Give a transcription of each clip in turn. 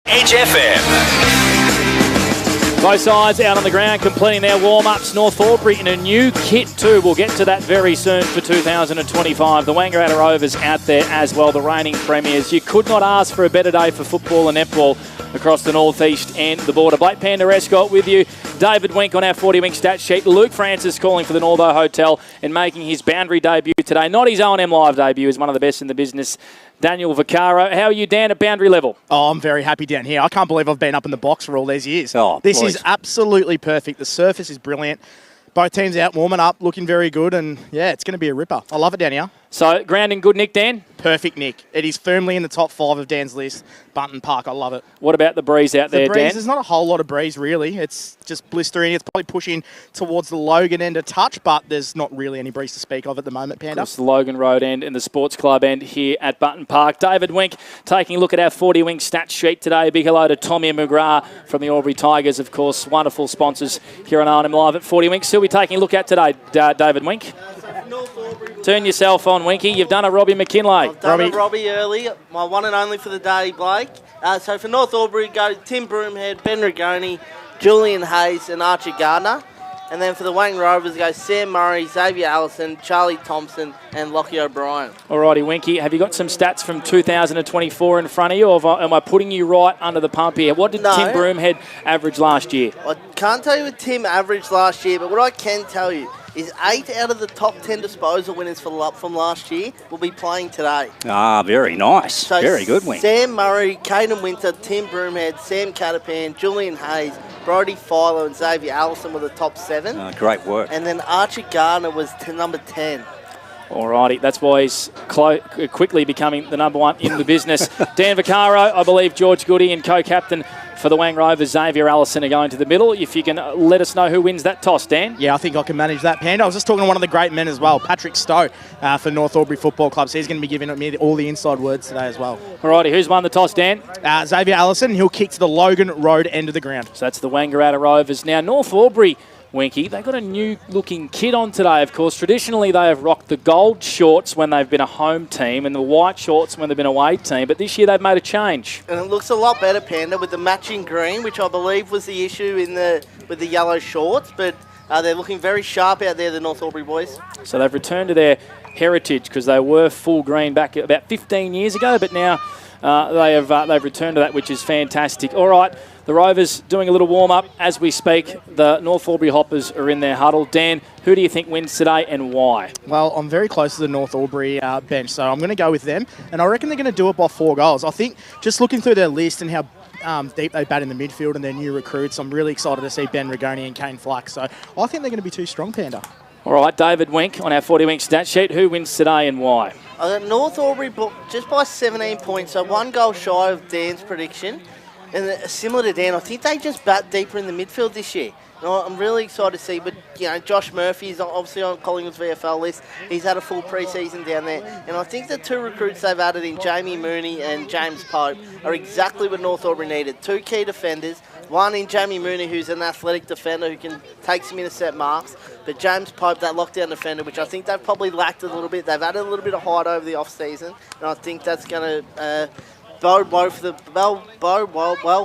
Edge FM. Both sides out on the ground completing their warm-ups. North Albury in a new kit too. We'll get to that very soon for 2025. The Wangaratta Rovers out there as well, the reigning premiers. You could not ask for a better day for football and netball across the northeast and the border. Blake Panda Escott with you. David Wink on our 40 Wink stat sheet. Luke Francis calling for the Northo Hotel and making his boundary debut today. Not his O&M Live debut, is one of the best in the business. Daniel Vaccaro. How are you, Dan, at boundary level? Oh, I'm very happy down here. I can't believe I've been up in the box for all these years. This is absolutely perfect. The surface is brilliant. Both teams out warming up, looking very good, and yeah, it's going to be a ripper. I love it down here. So, ground in good nick, Dan? Perfect nick. It is firmly in the top 5 of Dan's list. Bunton Park, I love it. What about the breeze out there, Dan? There's not a whole lot of breeze, really. It's just blistering. It's probably pushing towards the Logan end a touch, but there's not really any breeze to speak of at the moment, Panda. It's the Logan Road end and the Sports Club end here at Bunton Park. David Wink taking a look at our 40 Wink stat sheet today. Big hello to Tommy McGrath from the Albury Tigers, of course. Wonderful sponsors here on O&M Live at 40 Wink. So we're taking a look at today, David Wink. Turn yourself on, Winky. You've done a Robbie McKinlay. I've done a Robbie early, my one and only for the day, Blake. So for North Albury, go Tim Broomhead, Ben Rigoni, Julian Hayes and Archie Gardner. And then for the Wang Rovers, go Sam Murray, Xavier Allison, Charlie Thompson and Lockie O'Brien. Alrighty, Winky. Have you got some stats from 2024 in front of you, or am I putting you right under the pump here? What did Tim Broomhead average last year? I can't tell you what Tim averaged last year, but what I can tell you is 8 out of the top 10 disposal winners from last year will be playing today. Ah, very nice. So very good, Wink. Sam Murray, Caden Winter, Tim Broomhead, Sam Catapan, Julian Hayes, Brodie Philo and Xavier Allison were the top 7. Great work. And then Archie Gardner was number 10. Alrighty, that's why he's quickly becoming the number 1 in the business. Dan Vaccaro, I believe George Goody and co-captain for the Wang Rovers, Xavier Allison, are going to the middle. If you can let us know who wins that toss, Dan. Yeah, I think I can manage that, Panda. I was just talking to one of the great men as well, Patrick Stowe, for North Albury Football Club. So he's going to be giving me all the inside words today as well. Alrighty, who's won the toss, Dan? Xavier Allison. He'll kick to the Logan Road end of the ground. So that's the Wangaratta Rovers. Now, North Albury, Winky, they've got a new-looking kit on today, of course. Traditionally, they have rocked the gold shorts when they've been a home team and the white shorts when they've been a away team, but this year they've made a change. And it looks a lot better, Panda, with the matching green, which I believe was the issue with the yellow shorts, but they're looking very sharp out there, the North Albury boys. So they've returned to their heritage because they were full green back about 15 years ago, but now they've returned to that, which is fantastic. All right. The Rovers doing a little warm-up as we speak. The North Albury Hoppers are in their huddle. Dan, who do you think wins today and why? Well, I'm very close to the North Albury bench, so I'm going to go with them. And I reckon they're going to do it by 4 goals. I think just looking through their list and how deep they bat in the midfield and their new recruits, I'm really excited to see Ben Rigoni and Kane Flack. So I think they're going to be too strong, Panda. All right, David Wink on our 40 Wink stat sheet. Who wins today and why? I got North Albury booked just by 17 points, so 1 goal shy of Dan's prediction. And similar to Dan, I think they just bat deeper in the midfield this year. I'm really excited to see, but Josh Murphy is obviously on Collingwood's VFL list. He's had a full pre-season down there, and I think the 2 recruits they've added in, Jamie Mooney and James Pope, are exactly what North Albury needed. 2 key defenders, one in Jamie Mooney, who's an athletic defender who can take some intercept marks, but James Pope, that lockdown defender, which I think they've probably lacked a little bit. They've added a little bit of height over the off-season, and I think that's going to bode well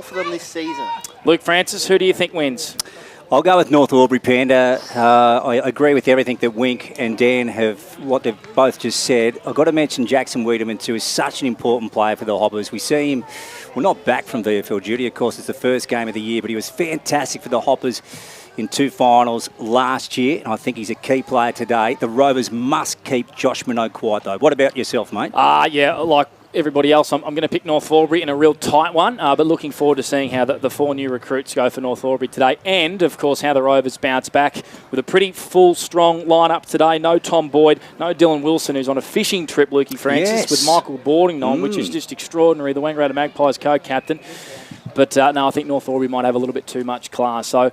for them this season. Luke Francis, who do you think wins? I'll go with North Albury, Panda. I agree with everything that Wink and Dan what they've both just said. I've got to mention Jackson Wiedemann too, is such an important player for the Hoppers. We see him, not back from VFL duty, of course, it's the first game of the year, but he was fantastic for the Hoppers in 2 finals last year, and I think he's a key player today. The Rovers must keep Josh Minot quiet, though. What about yourself, mate? Yeah, like everybody else, I'm going to pick North Albury in a real tight one, but looking forward to seeing how the 4 new recruits go for North Albury today, and, of course, how the Rovers bounce back with a pretty full, strong lineup today. No Tom Boyd, no Dylan Wilson, who's on a fishing trip, Lukey Francis, with Michael Boarding on, which is just extraordinary, the Wangaratta Magpies co-captain. But, no, I think North Albury might have a little bit too much class. So,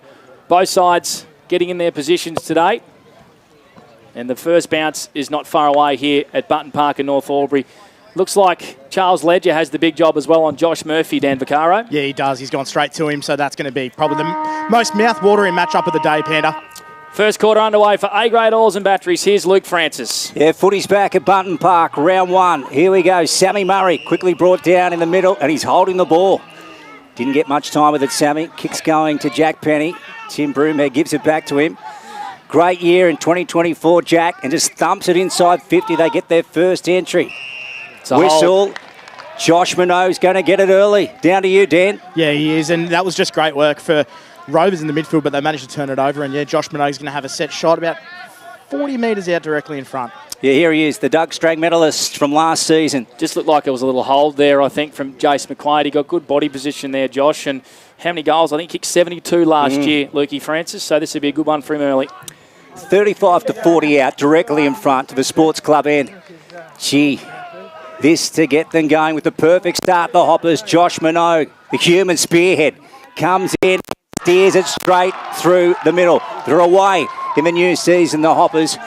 both sides getting in their positions today. And the first bounce is not far away here at Bunton Park in North Albury. Looks like Charles Ledger has the big job as well on Josh Murphy, Dan Vaccaro. Yeah, he does. He's gone straight to him, so that's going to be probably the most mouth-watering matchup of the day, Panda. First quarter underway for A-grade oils and batteries. Here's Luke Francis. Yeah, footy's back at Bunton Park, round 1. Here we go. Sammy Murray quickly brought down in the middle, and he's holding the ball. Didn't get much time with it, Sammy. Kicks going to Jack Penny. Tim Broomhead gives it back to him. Great year in 2024, Jack, and just thumps it inside 50. They get their first entry. Whistle. Josh Minogue's going to get it early. Down to you, Dan. Yeah, he is, and that was just great work for Rovers in the midfield, but they managed to turn it over, and yeah, Josh Minogue's going to have a set shot about 40 metres out directly in front. Yeah, here he is, the Doug Strang medalist from last season. Just looked like it was a little hold there, I think, from Jace McQuaid. He got good body position there, Josh, and how many goals? I think he kicked 72 last year, Lukey Francis, so this would be a good one for him early. 35 to 40 out, directly in front to the Sports Club end. Gee, this to get them going with the perfect start. The Hoppers, Josh Minogue, the human spearhead, comes in, steers it straight through the middle. They're away in the new season, the Hoppers,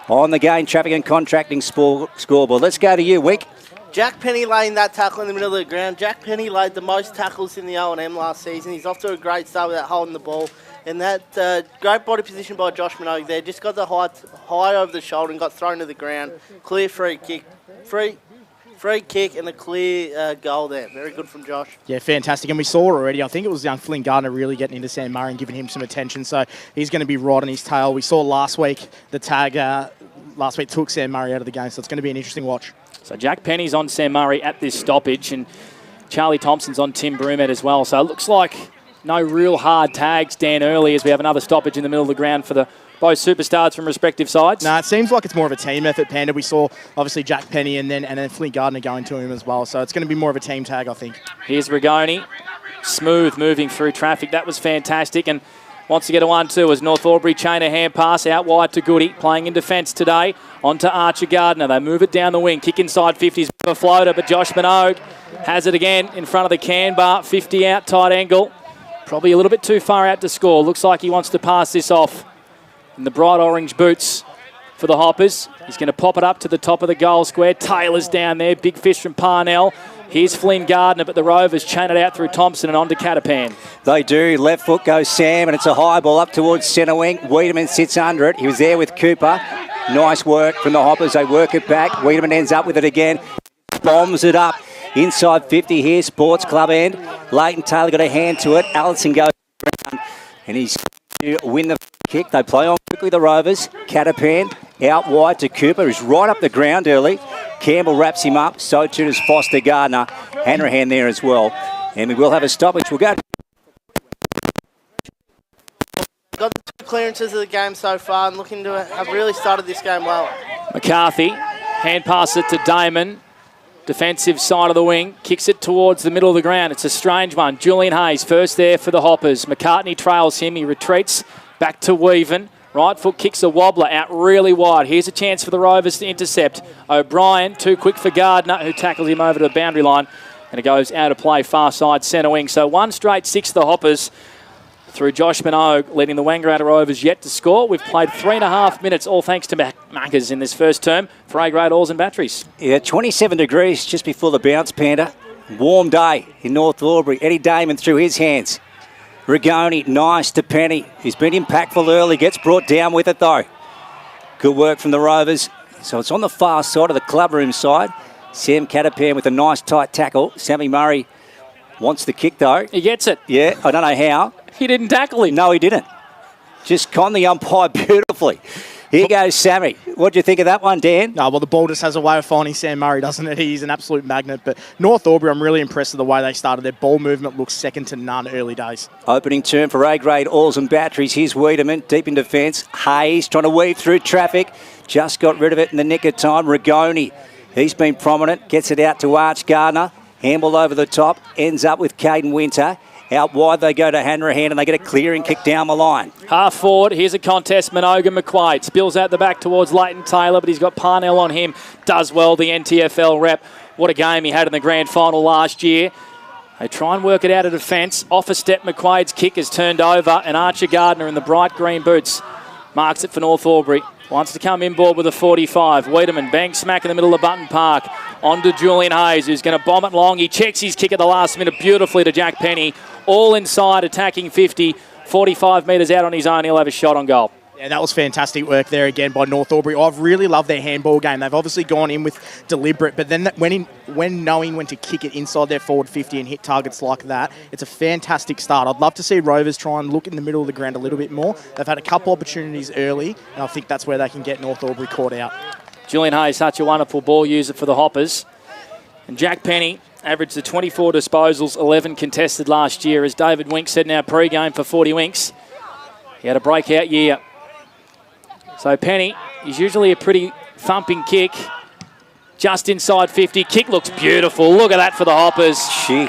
on the Gain Traffic and Contracting scoreboard. Let's go to you, Wick. Jack Penny laying that tackle in the middle of the ground. Jack Penny laid the most tackles in the O&M last season. He's off to a great start with that holding the ball. And that great body position by Josh Minogue there. Just got the high over the shoulder and got thrown to the ground. Clear free kick. Free kick and a clear goal there. Very good from Josh. Yeah, fantastic. And we saw already, I think it was young Flynn Gardner really getting into Sam Murray and giving him some attention. So he's going to be right on his tail. We saw last week the tag last week took Sam Murray out of the game. So it's going to be an interesting watch. So Jack Penny's on Sam Murray at this stoppage, and Charlie Thompson's on Tim Broomhead as well. So it looks like no real hard tags, Dan, early, as we have another stoppage in the middle of the ground for both superstars from respective sides. No, it seems like it's more of a team effort, Panda. We saw, obviously, Jack Penny and then Flint Gardner going to him as well. So it's going to be more of a team tag, I think. Here's Rigoni. Smooth moving through traffic. That was fantastic. And wants to get a 1-2 as North Albury chain a hand pass out wide to Goody, playing in defence today. On to Archer Gardner. They move it down the wing. Kick inside 50s for a floater, but Josh Minogue has it again in front of the can bar. 50 out, tight angle. Probably a little bit too far out to score. Looks like he wants to pass this off in the bright orange boots for the Hoppers. He's going to pop it up to the top of the goal square. Taylor's down there. Big fish from Parnell. Here's Flynn Gardner, but the Rovers chain it out through Thompson and on to Catapan. They do. Left foot goes Sam, and it's a high ball up towards centre wing. Wiedemann sits under it. He was there with Cooper. Nice work from the Hoppers. They work it back. Wiedemann ends up with it again. Bombs it up. Inside 50 here, Sports Club end. Leighton Taylor got a hand to it. Allison goes around, and he's to win the kick. They play on quickly, the Rovers. Catapan out wide to Cooper, who's right up the ground early. Campbell wraps him up. So too does Foster Gardner. Hanrahan there as well. And we will have a stoppage. We'll go. Got the 2 clearances of the game so far and looking to have really started this game well. McCarthy, hand pass it to Damon. Defensive side of the wing, kicks it towards the middle of the ground. It's a strange one. Julian Hayes first there for the Hoppers. McCartney trails him. He retreats back to Weaven. Right foot kicks a wobbler out really wide. Here's a chance for the Rovers to intercept. O'Brien, too quick for Gardner, who tackles him over to the boundary line. And it goes out of play, far side centre wing. So 1 straight 6 the Hoppers through Josh Minogue, leading the Wangaratta Rovers yet to score. We've played 3.5 minutes, all thanks to Maccas in this first term for A-grade oils and batteries. Yeah, 27 degrees just before the bounce, Panda. Warm day in North Albury. Eddie Damon through his hands. Rigoni, nice to Penny. He's been impactful early, gets brought down with it though. Good work from the Rovers. So it's on the far side of the clubroom side. Sam Catapan with a nice tight tackle. Sammy Murray wants the kick though. He gets it. Yeah, I don't know how. He didn't tackle him. No, he didn't. Just conned the umpire beautifully. Here goes Sammy. What do you think of that one, Dan? No, well, the ball just has a way of finding Sam Murray, doesn't it? He's an absolute magnet. But North Albury, I'm really impressed with the way they started. Their ball movement looks second to none early days. Opening term for A-grade oils and batteries. Here's Wiedemann, deep in defence. Hayes trying to weave through traffic. Just got rid of it in the nick of time. Rigoni, he's been prominent. Gets it out to Arch Gardner. Handball over the top. Ends up with Caden Winter. Out wide they go to Hanrahan and they get a clearing kick down the line. Half forward, here's a contest. Minogue and McQuaid. Spills out the back towards Leighton Taylor, but he's got Parnell on him. Does well, the NTFL rep. What a game he had in the grand final last year. They try and work it out of defence. Off a step, McQuaid's kick is turned over, and Archer Gardner in the bright green boots marks it for North Albury. Wants to come inboard with a 45. Wiedemann bang smack in the middle of Button Park. On to Julian Hayes, who's going to bomb it long. He checks his kick at the last minute beautifully to Jack Penny. All inside, attacking 50. 45 metres out on his own. He'll have a shot on goal. Yeah, that was fantastic work there again by North Albury. I've really loved their handball game. They've obviously gone in with deliberate, but then when knowing when to kick it inside their forward 50 and hit targets like that, it's a fantastic start. I'd love to see Rovers try and look in the middle of the ground a little bit more. They've had a couple opportunities early, and I think that's where they can get North Albury caught out. Julian Hayes, such a wonderful ball user for the Hoppers. And Jack Penny averaged the 24 disposals, 11 contested last year. As David Wink said in our pre-game for 40 Winks, he had a breakout year. So Penny is usually a pretty thumping kick. Just inside 50. Kick looks beautiful. Look at that for the Hoppers.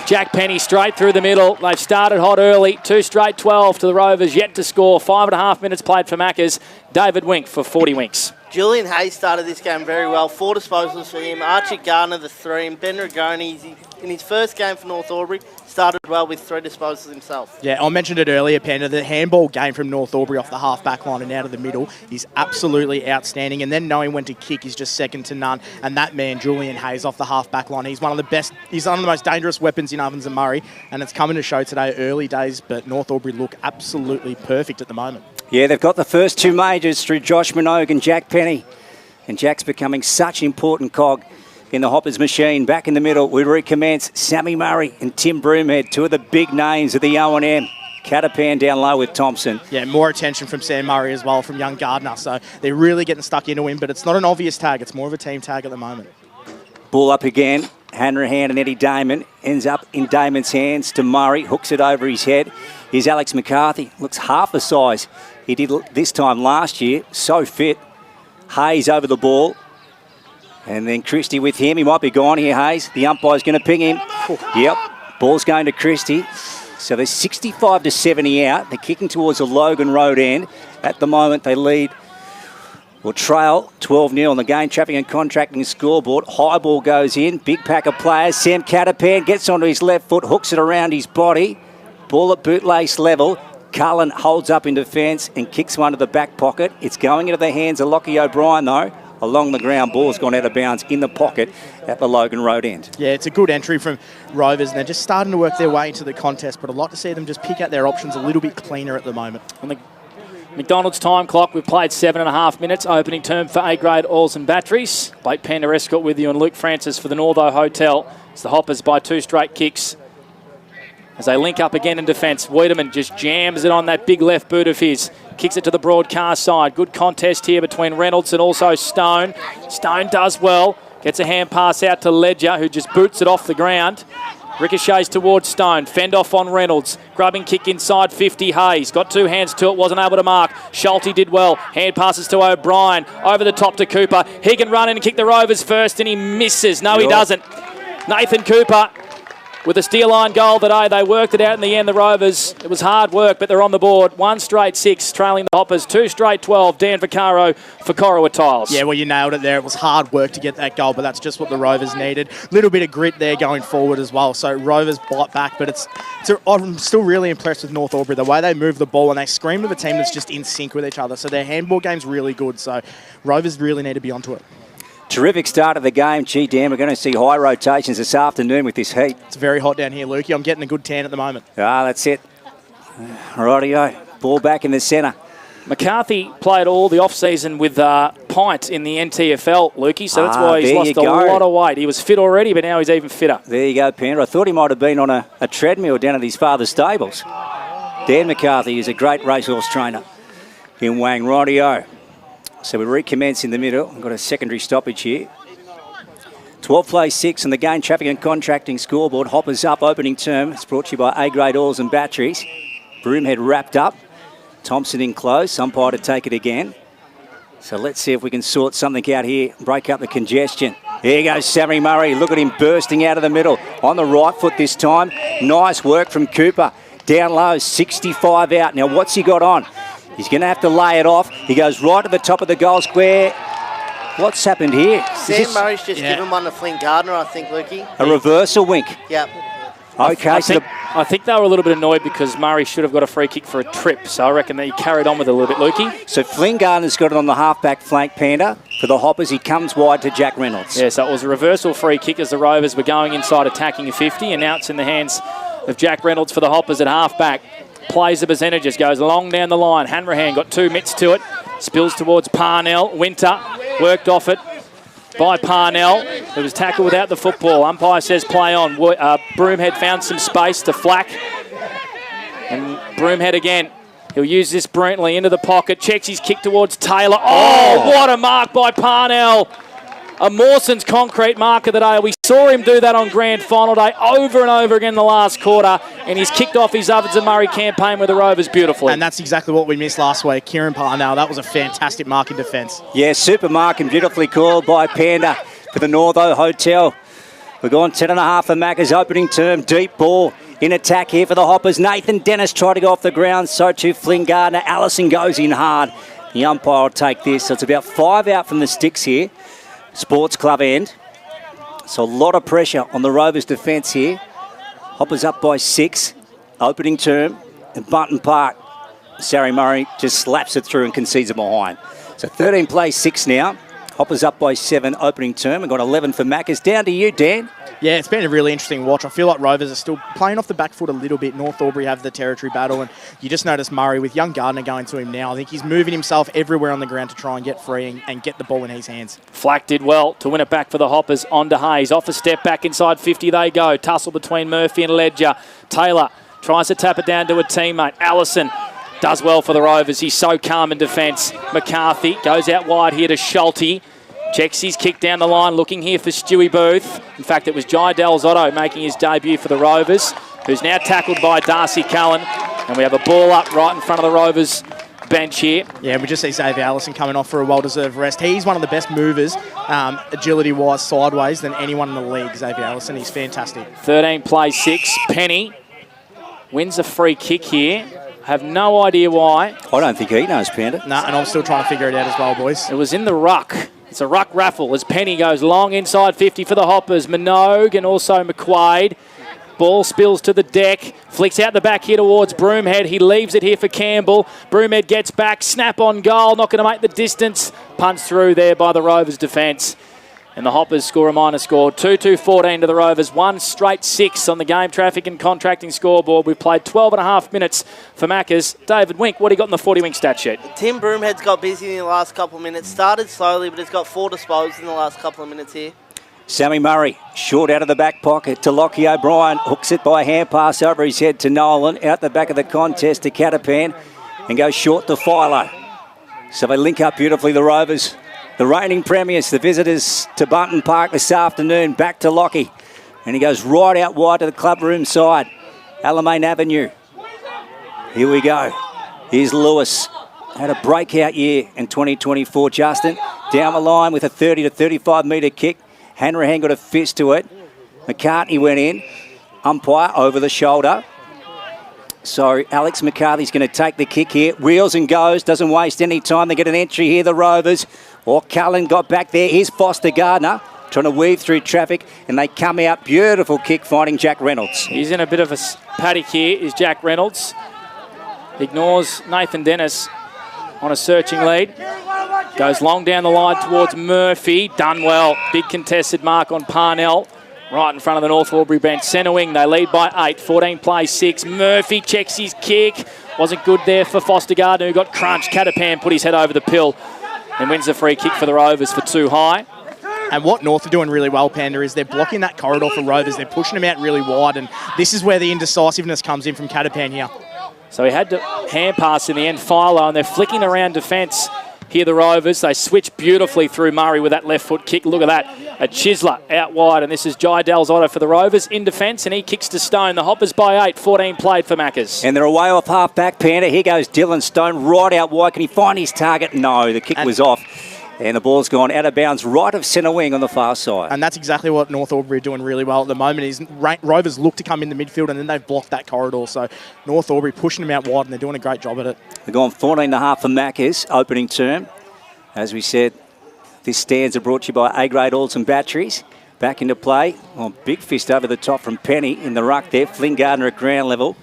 Jack Penny straight through the middle. They've started hot early. 2 straight 12 to the Rovers. Yet to score. 5.5 minutes played for Maccas. David Wink for 40 Winks. Julian Hayes started this game very well. 4 disposals for him. Archie Gardner, the 3. And Ben Rigoni, in his first game for North Albury, started well with 3 disposals himself. Yeah, I mentioned it earlier, Panda. The handball game from North Albury off the half-back line and out of the middle is absolutely outstanding. And then knowing when to kick is just second to none. And that man, Julian Hayes, off the half-back line, he's one of the best. He's one of the most dangerous weapons in Ovens and Murray. And it's coming to show today, early days, but North Albury look absolutely perfect at the moment. Yeah, they've got the first 2 majors through Josh Minogue and Jack Penny. And Jack's becoming such an important cog in the Hoppers machine. Back in the middle, we recommence Sammy Murray and Tim Broomhead, 2 of the big names of the O&M. Catapan down low with Thompson. Yeah, more attention from Sam Murray as well, from young Gardner. So they're really getting stuck into him, but it's not an obvious tag. It's more of a team tag at the moment. Ball up again. Hanrahan and Eddie Damon. Ends up in Damon's hands to Murray. Hooks it over his head. Here's Alex McCarthy. Looks half the size he did this time last year. So fit. Hayes over the ball. And then Christie with him. He might be gone here, Hayes. The umpire's going to ping him. Yep. Ball's going to Christie. So they're 65 to 70 out. They're kicking towards the Logan Road end. At the moment, they lead or trail 12-0 on the game traffic and contracting scoreboard. High ball goes in. Big pack of players. Sam Catapan gets onto his left foot, hooks it around his body. Ball at bootlace level. Cullen holds up in defence and kicks one to the back pocket. It's going into the hands of Lockie O'Brien, though. Along the ground, ball's gone out of bounds in the pocket at the Logan Road end. Yeah, it's a good entry from Rovers, and they're just starting to work their way into the contest, but I'd like to see them just pick out their options a little bit cleaner at the moment. On the McDonald's time clock, we've played 7.5 minutes. Opening term for A-grade oils and batteries. Blake Panda Escort with you and Luke Francis for the Northo Hotel. It's the Hoppers by 2 straight kicks. As they link up again in defence, Wiedemann just jams it on that big left boot of his. Kicks it to the broadcast side. Good contest here between Reynolds and also Stone. Stone does well. Gets a hand pass out to Ledger, who just boots it off the ground. Ricochets towards Stone. Fend off on Reynolds. Grubbing kick inside 50. Hayes got 2 hands to it. Wasn't able to mark. Schulte did well. Hand passes to O'Brien. Over the top to Cooper. He can run in and kick the Rovers first, and he misses. No, he doesn't. Nathan Cooper with a steal line goal today. They worked it out in the end, the Rovers. It was hard work, but they're on the board. 1 straight 6, trailing the Hoppers. 2 straight 12. Dan Vaccaro for Corowa Tiles. Yeah, well, you nailed it there. It was hard work to get that goal, but that's just what the Rovers needed. Little bit of grit there going forward as well. So Rovers bite back, but I'm still really impressed with North Albury. The way they move the ball and they scream to the team that's just in sync with each other. So their handball game's really good. So Rovers really need to be onto it. Terrific start of the game. Gee, Dan, we're going to see high rotations this afternoon with this heat. It's very hot down here, Lukey. I'm getting a good tan at the moment. Ah, that's it. Rightio. Ball back in the centre. McCarthy played all the off-season with Pint in the NTFL, Lukey, so that's why he's lost a lot of weight. He was fit already, but now he's even fitter. There you go, Panda. I thought he might have been on a treadmill down at his father's stables. Dan McCarthy is a great racehorse trainer in Wang. Rightio. So we recommence in the middle. We've got a secondary stoppage here. 12 plays 6 on the game traffic and contracting scoreboard. Hoppers up, opening term. It's brought to you by A-grade oils and batteries. Broomhead wrapped up. Thompson in close. Umpire to take it again. So let's see if we can sort something out here. Break up the congestion. Here goes Sammy Murray. Look at him bursting out of the middle. On the right foot this time. Nice work from Cooper. Down low, 65 out. Now what's he got on? He's going to have to lay it off. He goes right to the top of the goal square. What's happened here? Sam Murray's just given one to Flynn Gardner, I think, Lukey. A reversal wink. Yep. Okay, I think they were a little bit annoyed because Murray should have got a free kick for a trip, so I reckon that he carried on with it a little bit, Lukey. So Flynn Gardner's got it on the half-back flank, Panda. For the Hoppers, he comes wide to Jack Reynolds. Yeah, so it was a reversal free kick as the Rovers were going inside attacking a 50, and now it's in the hands of Jack Reynolds for the Hoppers at half-back. plays the percentages, goes long down the line. Hanrahan got 2 mitts to it, spills towards Parnell. Winter worked off it by Parnell. It was tackled without the football. Umpire says play on. Broomhead found some space to Flack. And Broomhead again. He'll use this brilliantly into the pocket. Checks his kick towards Taylor. Oh, what a mark by Parnell. A Mawson's concrete mark of the day. We saw him do that on grand final day over and over again in the last quarter, and he's kicked off his Ovens and Murray campaign with the Rovers beautifully. And that's exactly what we missed last week. Kieran Parnell, that was a fantastic mark in defence. Yeah, super mark and beautifully called by Panda for the Northo Hotel. We're going 10.5 for Macca's opening term. Deep ball in attack here for the Hoppers. Nathan Dennis tried to go off the ground, so too Flynn Gardner. Allison goes in hard. The umpire will take this. So it's about 5 out from the sticks here. Sports Club end. So a lot of pressure on the Rovers defence here. Hoppers up by 6. Opening term. And Bunton Park, Sarah Murray just slaps it through and concedes it behind. So 13 plays 6 now. Hoppers up by 7 opening term. We've got 11 for Macca's. Down to you, Dan. Yeah, it's been a really interesting watch. I feel like Rovers are still playing off the back foot a little bit. North Albury have the territory battle, and you just notice Murray with young Gardner going to him now. I think he's moving himself everywhere on the ground to try and get free and get the ball in his hands. Flack did well to win it back for the Hoppers. On to Hayes. Off a step back inside 50 they go. Tussle between Murphy and Ledger. Taylor tries to tap it down to a teammate. Allison does well for the Rovers. He's so calm in defence. McCarthy goes out wide here to Schulte. Checks his kick down the line, looking here for Stewie Booth. In fact, it was Jai Dalzotto making his debut for the Rovers, who's now tackled by Darcy Cullen. And we have a ball up right in front of the Rovers bench here. Yeah, we just see Xavier Allison coming off for a well-deserved rest. He's one of the best movers, agility-wise, sideways, than anyone in the league, Xavier Allison. He's fantastic. 13 plays 6. Penny wins a free kick here. I have no idea why. I don't think he knows, Panda. No, and I'm still trying to figure it out as well, boys. It was in the ruck. It's a ruck raffle as Penny goes long inside 50 for the Hoppers. Minogue and also McQuaid. Ball spills to the deck. Flicks out the back here towards Broomhead. He leaves it here for Campbell. Broomhead gets back. Snap on goal. Not going to make the distance. Punch through there by the Rovers defence. And the Hoppers score a minor score. 2-2-14 to the Rovers. 1 straight 6 on the game traffic and contracting scoreboard. We've played 12.5 minutes for Macca's. David Wink, what do you got in the 40 Wink stat sheet? Tim Broomhead's got busy in the last couple of minutes. Started slowly, but he's got 4 disposals in the last couple of minutes here. Sammy Murray, short out of the back pocket to Lockie O'Brien. Hooks it by a hand pass over his head to Nolan. Out the back of the contest to Catapan and goes short to Philo. So they link up beautifully, the Rovers. The reigning premiers, the visitors to Bunton Park this afternoon, back to Lockie. And he goes right out wide to the clubroom side. Alamein Avenue. Here we go. Here's Lewis. Had a breakout year in 2024, Justin. Down the line with a 30 to 35 metre kick. Hanrahan got a fist to it. McCartney went in. Umpire over the shoulder. So Alex McCarthy's going to take the kick here. Wheels and goes. Doesn't waste any time. They get an entry here, the Rovers. Or Cullen got back there. Here's Foster Gardner trying to weave through traffic. And they come out. Beautiful kick finding Jack Reynolds. He's in a bit of a paddock here, is Jack Reynolds. Ignores Nathan Dennis on a searching lead. Goes long down the line towards Murphy. Done well. Big contested mark on Parnell. Right in front of the North Albury bench. Centre wing, they lead by 8. 14 plays 6. Murphy checks his kick. Wasn't good there for Foster Gardner, who got crunched. Catapan put his head over the pill and wins the free kick for the Rovers for too high. And what North are doing really well, Panda, is they're blocking that corridor for Rovers. They're pushing them out really wide, and this is where the indecisiveness comes in from Catapan here. So he had to hand pass in the end, Philo, and they're flicking around defence. Here the Rovers, they switch beautifully through Murray with that left foot kick. Look at that, a chiseler out wide, and this is Jai Dalzotto for the Rovers in defence, and he kicks to Stone. The Hoppers by 8, 14 played for Macca's. And they're away off half-back, Panda. Here goes Dylan Stone right out wide. Can he find his target? No, the kick was off. And the ball's gone out of bounds right of centre wing on the far side. And that's exactly what North Albury are doing really well at the moment. Is Rovers look to come in the midfield and then they've blocked that corridor. So North Albury pushing them out wide and they're doing a great job at it. They've gone 14.5 for Macca's opening term. As we said, this stanza brought to you by A-grade oils and batteries. Back into play. Oh, big fist over the top from Penny in the ruck there. Flynn Gardner at ground level.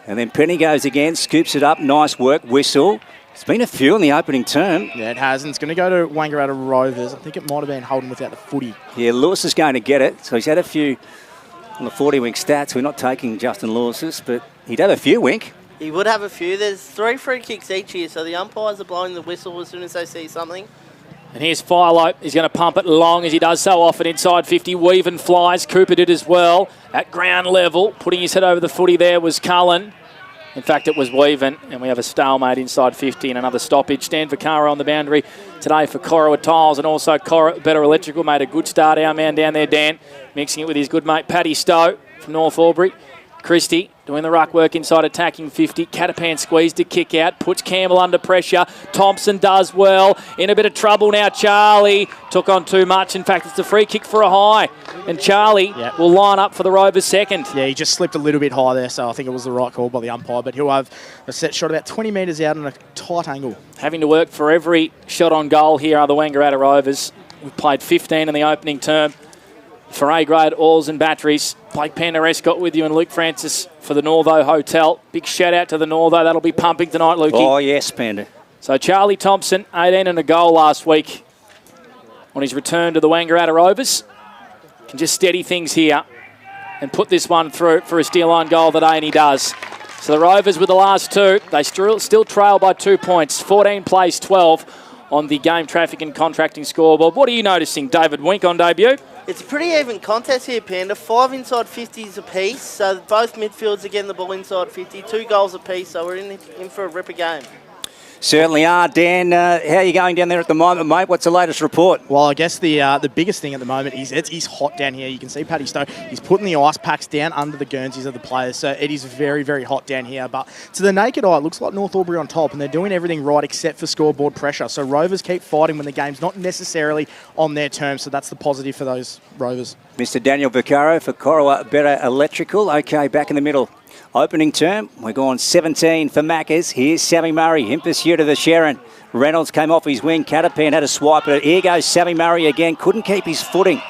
And then Penny goes again, scoops it up. Nice work, whistle. It's been a few in the opening term. Yeah, it has. And it's going to go to Wangaratta Rovers. I think it might have been Holden without the footy. Yeah, Lewis is going to get it. So he's had a few on the 40 Wink stats. We're not taking Justin Lewis's, but he'd have a few, Wink. He would have a few. There's 3 free kicks each year, so the umpires are blowing the whistle as soon as they see something. And here's Philo. He's going to pump it long as he does so often inside 50. Weaven flies. Cooper did as well at ground level. Putting his head over the footy there was Cullen. In fact, it was Weaven, and we have a stalemate inside 50 and another stoppage. Dan Vaccaro on the boundary today for Corowa Tiles, and also Better Electrical made a good start. Our man down there, Dan, mixing it with his good mate Paddy Stowe from North Albury. Christie doing the ruck work inside attacking 50. Catapan squeezed to kick out, puts Campbell under pressure. Thompson does well. In a bit of trouble now, Charlie took on too much. In fact, it's a free kick for a high. And Charlie will line up for the Rovers second. Yeah, he just slipped a little bit high there, so I think it was the right call by the umpire. But he'll have a set shot about 20 metres out on a tight angle. Having to work for every shot on goal here are the Wangaratta Rovers. We've played 15 in the opening term. For A-grade oils and batteries, Blake Penderescott with you and Luke Francis for the Northo Hotel. Big shout out to the Northo. That'll be pumping tonight, Lukey. Oh, yes, Panda. So Charlie Thompson, 18 and a goal last week on his return to the Wangaratta Rovers. Can just steady things here and put this one through for a steal line goal today, and he does. So the Rovers with the last 2, they still trail by 2 points. 14 plays 12 on the game traffic and contracting scoreboard. What are you noticing, David Wink, on debut? It's a pretty even contest here, Panda. 5 inside 50s apiece, so both midfields are getting the ball inside 50. 2 goals apiece, so we're in for a ripper game. Certainly are. Dan, how are you going down there at the moment, mate? What's the latest report? Well, I guess the biggest thing at the moment is it's hot down here. You can see Paddy Stowe. He's putting the ice packs down under the Guernseys of the players, so it is very, very hot down here. But to the naked eye, it looks like North Albury on top, and they're doing everything right except for scoreboard pressure. So Rovers keep fighting when the game's not necessarily on their terms, so that's the positive for those Rovers. Mr. Daniel Vaccaro for Corowa Better Electrical. Okay, back in the middle. Opening term, we're going 17 for Maccas. Here's Sammy Murray in pursuit of the Sharon. Reynolds came off his wing. Catapan had a swipe at it. Here goes Sammy Murray again. Couldn't keep his footing.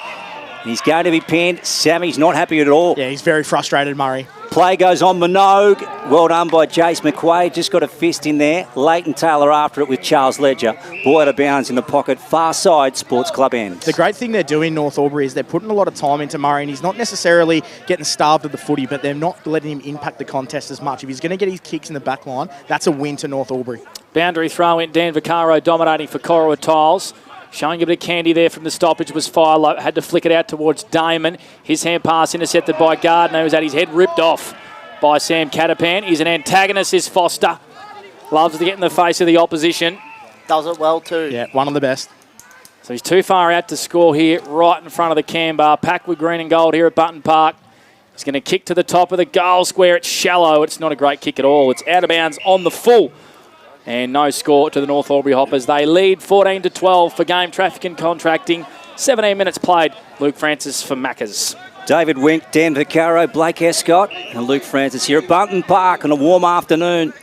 He's going to be pinned. Sammy's not happy at all. Yeah, he's very frustrated, Murray. Play goes on Minogue. Well done by Jace McQuaid. Just got a fist in there. Leighton Taylor after it with Charles Ledger. Ball out of bounds in the pocket. Far side, Sports Club ends. The great thing they're doing, North Albury, is they're putting a lot of time into Murray, and he's not necessarily getting starved of the footy, but they're not letting him impact the contest as much. If he's going to get his kicks in the back line, that's a win to North Albury. Boundary throw in, Dan Vaccaro dominating for Corowa Tiles. Showing a bit of candy there from the stoppage was Philo. Had to flick it out towards Damon. His hand pass intercepted by Gardner, who's had his head ripped off by Sam Catapan. He's an antagonist, is Foster. Loves to get in the face of the opposition. Does it well too. Yeah, one of the best. So he's too far out to score here, right in front of the cam bar. Packed with green and gold here at Button Park. He's going to kick to the top of the goal square. It's shallow. It's not a great kick at all. It's out of bounds on the full. And no score to the North Albury Hoppers. They lead 14-12 for game traffic and contracting. 17 minutes played. Luke Francis for Maccas. David Wink, Dan Vaccaro, Blake Escott and Luke Francis here at Bunton Park on a warm afternoon.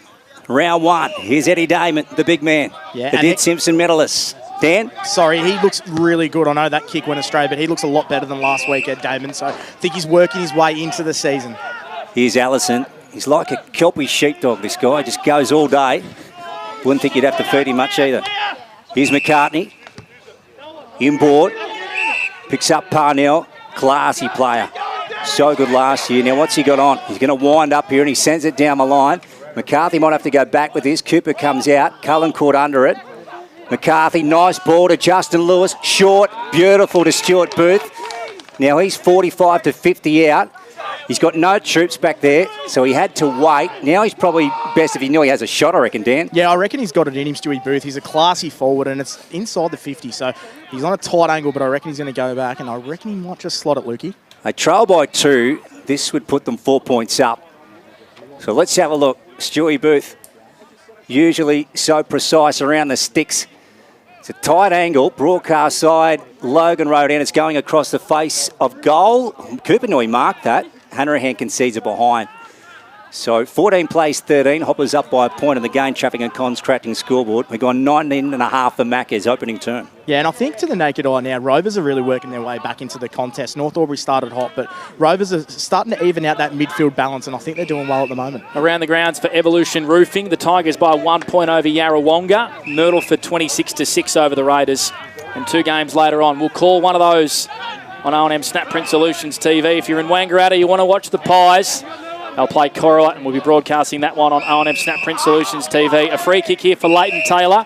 Round 1. Here's Eddie Damon, the big man. Yeah, the Did Simpson medalist. Dan? Sorry, he looks really good. I know that kick went astray, but he looks a lot better than last week, Ed Damon. So I think he's working his way into the season. Here's Allison. He's like a Kelpie sheepdog, this guy. Just goes all day. Wouldn't think you'd have to feed him much either. Here's McCartney. Inboard. Picks up Parnell. Classy player. So good last year. Now, what's he got on? He's going to wind up here and he sends it down the line. McCarthy might have to go back with this. Cooper comes out. Cullen caught under it. McCarthy, nice ball to Justin Lewis. Short, beautiful to Stuart Booth. Now, he's 45 to 50 out. He's got no troops back there, so he had to wait. Now he's probably best if he knew he has a shot, I reckon, Dan. Yeah, I reckon he's got it in him, Stewie Booth. He's a classy forward, and it's inside the 50, so he's on a tight angle, but I reckon he's going to go back, and I reckon he might just slot it, Lukey. They trail by 2. This would put them 4 points up. So let's have a look. Stewie Booth, usually so precise around the sticks. It's a tight angle, broadcast side, Logan Road, and it's going across the face of goal. Cooper knew he marked that. Hanrahan concedes it behind. So 14 plays 13. Hoppers up by a point in the game traffic and contracting scoreboard. We've gone 19.5 for Macca's opening term. Yeah, and I think to the naked eye now, Rovers are really working their way back into the contest. North Albury started hot, but Rovers are starting to even out that midfield balance, and I think they're doing well at the moment. Around the grounds for Evolution Roofing, the Tigers by 1 point over Yarrawonga. Myrtleford 26-6 over the Raiders. And 2 games later on, we'll call one of those on O&M Snapprint Solutions TV. If you're in Wangaratta, you want to watch the Pies. They'll play Corolla, and we'll be broadcasting that one on O&M Snap Print Solutions TV. A free kick here for Leighton Taylor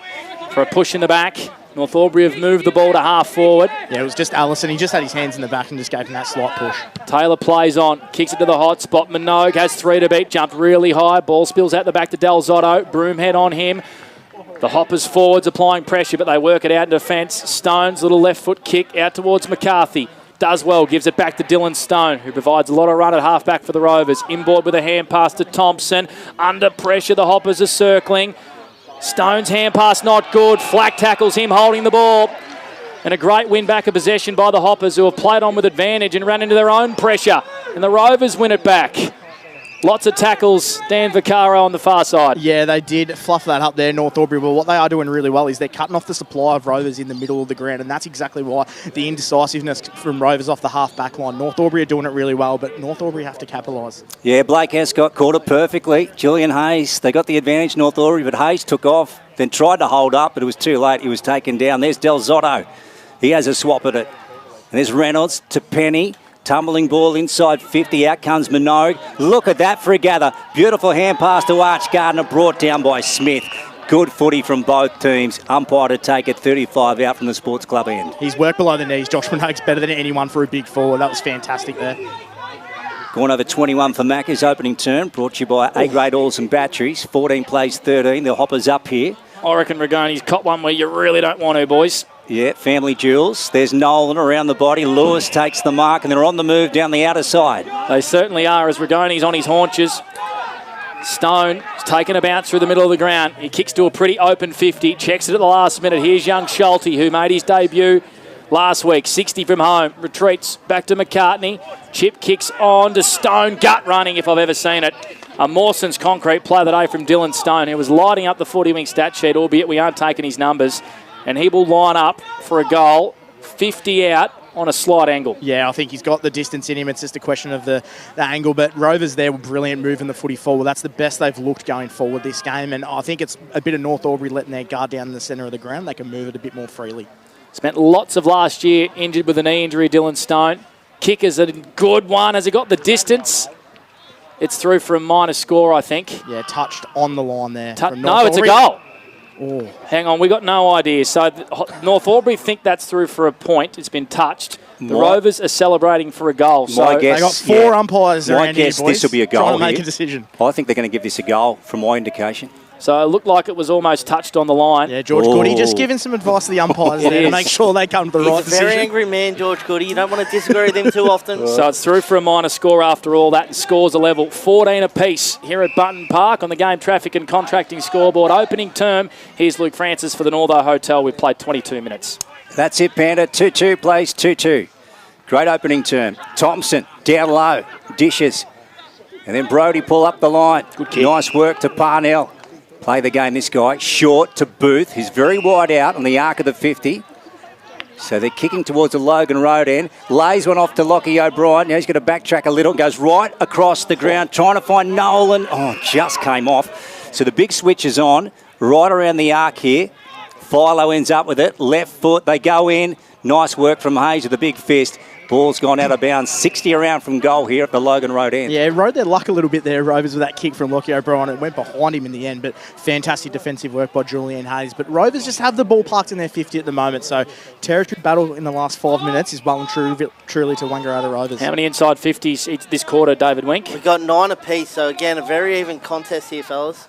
for a push in the back. North Albury have moved the ball to half forward. Yeah, it was just Allison. He just had his hands in the back and just gave him that slight push. Taylor plays on, kicks it to the hot spot. Minogue has 3 to beat, jumped really high. Ball spills out the back to Del Zotto. Broomhead on him. The Hoppers forwards applying pressure, but they work it out in defence. Stone's little left foot kick out towards McCarthy. Does well, gives it back to Dylan Stone, who provides a lot of run at half-back for the Rovers. Inboard with a hand pass to Thompson. Under pressure, the Hoppers are circling. Stone's hand pass not good. Flack tackles him, holding the ball. And a great win back of possession by the Hoppers, who have played on with advantage and ran into their own pressure. And the Rovers win it back. Lots of tackles, Dan Vaccaro on the far side. Yeah, they did fluff that up there, North Albury. But what they are doing really well is they're cutting off the supply of Rovers in the middle of the ground, and that's exactly why the indecisiveness from Rovers off the half-back line. North Albury are doing it really well, but North Albury have to capitalise. Yeah, Blake Escott caught it perfectly. Julian Hayes, they got the advantage, North Albury, but Hayes took off, then tried to hold up, but it was too late. He was taken down. There's Del Zotto. He has a swap at it. And there's Reynolds to Penny. Tumbling ball inside 50, out comes Minogue. Look at that for a gather. Beautiful hand pass to Arch Gardner, brought down by Smith. Good footy from both teams. Umpire to take it 35 out from the Sports Club end. He's worked below the knees. Josh Minogue's better than anyone for a big forward. That was fantastic there. Gone over 21 for Macca's opening turn, brought to you by A-grade oils and batteries. 14 plays 13. The Hoppers up here. I reckon Rigoni's caught one where you really don't want to, boys. Yeah, family jewels. There's Nolan around the body. Lewis takes the mark, and they're on the move down the outer side. They certainly are, as Rigoni's on his haunches. Stone is taking a bounce through the middle of the ground. He kicks to a pretty open 50, checks it at the last minute. Here's young Schulte, who made his debut last week. 60 from home, retreats back to McCartney. Chip kicks on to Stone, gut running if I've ever seen it. A Mawson's concrete play of the day from Dylan Stone, who was lighting up the 40-wing stat sheet, albeit we aren't taking his numbers. And he will line up for a goal, 50 out on a slight angle. Yeah, I think he's got the distance in him. It's just a question of the angle. But Rovers there were brilliant moving the footy forward. That's the best they've looked going forward this game. And I think it's a bit of North Albury letting their guard down in the centre of the ground. They can move it a bit more freely. Spent lots of last year injured with a knee injury, Dylan Stone. Kick is a good one. Has he got the distance? It's through for a minor score, I think. Yeah, touched on the line there. No, it's a goal. Oh. Hang on, we got no idea. So North Albury think that's through for a point. It's been touched. The Rovers are celebrating for a goal. So guess, they got 4 umpires around here, boys. This will be a goal. Trying to make a decision. I think they're going to give this a goal, from my indication. So it looked like it was almost touched on the line. Yeah, George Goody just giving some advice to the umpires there to make sure they come to the right decision. He's a very angry man, George Goody. You don't want to disagree with him too often. So it's through for a minor score after all that. Scores a level 14 apiece here at Button Park on the Game Traffic and Contracting scoreboard. Opening term, here's Luke Francis for the Northo Hotel. We've played 22 minutes. That's it, Panda. 2-2 plays 2-2. Great opening term. Thompson down low, dishes. And then Brody pull up the line. Good kick. Nice work to Parnell. Play the game, this guy. Short to Booth. He's very wide out on the arc of the 50. So they're kicking towards the Logan Road end. Lays one off to Lockie O'Brien. Now he's going to backtrack a little. Goes right across the ground, trying to find Nolan. Oh, just came off. So the big switch is on, right around the arc here. Philo ends up with it. Left foot, they go in. Nice work from Hayes with a big fist. Ball's gone out of bounds. 60 around from goal here at the Logan Road end. Yeah, rode their luck a little bit there, Rovers, with that kick from Lockie O'Brien. It went behind him in the end, but fantastic defensive work by Julian Hayes. But Rovers just have the ball parked in their 50 at the moment, so territory battle in the last 5 minutes is well and truly to Wangaratta Rovers. How many inside 50s this quarter, David Wink? We've got 9 apiece, so again, a very even contest here, fellas.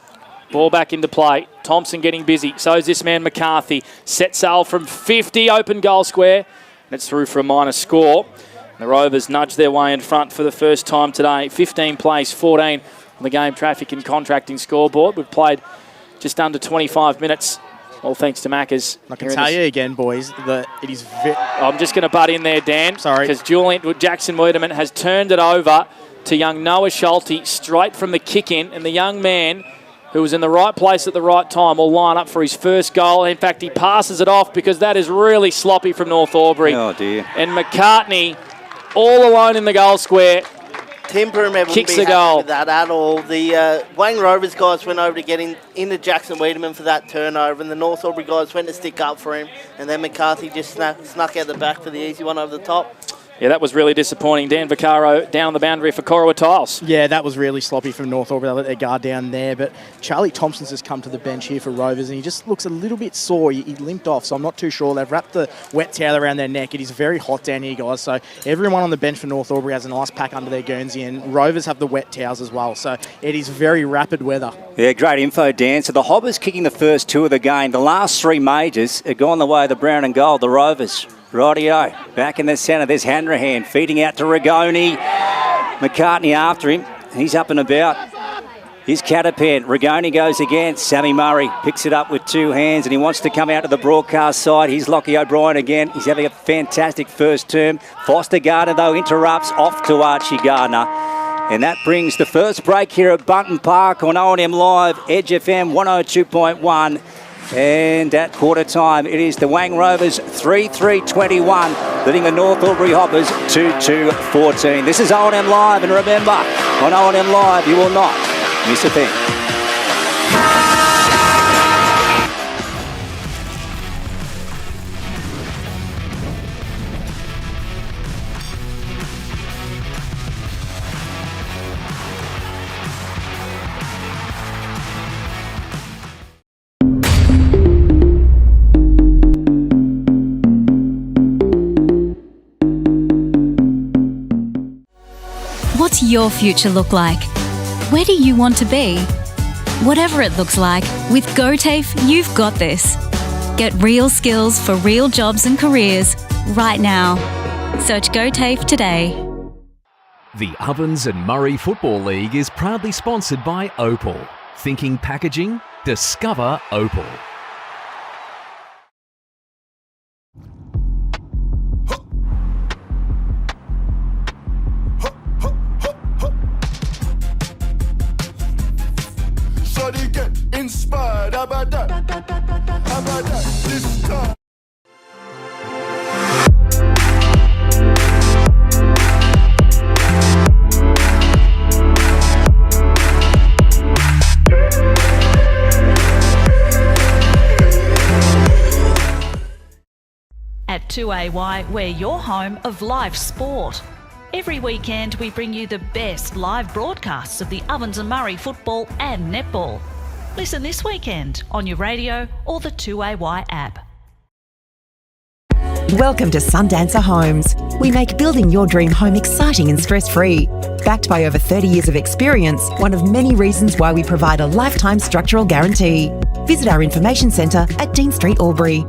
Ball back into play. Thompson getting busy. So is this man McCarthy. Set sail from 50, open goal square. And it's through for a minor score. The Rovers nudge their way in front for the first time today. 15 plays, 14 on the Game Traffic and Contracting scoreboard. We've played just under 25 minutes, all thanks to Macca's. I can tell you again, boys, that it is I'm just going to butt in there, Dan. Sorry. Because Jackson Wiedemann has turned it over to young Noah Schulte straight from the kick-in, and the young man who was in the right place at the right time will line up for his first goal. In fact, he passes it off because that is really sloppy from North Albury. Oh, dear. And McCartney, all alone in the goal square, Tim Broomhead wouldn't kicks be the happy goal. with that at all. The Wang Rovers guys went over to get into Jackson Wiedemann for that turnover, and the North Albury guys went to stick up for him, and then McCarthy just snuck out the back for the easy one over the top. Yeah, that was really disappointing. Dan Vaccaro down the boundary for Corowa Tiles. Yeah, that was really sloppy from North Albury. They let their guard down there. But Charlie Thompson's just come to the bench here for Rovers, and he just looks a little bit sore. He limped off, so I'm not too sure. They've wrapped the wet towel around their neck. It is very hot down here, guys. So everyone on the bench for North Albury has an ice pack under their Guernsey, and Rovers have the wet towels as well. So it is very rapid weather. Yeah, great info, Dan. So the Hobbers kicking the first two of the game. The last three majors have gone the way of the brown and gold, the Rovers. Rightio, back in the centre, there's Hanrahan feeding out to Rigoni. McCartney after him, he's up and about. Here's Catapan, Rigoni goes again. Sammy Murray picks it up with two hands and he wants to come out to the broadcast side. Here's Lockie O'Brien again, he's having a fantastic first term. Foster Gardner though interrupts, off to Archie Gardner. And that brings the first break here at Bunton Park on O&M Live, Edge FM 102.1. And at quarter time, it is the Wang Rovers 3-3-21, leading the North Albury Hoppers 2-2-14. This is O&M Live, and remember, on O&M Live, you will not miss a thing. What's your future look like? Where do you want to be? Whatever it looks like, with GoTAFE, you've got this. Get real skills for real jobs and careers right now. Search GoTAFE today. The Ovens and Murray Football League is proudly sponsored by Opal. Thinking packaging? Discover Opal. Inspired, how about that? How about that? This time. At 2AY, we're your home of live sport. Every weekend, we bring you the best live broadcasts of the Ovens and Murray football and netball. Listen this weekend on your radio or the 2AY app. Welcome to Sundancer Homes. We make building your dream home exciting and stress-free. Backed by over 30 years of experience, one of many reasons why we provide a lifetime structural guarantee. Visit our information centre at Dean Street, Albury.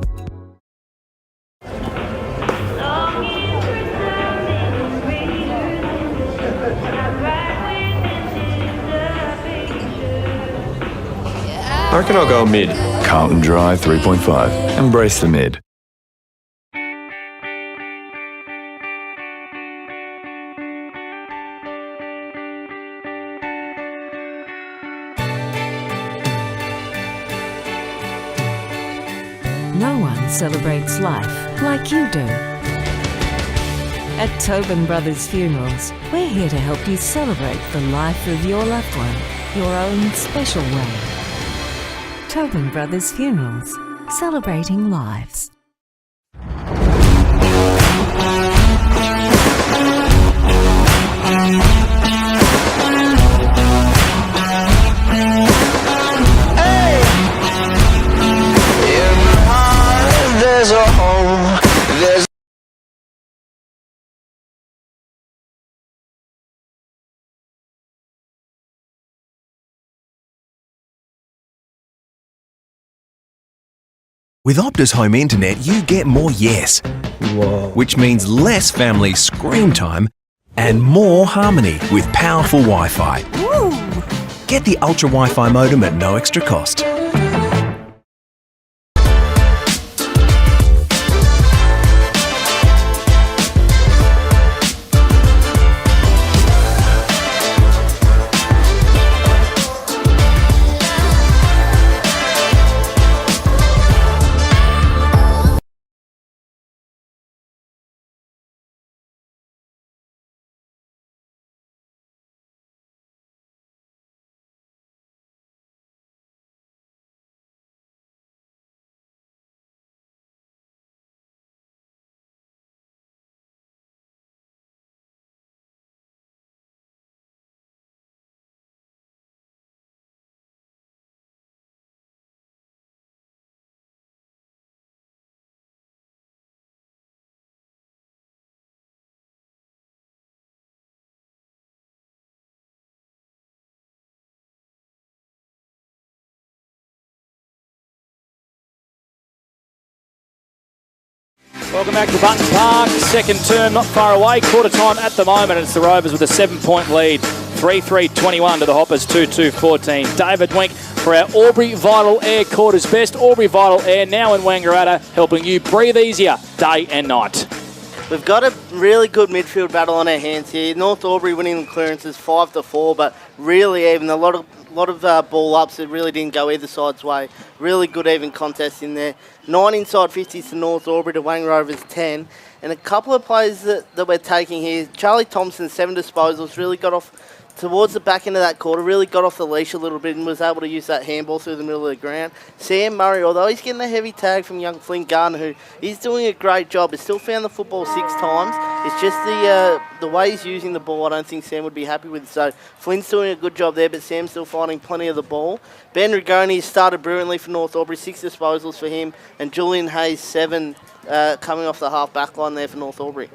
I reckon I'll go mid. Carlton Drive 3.5. Embrace the mid. No one celebrates life like you do. At Tobin Brothers Funerals, we're here to help you celebrate the life of your loved one, your own special way. Tobin Brothers Funerals, celebrating lives. There's a home, there's With Optus Home Internet, you get more yes. Whoa. Which means less family screen time and more harmony with powerful Wi-Fi. Woo. Get the Ultra Wi-Fi modem at no extra cost. Welcome back to Button Park. Second term not far away. Quarter time at the moment. It's the Rovers with a 7-point lead. 3-3-21 to the Hoppers 2-2-14. David Wink for our Albury Vital Air Quarters Best. Albury Vital Air now in Wangaratta, helping you breathe easier day and night. We've got a really good midfield battle on our hands here. North Albury winning the clearances 5-4, but really even. A lot of ball ups that really didn't go either side's way. Really good even contest in there. 9 inside 50s to North Albury to Wang Rovers 10. And a couple of plays that we're taking here. Charlie Thompson, 7 disposals, really got off towards the back end of that quarter, really got off the leash a little bit and was able to use that handball through the middle of the ground. Sam Murray, although he's getting a heavy tag from young Flynn Garner, who he's doing a great job, has still found the football 6 times. It's just the way he's using the ball I don't think Sam would be happy with. So Flynn's doing a good job there, but Sam's still finding plenty of the ball. Ben Rigoni started brilliantly for North Albury, 6 disposals for him, and Julian Hayes, 7 coming off the half-back line there for North Albury.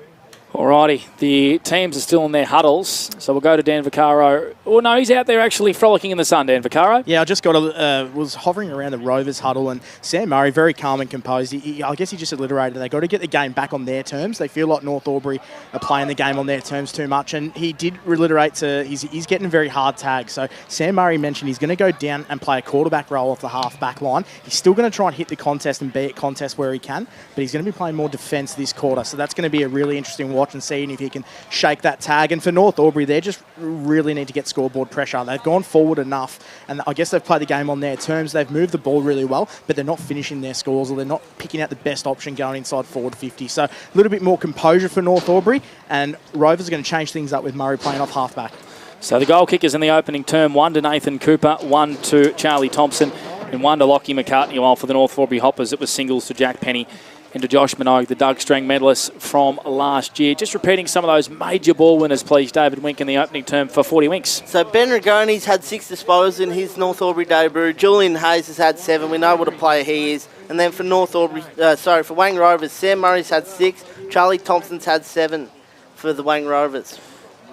Alrighty, the teams are still in their huddles, so we'll go to Dan Vaccaro. Oh no, he's out there actually frolicking in the sun, Dan Vaccaro. Yeah, I just was hovering around the Rovers huddle, and Sam Murray, very calm and composed. I guess he just alliterated. They got to get the game back on their terms. They feel like North Albury are playing the game on their terms too much, and he did alliterate to he's getting a very hard tag. So Sam Murray mentioned he's going to go down and play a quarterback role off the half-back line. He's still going to try and hit the contest and be at contest where he can, but he's going to be playing more defence this quarter. So that's going to be a really interesting watch and seeing if he can shake that tag. And for North Albury, they just really need to get scoreboard pressure. They've gone forward enough, and I guess they've played the game on their terms. They've moved the ball really well, but they're not finishing their scores, or they're not picking out the best option going inside forward 50. So a little bit more composure for North Albury, and Rovers are going to change things up with Murray playing off halfback. So the goal kickers in the opening term, 1 to Nathan Cooper, 1 to Charlie Thompson, and 1 to Lockie McCartney, while for the North Albury Hoppers it was singles to Jack Penny and to Josh Minogue, the Doug Strang medalist from last year. Just repeating some of those major ball winners, please, David Wink, in the opening term for 40 Winks. So Ben Rigoni's had 6 disposals in his North Albury debut. Julian Hayes has had 7. We know what a player he is. And then for for Wang Rovers, Sam Murray's had 6. Charlie Thompson's had 7 for the Wang Rovers.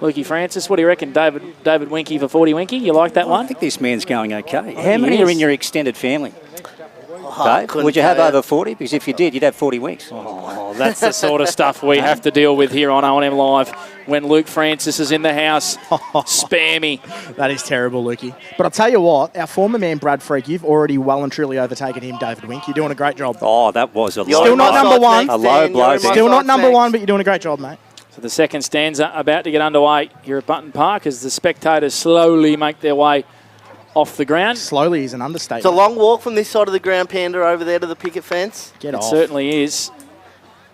Lukey Francis, what do you reckon, David Winky for 40 Winky? You like that one? I think this man's going okay. How many are in your extended family? Dave, would you have it. over 40? Because if you did, you'd have 40 weeks. Oh, that's the sort of stuff we have to deal with here on O&M Live when Luke Francis is in the house. Spare me. That is terrible, Lukey. But I'll tell you what, our former man, Brad Freak, you've already well and truly overtaken him, David Wink. You're doing a great job. Oh, that was a Still not number one. A low blow. Still not number one, but you're doing a great job, mate. So the second stanza about to get underway here at Button Park as the spectators slowly make their way off the ground. Slowly is an understatement. It's a long walk from this side of the ground, Panda, over there to the picket fence. It certainly is.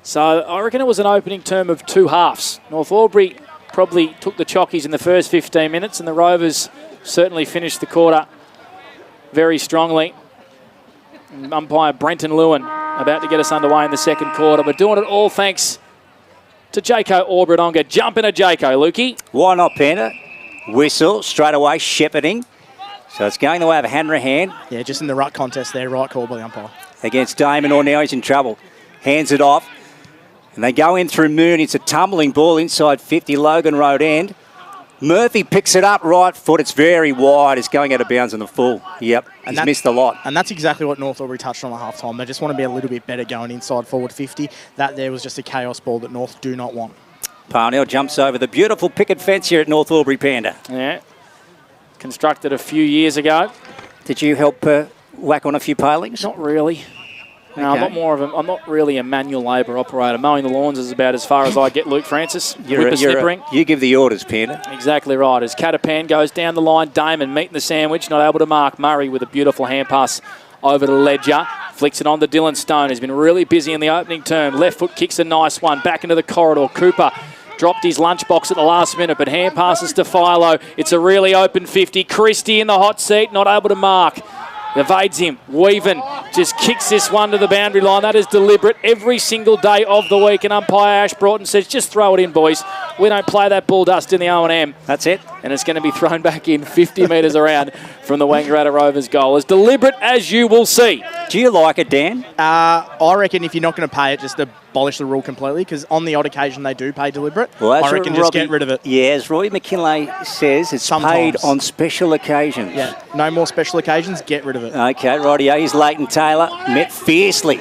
So I reckon it was an opening term of 2 halves. North Albury probably took the chockies in the first 15 minutes, and the Rovers certainly finished the quarter very strongly. Umpire Brenton Lewin about to get us underway in the second quarter. We're doing it all thanks to Jaco Orbradonga. Jumping at Jaco, Lukey. Why not, Panda? Whistle, straight away, shepherding. So it's going the way of Hanrahan. Yeah, just in the ruck contest there, right call by the umpire. Against Damon, or now he's in trouble. Hands it off. And they go in through Moon. It's a tumbling ball inside 50, Logan Road end. Murphy picks it up, right foot. It's very wide. It's going out of bounds on the full. Yep, he's missed a lot. And that's exactly what North Albury touched on at half-time. They just want to be a little bit better going inside forward 50. That there was just a chaos ball that North do not want. Parnell jumps over the beautiful picket fence here at North Albury, Panda. Yeah. Constructed a few years ago. Did you help whack on a few palings? Not really. No, okay. I'm not really a manual labour operator. Mowing the lawns is about as far as I get, Luke Francis. You give the orders, Panda. Exactly right. As Catapan goes down the line, Damon meeting the sandwich, not able to mark. Murray with a beautiful hand pass over to Ledger. Flicks it on to Dylan Stone. He's been really busy in the opening term. Left foot kicks a nice one. Back into the corridor. Cooper dropped his lunchbox at the last minute, but hand passes to Philo. It's a really open 50. Christie in the hot seat, not able to mark. Evades him. Weaven just kicks this one to the boundary line. That is deliberate every single day of the week. And umpire Ash Broughton says, just throw it in, boys. We don't play that ball dust in the O&M. That's it. And it's going to be thrown back in 50 metres around from the Wangaratta Rovers goal. As deliberate as you will see. Do you like it, Dan? I reckon if you're not going to pay it, just abolish the rule completely, because on the odd occasion they do pay deliberate. Well, I reckon just get rid of it. Yeah, as Roy McKinlay says, it's paid on special occasions. Yeah, no more special occasions, get rid of it. Okay, rightio. Here's Leighton Taylor, met fiercely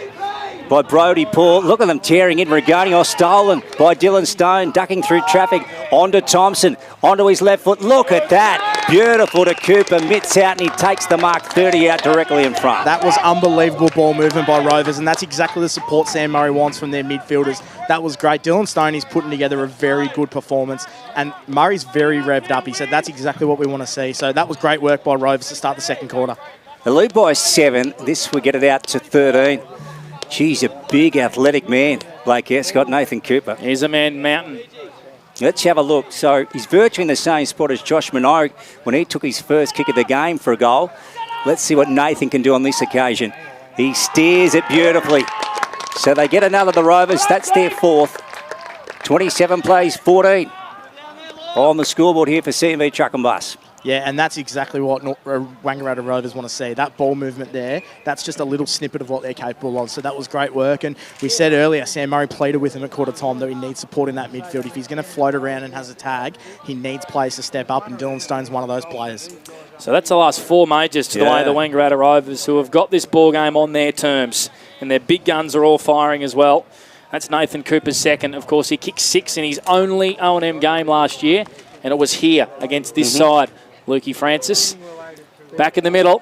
by Brodie Paul. Look at them tearing in. Regarding or stolen by Dylan Stone. Ducking through traffic. Onto Thompson. Onto his left foot. Look at that. Beautiful to Cooper. Mitts out and he takes the mark 30 out directly in front. That was unbelievable ball movement by Rovers, and that's exactly the support Sam Murray wants from their midfielders. That was great. Dylan Stone is putting together a very good performance, and Murray's very revved up. He said that's exactly what we want to see. So that was great work by Rovers to start the second quarter. The lead by 7. This will get it out to 13. Geez, a big athletic man, Blake Escott, Nathan Cooper. He's a man mountain. Let's have a look. So he's virtually in the same spot as Josh Minogue when he took his first kick of the game for a goal. Let's see what Nathan can do on this occasion. He steers it beautifully. So they get another, the Rovers. That's their 4th. 27 plays 14 on the scoreboard here for CMV Truck and Bus. Yeah, and that's exactly what Wangaratta Rovers want to see. That ball movement there, that's just a little snippet of what they're capable of. So that was great work. And we said earlier, Sam Murray pleaded with him at quarter time that he needs support in that midfield. If he's going to float around and has a tag, he needs players to step up, and Dylan Stone's one of those players. So that's the last 4 majors to the way of the Wangaratta Rovers, who have got this ball game on their terms. And their big guns are all firing as well. That's Nathan Cooper's second. Of course, he kicked 6 in his only O&M game last year, and it was here against this side. Lukey Francis, back in the middle.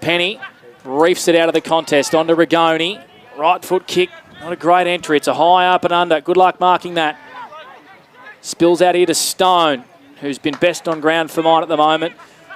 Penny reefs it out of the contest onto Rigoni. Right foot kick, not a great entry. It's a high up and under. Good luck marking that. Spills out here to Stone, who's been best on ground for mine at the moment.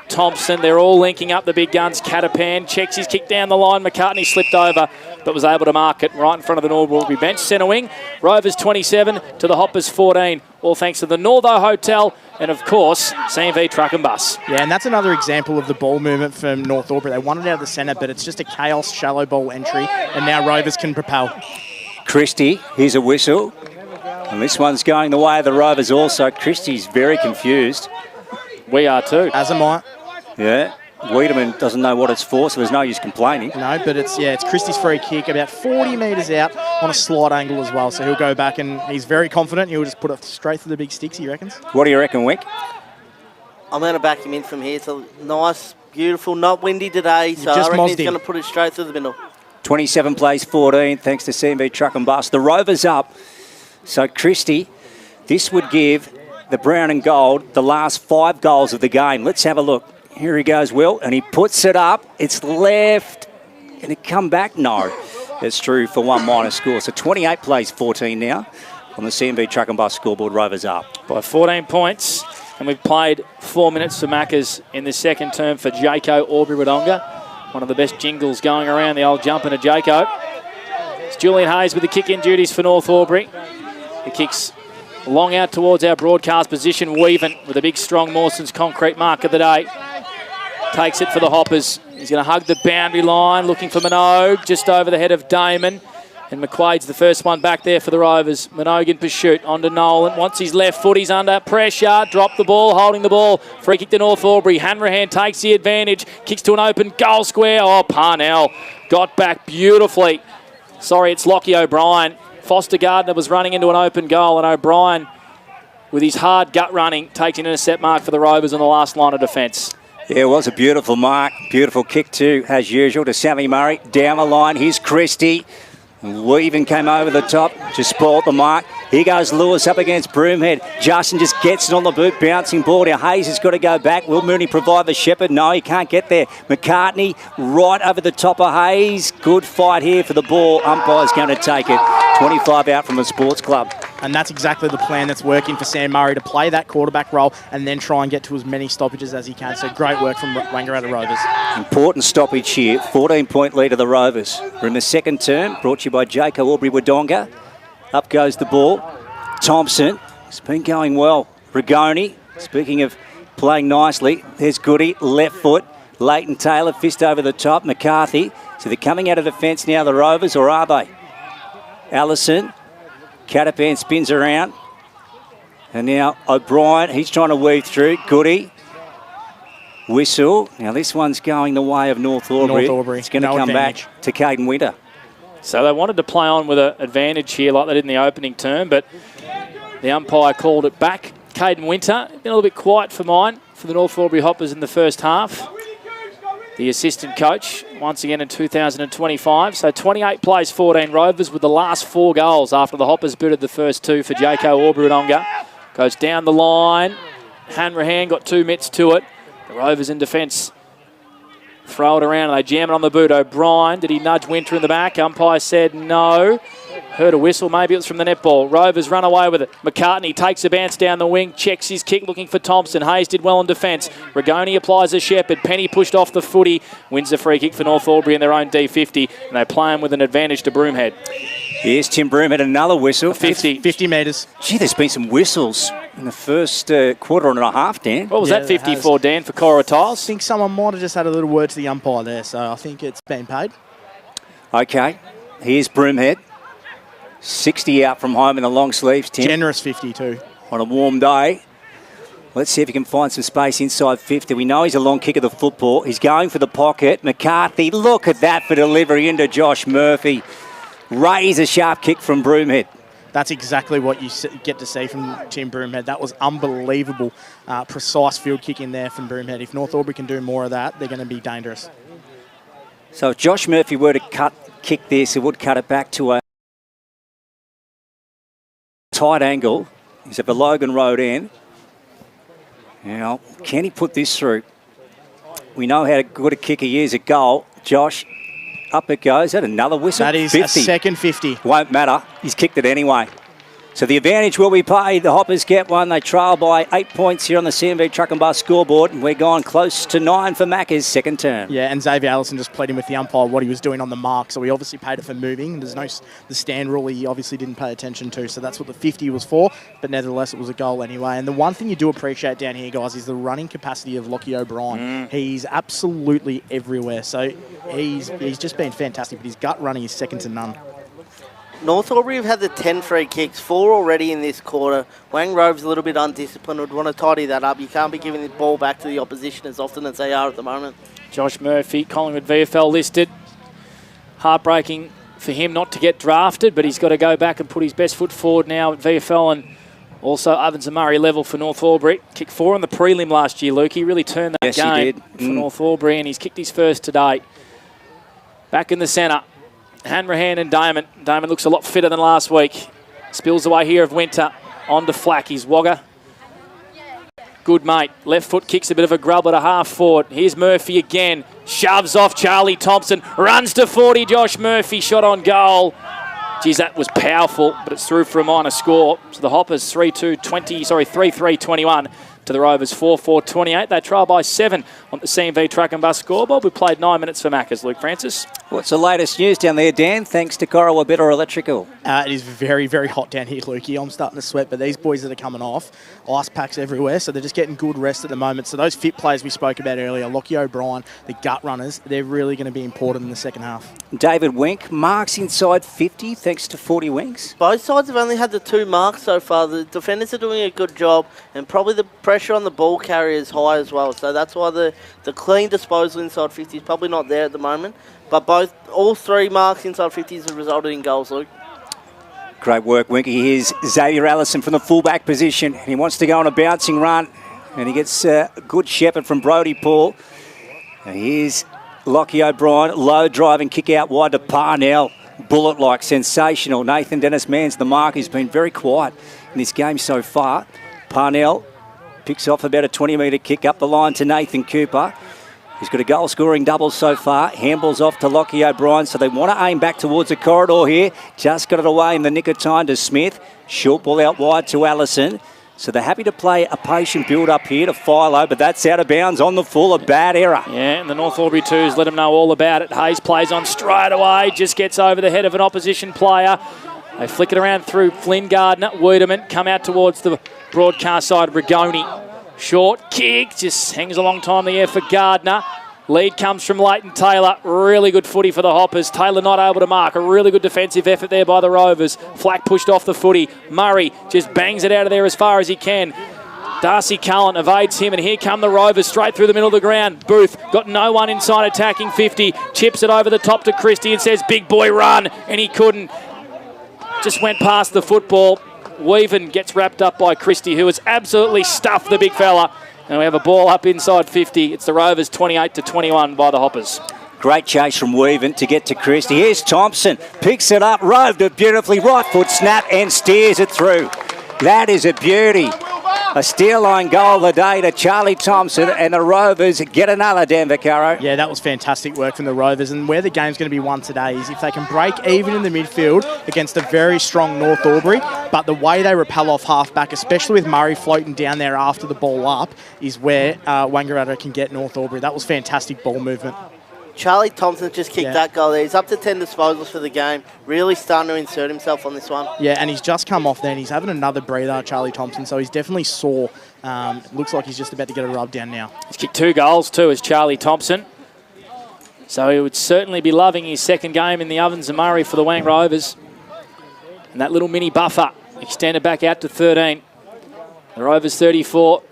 Thompson, they're all linking up the big guns. Catapan checks his kick down the line. McCartney slipped over, but was able to mark it right in front of the North Albury bench. Centre wing, Rovers 27 to the Hoppers 14. All thanks to the Northo Hotel and, of course, CMV Truck and Bus. Yeah, and that's another example of the ball movement from North Albury. They won it out of the centre, but it's just a chaos shallow ball entry, and now Rovers can propel. Christie, here's a whistle. And this one's going the way of the Rovers also. Christie's very confused. We are too. As am I. Yeah. Wiedemann doesn't know what it's for, so there's no use complaining. No, but it's Christie's free kick, about 40 metres out on a slight angle as well. So he'll go back and he's very confident. He'll just put it straight through the big sticks, he reckons. What do you reckon, Wick? I'm going to back him in from here. It's a nice, beautiful, not windy today, so I reckon he's going to put it straight through the middle. 27 plays 14, thanks to CMV Truck and Bus. The Rovers up. So Christie, this would give the brown and gold the last 5 goals of the game. Let's have a look. Here he goes, Will, and he puts it up. It's left. Can it come back? No. That's true for 1 minus score. So 28 plays 14 now on the CMV Truck and Bus scoreboard. Rovers up. By 14 points. And we've played 4 minutes for Maccas in the second term for Jaco Aubrey-Wodonga. One of the best jingles going around, the old jumping to Jaco. It's Julian Hayes with the kick-in duties for North Albury. The kick's long out towards our broadcast position. Weaven with a big, strong Mawson's concrete mark of the day. Takes it for the Hoppers. He's going to hug the boundary line, looking for Minogue, just over the head of Damon. And McQuaid's the first one back there for the Rovers. Minogue in pursuit, onto Nolan. Once his left foot, he's under pressure. Drop the ball, holding the ball. Free kick to North Albury. Hanrahan takes the advantage. Kicks to an open goal square. Oh, Parnell got back beautifully. Sorry, it's Lockie O'Brien. Foster Gardner was running into an open goal, and O'Brien, with his hard gut running, takes an intercept mark for the Rovers on the last line of defence. Yeah, it was a beautiful mark. Beautiful kick too, as usual, to Sammy Murray. Down the line, here's Christie. Weaven came over the top, just spoiled the mark. Here goes Lewis up against Broomhead. Justin just gets it on the boot, bouncing ball. Now Hayes has got to go back. Will Mooney provide the Shepherd? No, he can't get there. McCartney right over the top of Hayes. Good fight here for the ball. Umpire's going to take it. 25 out from the Sports Club. And that's exactly the plan that's working for Sam Murray, to play that quarterback role and then try and get to as many stoppages as he can. So great work from Wangaratta Rovers. Important stoppage here. 14-point lead of the Rovers. We're in the second term, brought to you by Jaco Aubrey-Wodonga. Up goes the ball. Thompson. It's been going well. Rigoni, speaking of playing nicely, there's Goody, left foot. Leighton Taylor, fist over the top. McCarthy. So they're coming out of defence now, the Rovers, or are they? Allison. Catapan spins around. And now O'Brien, he's trying to weave through. Goody. Whistle. Now this one's going the way of North Albury. It's going to come back to Caden Winter. So they wanted to play on with an advantage here like they did in the opening term, but the umpire called it back. Caden Winter, been a little bit quiet for mine, for the North Albury Hoppers in the first half. the assistant coach, once again in 2025. So 28 plays, 14 Rovers with the last 4 goals after the Hoppers booted the first 2 for Jaco Aubrey-Wodonga. Goes down the line. Hanrahan got 2 mitts to it. The Rovers in defence throw it around and they jam it on the boot. O'Brien, did he nudge Winter in the back? Umpire said no. Heard a whistle, maybe it was from the netball. Rovers run away with it. McCartney takes a bounce down the wing, checks his kick looking for Thompson. Hayes did well in defence. Rigoni applies a Shepherd. Penny pushed off the footy. Wins the free kick for North Albury in their own D50 and they play him with an advantage to Broomhead. Yes, Tim Broomhead, another whistle. 50 metres. Gee, there's been some whistles in the first quarter and a half, Dan. What was that 50 for, Dan, for Cora Tiles? I think someone might have just had a little word to the umpire there, so I think it's been paid. Okay, here's Broomhead. 60 out from home in the long sleeves, Tim. Generous 50 too. On a warm day. Let's see if he can find some space inside 50. We know he's a long kick of the football. He's going for the pocket. McCarthy, look at that for delivery into Josh Murphy. Razor sharp kick from Broomhead. That's exactly what you get to see from Tim Broomhead. That was unbelievable, precise field kick in there from Broomhead. If North Albury can do more of that, they're going to be dangerous. So if Josh Murphy were to kick this, he would cut it back to a tight angle. He's at the Logan Road end. Now, can he put this through? We know how good a kicker he is at goal. Josh, up it goes. Is that another whistle? That is 50. A second 50. Won't matter. He's kicked it anyway. So the advantage will be paid. The Hoppers get one. They trail by 8 points here on the CMV Truck and Bus scoreboard. And we're gone close to 9 for Macca's second term. Yeah, and Xavier Allison just pleading with the umpire what he was doing on the mark. So he obviously paid it for moving. There's no the stand rule he obviously didn't pay attention to. So that's what the 50 was for. But nevertheless, it was a goal anyway. And the one thing you do appreciate down here, guys, is the running capacity of Lockie O'Brien. He's absolutely everywhere. So he's just been fantastic. But his gut running is second to none. North Albury have had the 10 free kicks, 4 already in this quarter. Wang Rovers a little bit undisciplined, would want to tidy that up. You can't be giving the ball back to the opposition as often as they are at the moment. Josh Murphy, Collingwood VFL listed. Heartbreaking for him not to get drafted, but he's got to go back and put his best foot forward now at VFL and also Ovens and Murray level for North Albury. Kicked 4 on the prelim last year, Luke. He really turned that game for North Albury and he's kicked his first today. Back in the centre. Hanrahan and Damon. Damon looks a lot fitter than last week. Spills away here of Winter. On to Flack. He's Wagga. Good mate. Left foot kicks a bit of a grub at a half forward. Here's Murphy again. Shoves off Charlie Thompson. Runs to 40. Josh Murphy shot on goal. Geez, that was powerful, but it's through for a minor score. So the Hoppers 3-3-21 to the Rovers 4-4-28. They trail by 7 on the CMV Truck and Bus scoreboard. We played 9 minutes for Macca's. Luke Francis. What's the latest news down there, Dan? Thanks to Cora Better Electrical. It is very, very hot down here, Lukey. I'm starting to sweat, but these boys that are coming off, ice packs everywhere, so they're just getting good rest at the moment. So those fit players we spoke about earlier, Lockie O'Brien, the gut runners, they're really going to be important in the second half. David Wink, marks inside 50 thanks to 40 Winks. Both sides have only had the 2 marks so far. The defenders are doing a good job, and probably the pressure on the ball carrier is high as well. So that's why the clean disposal inside 50 is probably not there at the moment. But all 3 marks inside 50s have resulted in goals, Luke. Great work, Winky. Here's Xavier Allison from the fullback position. He wants to go on a bouncing run, and he gets a good shepherd from Brodie Paul. And here's Lockie O'Brien, low driving kick out wide to Parnell. Bullet-like, sensational. Nathan Dennis-Mann's the mark. He's been very quiet in this game so far. Parnell picks off about a 20-metre kick up the line to Nathan Cooper. He's got a goal-scoring double so far. Handballs off to Lockie O'Brien, so they want to aim back towards the corridor here. Just got it away in the nick of time to Smith. Short ball out wide to Allison. So they're happy to play a patient build-up here to Philo, but that's out of bounds on the full. A bad error. Yeah, and the North Albury 2s let them know all about it. Hayes plays on straight away, just gets over the head of an opposition player. They flick it around through Flynn Gardner. Wiedemann come out towards the broadcast side. Rigoni. Short kick, just hangs a long time in the air for Gardner. Lead comes from Leighton Taylor. Really good footy for the Hoppers. Taylor not able to mark. A really good defensive effort there by the Rovers. Flack pushed off the footy. Murray just bangs it out of there as far as he can. Darcy Cullen evades him, and here come the Rovers straight through the middle of the ground. Booth got no one inside attacking 50. Chips it over the top to Christie and says, "Big boy, run." And he couldn't. Just went past the football. Weaven gets wrapped up by Christie, who has absolutely stuffed the big fella. And we have a ball up inside 50. It's the Rovers 28-21 by the Hoppers. Great chase from Weaven to get to Christie. Here's Thompson. Picks it up, roved it beautifully. Right foot snap and steers it through. That is a beauty. A steal line goal of the day to Charlie Thompson, and the Rovers get another, Dan Vaccaro. Yeah, that was fantastic work from the Rovers, and where the game's going to be won today is if they can break even in the midfield against a very strong North Albury, but the way they repel off half-back, especially with Murray floating down there after the ball up, is where Wangaratta can get North Albury. That was fantastic ball movement. Charlie Thompson just kicked that goal there. He's up to 10 disposals for the game. Really starting to insert himself on this one. Yeah, and he's just come off then. He's having another breather, Charlie Thompson, so he's definitely sore. Looks like he's just about to get a rub down now. He's kicked 2 goals too as Charlie Thompson. So he would certainly be loving his second game in the Ovens and Murray for the Wang Rovers. And that little mini buffer extended back out to 13. The Rovers 34.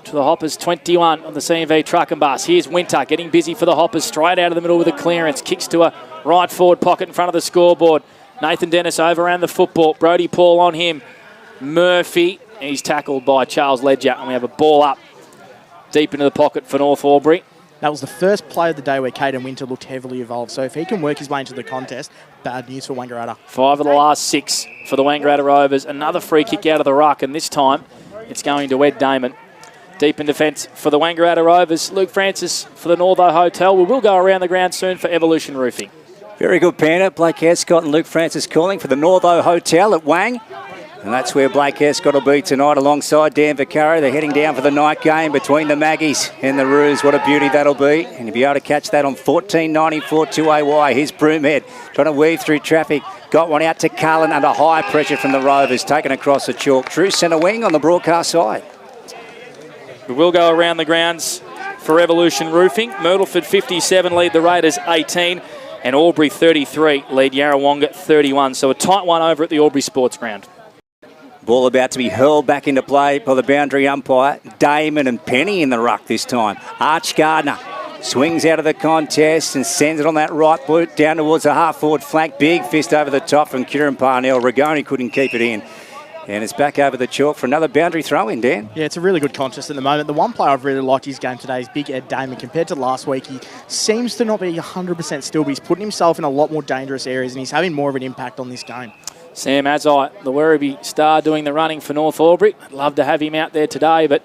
To the Hoppers 21 on the CMV truck and bus. Here's Winter getting busy for the Hoppers, straight out of the middle with a clearance. Kicks to a right forward pocket in front of the scoreboard. Nathan Dennis over around the football. Brody Paul on him. Murphy, he's tackled by Charles Ledger, and we have a ball up deep into the pocket for North Albury. That was the first play of the day where Caden Winter looked heavily involved. So if he can work his way into the contest, bad news for Wangaratta. 5 of the last 6 for the Wangaratta Rovers. Another free kick out of the ruck, and this time it's going to Ed Damon. Deep in defence for the Wangaratta Rovers. Luke Francis for the Northo Hotel. We will go around the ground soon for Evolution Roofing. Very good, Panda. Blake Escott and Luke Francis calling for the Northo Hotel at Wang. And that's where Blake Escott will be tonight alongside Dan Vaccaro. They're heading down for the night game between the Maggies and the Roos. What a beauty that'll be. And you'll be able to catch that on 1494 2AY. Here's Broomhead trying to weave through traffic. Got one out to Cullen under high pressure from the Rovers. Taken across the chalk. True centre wing on the broadcast side. We will go around the grounds for Evolution Roofing. Myrtleford 57 lead the Raiders 18, and Albury 33 lead Yarrawonga 31. So a tight one over at the Albury Sports Ground. Ball about to be hurled back into play by the boundary umpire. Damon and Penny in the ruck this time. Arch Gardner swings out of the contest and sends it on that right boot down towards the half-forward flank. Big fist over the top from Kieran Parnell. Rigoni couldn't keep it in. And it's back over the chalk for another boundary throw-in, Dan. Yeah, it's a really good contest at the moment. The one player I've really liked his game today is Big Ed Damon. Compared to last week, he seems to not be 100% still, but he's putting himself in a lot more dangerous areas and he's having more of an impact on this game. Sam Azai, the Werribee star, doing the running for North Albury. I'd love to have him out there today, but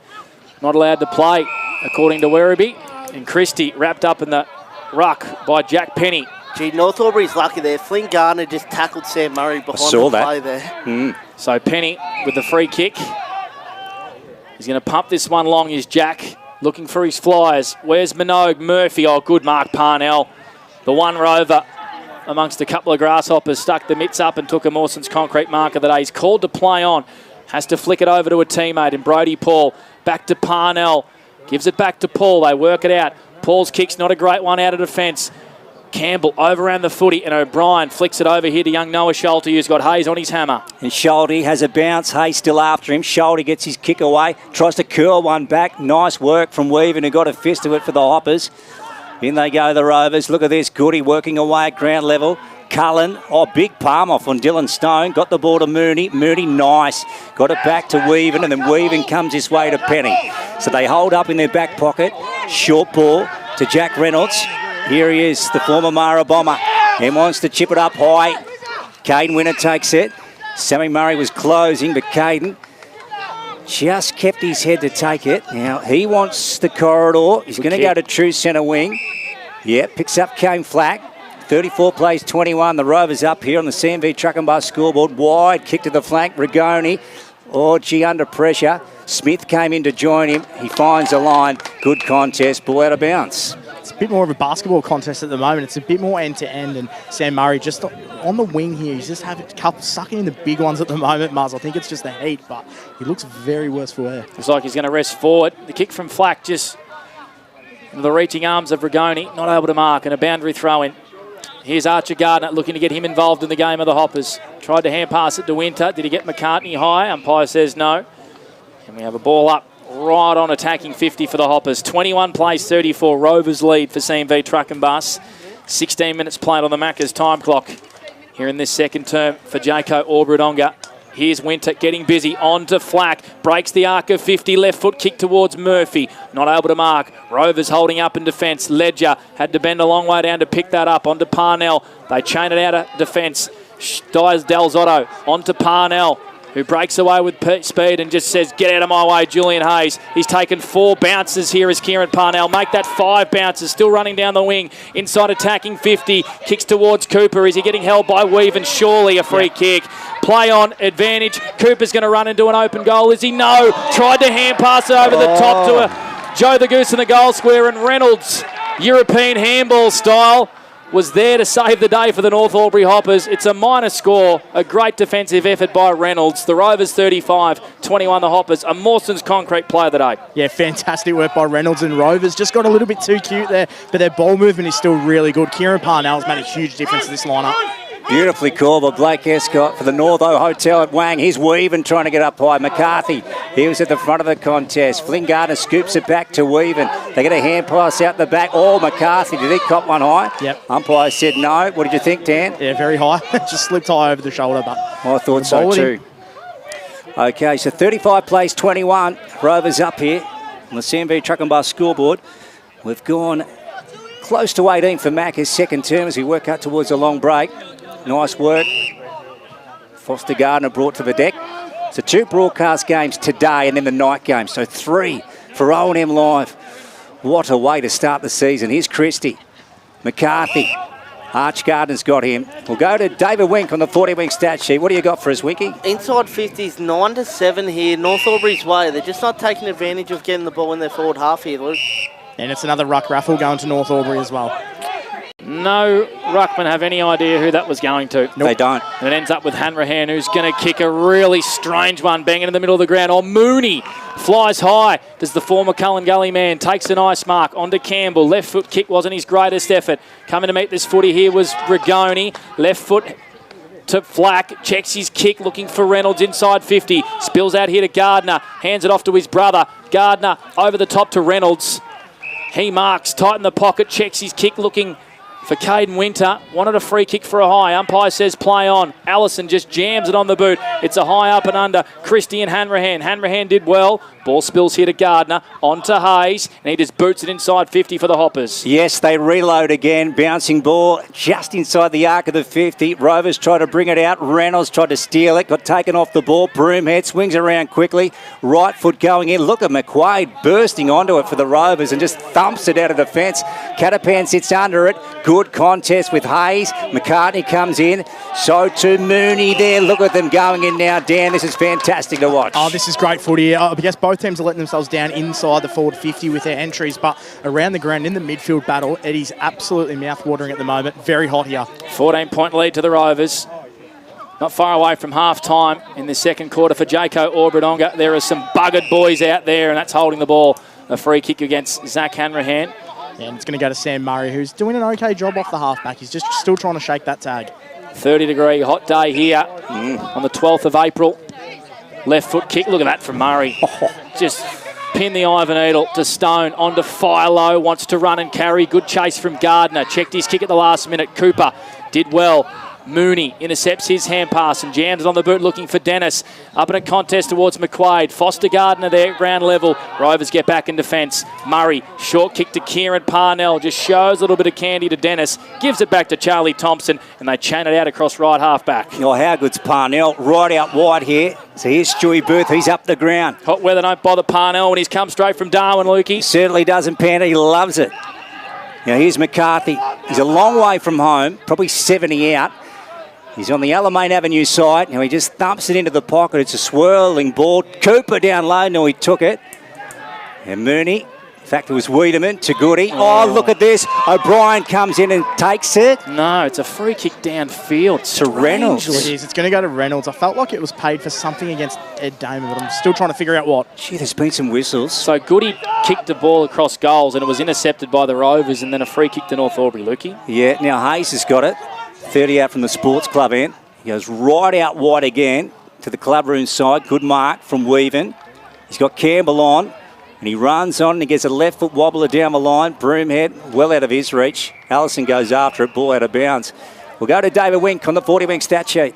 not allowed to play, according to Werribee. And Christie wrapped up in the ruck by Jack Penny. Gee, North Albury's lucky there. Flynn Garner just tackled Sam Murray behind the play there. So Penny with the free kick. He's going to pump this one long. Is Jack looking for his flyers. Where's Minogue? Murphy. Oh, good mark, Parnell. The one rover amongst a couple of grasshoppers stuck the mitts up and took a Mawson's concrete marker that he's called to play on. Has to flick it over to a teammate and Brody Paul. Back to Parnell. Gives it back to Paul. They work it out. Paul's kick's not a great one out of defence. Campbell over around the footy and O'Brien flicks it over here to young Noah Schulte, who's got Hayes on his hammer. And Schulte has a bounce. Hayes still after him. Schulte gets his kick away. Tries to curl one back. Nice work from Weaven, who got a fist of it for the Hoppers. In they go, the Rovers. Look at this. Goody working away at ground level. Cullen, big palm off on Dylan Stone. Got the ball to Mooney. Mooney, nice. Got it back to Weaven, and then Weaven comes his way to Penny. So they hold up in their back pocket. Short ball to Jack Reynolds. Here he is, the former Mara bomber. He wants to chip it up high. Caden Winter takes it. Sammy Murray was closing, but Caden just kept his head to take it. Now, he wants the corridor. He's going to go to true centre wing. Yeah, picks up Kane Flack. 34 plays 21. The Rovers up here on the CMV Truck and Bus scoreboard. Wide kick to the flank. Rigoni. Under pressure. Smith came in to join him. He finds a line. Good contest. Ball out of bounds. It's a bit more of a basketball contest at the moment. It's a bit more end-to-end, and Sam Murray just on the wing here. He's just having a couple sucking in the big ones at the moment, Muzz. I think it's just the heat, but he looks very worse for wear. Looks like he's going to rest forward. The kick from Flack just into the reaching arms of Rigoni, not able to mark, and a boundary throw-in. Here's Archer Gardner looking to get him involved in the game of the Hoppers. Tried to hand pass it to Winter. Did he get McCartney high? Umpire says no. And we have a ball up right on attacking 50 for the Hoppers. 21 plays 34. Rovers lead for CMV Truck and Bus. 16 minutes played on the Macca's time clock here in this second term for Jaco Orbridonga. Here's Winter getting busy. On to Flack. Breaks the arc of 50. Left foot kick towards Murphy. Not able to mark. Rovers holding up in defence. Ledger had to bend a long way down to pick that up. On to Parnell. They chain it out of defence. Dies Delzotto. On to Parnell, who breaks away with speed and just says, get out of my way, Julian Hayes. He's taken 4 bounces here as Kieran Parnell. Make that 5 bounces. Still running down the wing. Inside attacking 50. Kicks towards Cooper. Is he getting held by Weave? And surely a free kick. Play on advantage. Cooper's going to run into an open goal. Is he? No. Tried to hand pass it over the top to Joe the Goose in the goal square. And Reynolds, European handball style, was there to save the day for the North Albury Hoppers. It's a minor score, a great defensive effort by Reynolds. The Rovers 35, 21 the Hoppers. A Mawson's concrete play of the day. Yeah, fantastic work by Reynolds and Rovers. Just got a little bit too cute there, but their ball movement is still really good. Kieran Parnell's made a huge difference to this lineup. Beautifully called by Blake Escott for the Northo Hotel at Wang. He's Weaven trying to get up high. McCarthy, he was at the front of the contest. Flynn Gardner scoops it back to Weaven. They get a hand pass out the back. Oh, McCarthy, did he cop one high? Yep. Umpire said no. What did you think, Dan? Yeah, very high. Just slipped high over the shoulder, but I thought so too. Okay, so 35 plays 21. Rovers up here on the CMV Truck and Bus scoreboard. We've gone close to 18 for Mac, his second term, as we work out towards a long break. Nice work. Foster Gardner brought to the deck. So 2 broadcast games today and then the night game. So 3 for O&M Live. What a way to start the season. Here's Christie. McCarthy. Arch Gardner's got him. We'll go to David Wink on the 40-wing stat sheet. What do you got for us, Winky? Inside 50s, 9-7 here. North Albury's way. They're just not taking advantage of getting the ball in their forward half here, Luke. And it's another ruck raffle going to North Albury as well. No ruckman have any idea who that was going to. Nope. They don't. And it ends up with Hanrahan, who's going to kick a really strange one, banging in the middle of the ground. Oh, Mooney flies high. Does the former Cullen Gully man. Takes a nice mark. Onto Campbell. Left foot kick wasn't his greatest effort. Coming to meet this footy here was Rigoni. Left foot to Flack. Checks his kick, looking for Reynolds inside 50. Spills out here to Gardner. Hands it off to his brother. Gardner over the top to Reynolds. He marks, tight in the pocket, checks his kick, looking for Caden Winter. Wanted a free kick for a high. Umpire says play on. Allison just jams it on the boot. It's a high up and under. Christie and Hanrahan. Hanrahan did well. Ball spills here to Gardner. On to Hayes. And he just boots it inside 50 for the Hoppers. Yes, they reload again. Bouncing ball just inside the arc of the 50. Rovers try to bring it out. Reynolds tried to steal it. Got taken off the ball. Broomhead swings around quickly. Right foot going in. Look at McQuaid bursting onto it for the Rovers and just thumps it out of the fence. Catapan sits under it. Good contest with Hayes. McCartney comes in. So too Mooney there. Look at them going in now, Dan. This is fantastic to watch. Oh, this is great footy. I guess both teams are letting themselves down inside the forward 50 with their entries, but around the ground in the midfield battle, Eddie's absolutely mouth-watering at the moment. Very hot here. 14-point lead to the Rovers. Not far away from half-time in the second quarter for Jaco Orbadonga. There are some buggered boys out there, and that's holding the ball. A free kick against Zach Hanrahan. And it's going to go to Sam Murray, who's doing an okay job off the halfback. He's just still trying to shake that tag. 30-degree hot day here on the 12th of April. Left foot kick. Look at that from Murray. Just pin the Ivan Needle to Stone. On to Philo. Wants to run and carry. Good chase from Gardner. Checked his kick at the last minute. Cooper did well. Mooney intercepts his hand pass and jams it on the boot looking for Dennis. Up in a contest towards McQuaid. Foster Gardner there at ground level. Rovers get back in defence. Murray, short kick to Kieran Parnell. Just shows a little bit of candy to Dennis. Gives it back to Charlie Thompson and they chain it out across right half back. Oh, how good's Parnell? Right out wide here. So here's Stewie Booth. He's up the ground. Hot weather don't bother Parnell when he's come straight from Darwin, Lukey. Certainly doesn't, Panda. He loves it. Now here's McCarthy. He's a long way from home. Probably 70 out. He's on the Alamein Avenue side. Now he just thumps it into the pocket. It's a swirling ball. Cooper down low. Now he took it. And Mooney. In fact, it was Wiedemann to Goody. Oh, look at this. O'Brien comes in and takes it. No, it's a free kick downfield to Reynolds. It is. It's going to go to Reynolds. I felt like it was paid for something against Ed Damon, but I'm still trying to figure out what. Gee, there's been some whistles. So Goody kicked the ball across goals and it was intercepted by the Rovers and then a free kick to North Albury, Lukey. Yeah, now Hayes has got it. 30 out from the sports club end. He goes right out wide again to the club room side. Good mark from Weaven. He's got Campbell on and he runs on and he gets a left foot wobbler down the line. Broomhead well out of his reach. Allison goes after it. Ball out of bounds. We'll go to David Wink on the 40-wing stat sheet.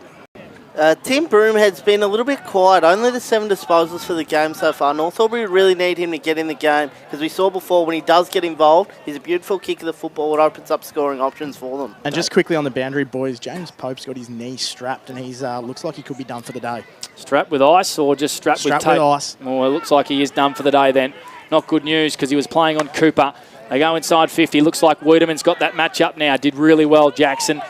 Tim Broomhead's been a little bit quiet. Only the 7 disposals for the game so far. North Albury really need him to get in the game because we saw before when he does get involved, he's a beautiful kick of the football. It opens up scoring options for them. And just quickly on the boundary, boys, James Pope's got his knee strapped and he's looks like he could be done for the day. Strapped with ice or just strapped with tape? Strapped with ice. Well, it looks like he is done for the day then. Not good news because he was playing on Cooper. They go inside 50. Looks like Wiedemann's got that match up now. Did really well, Jackson.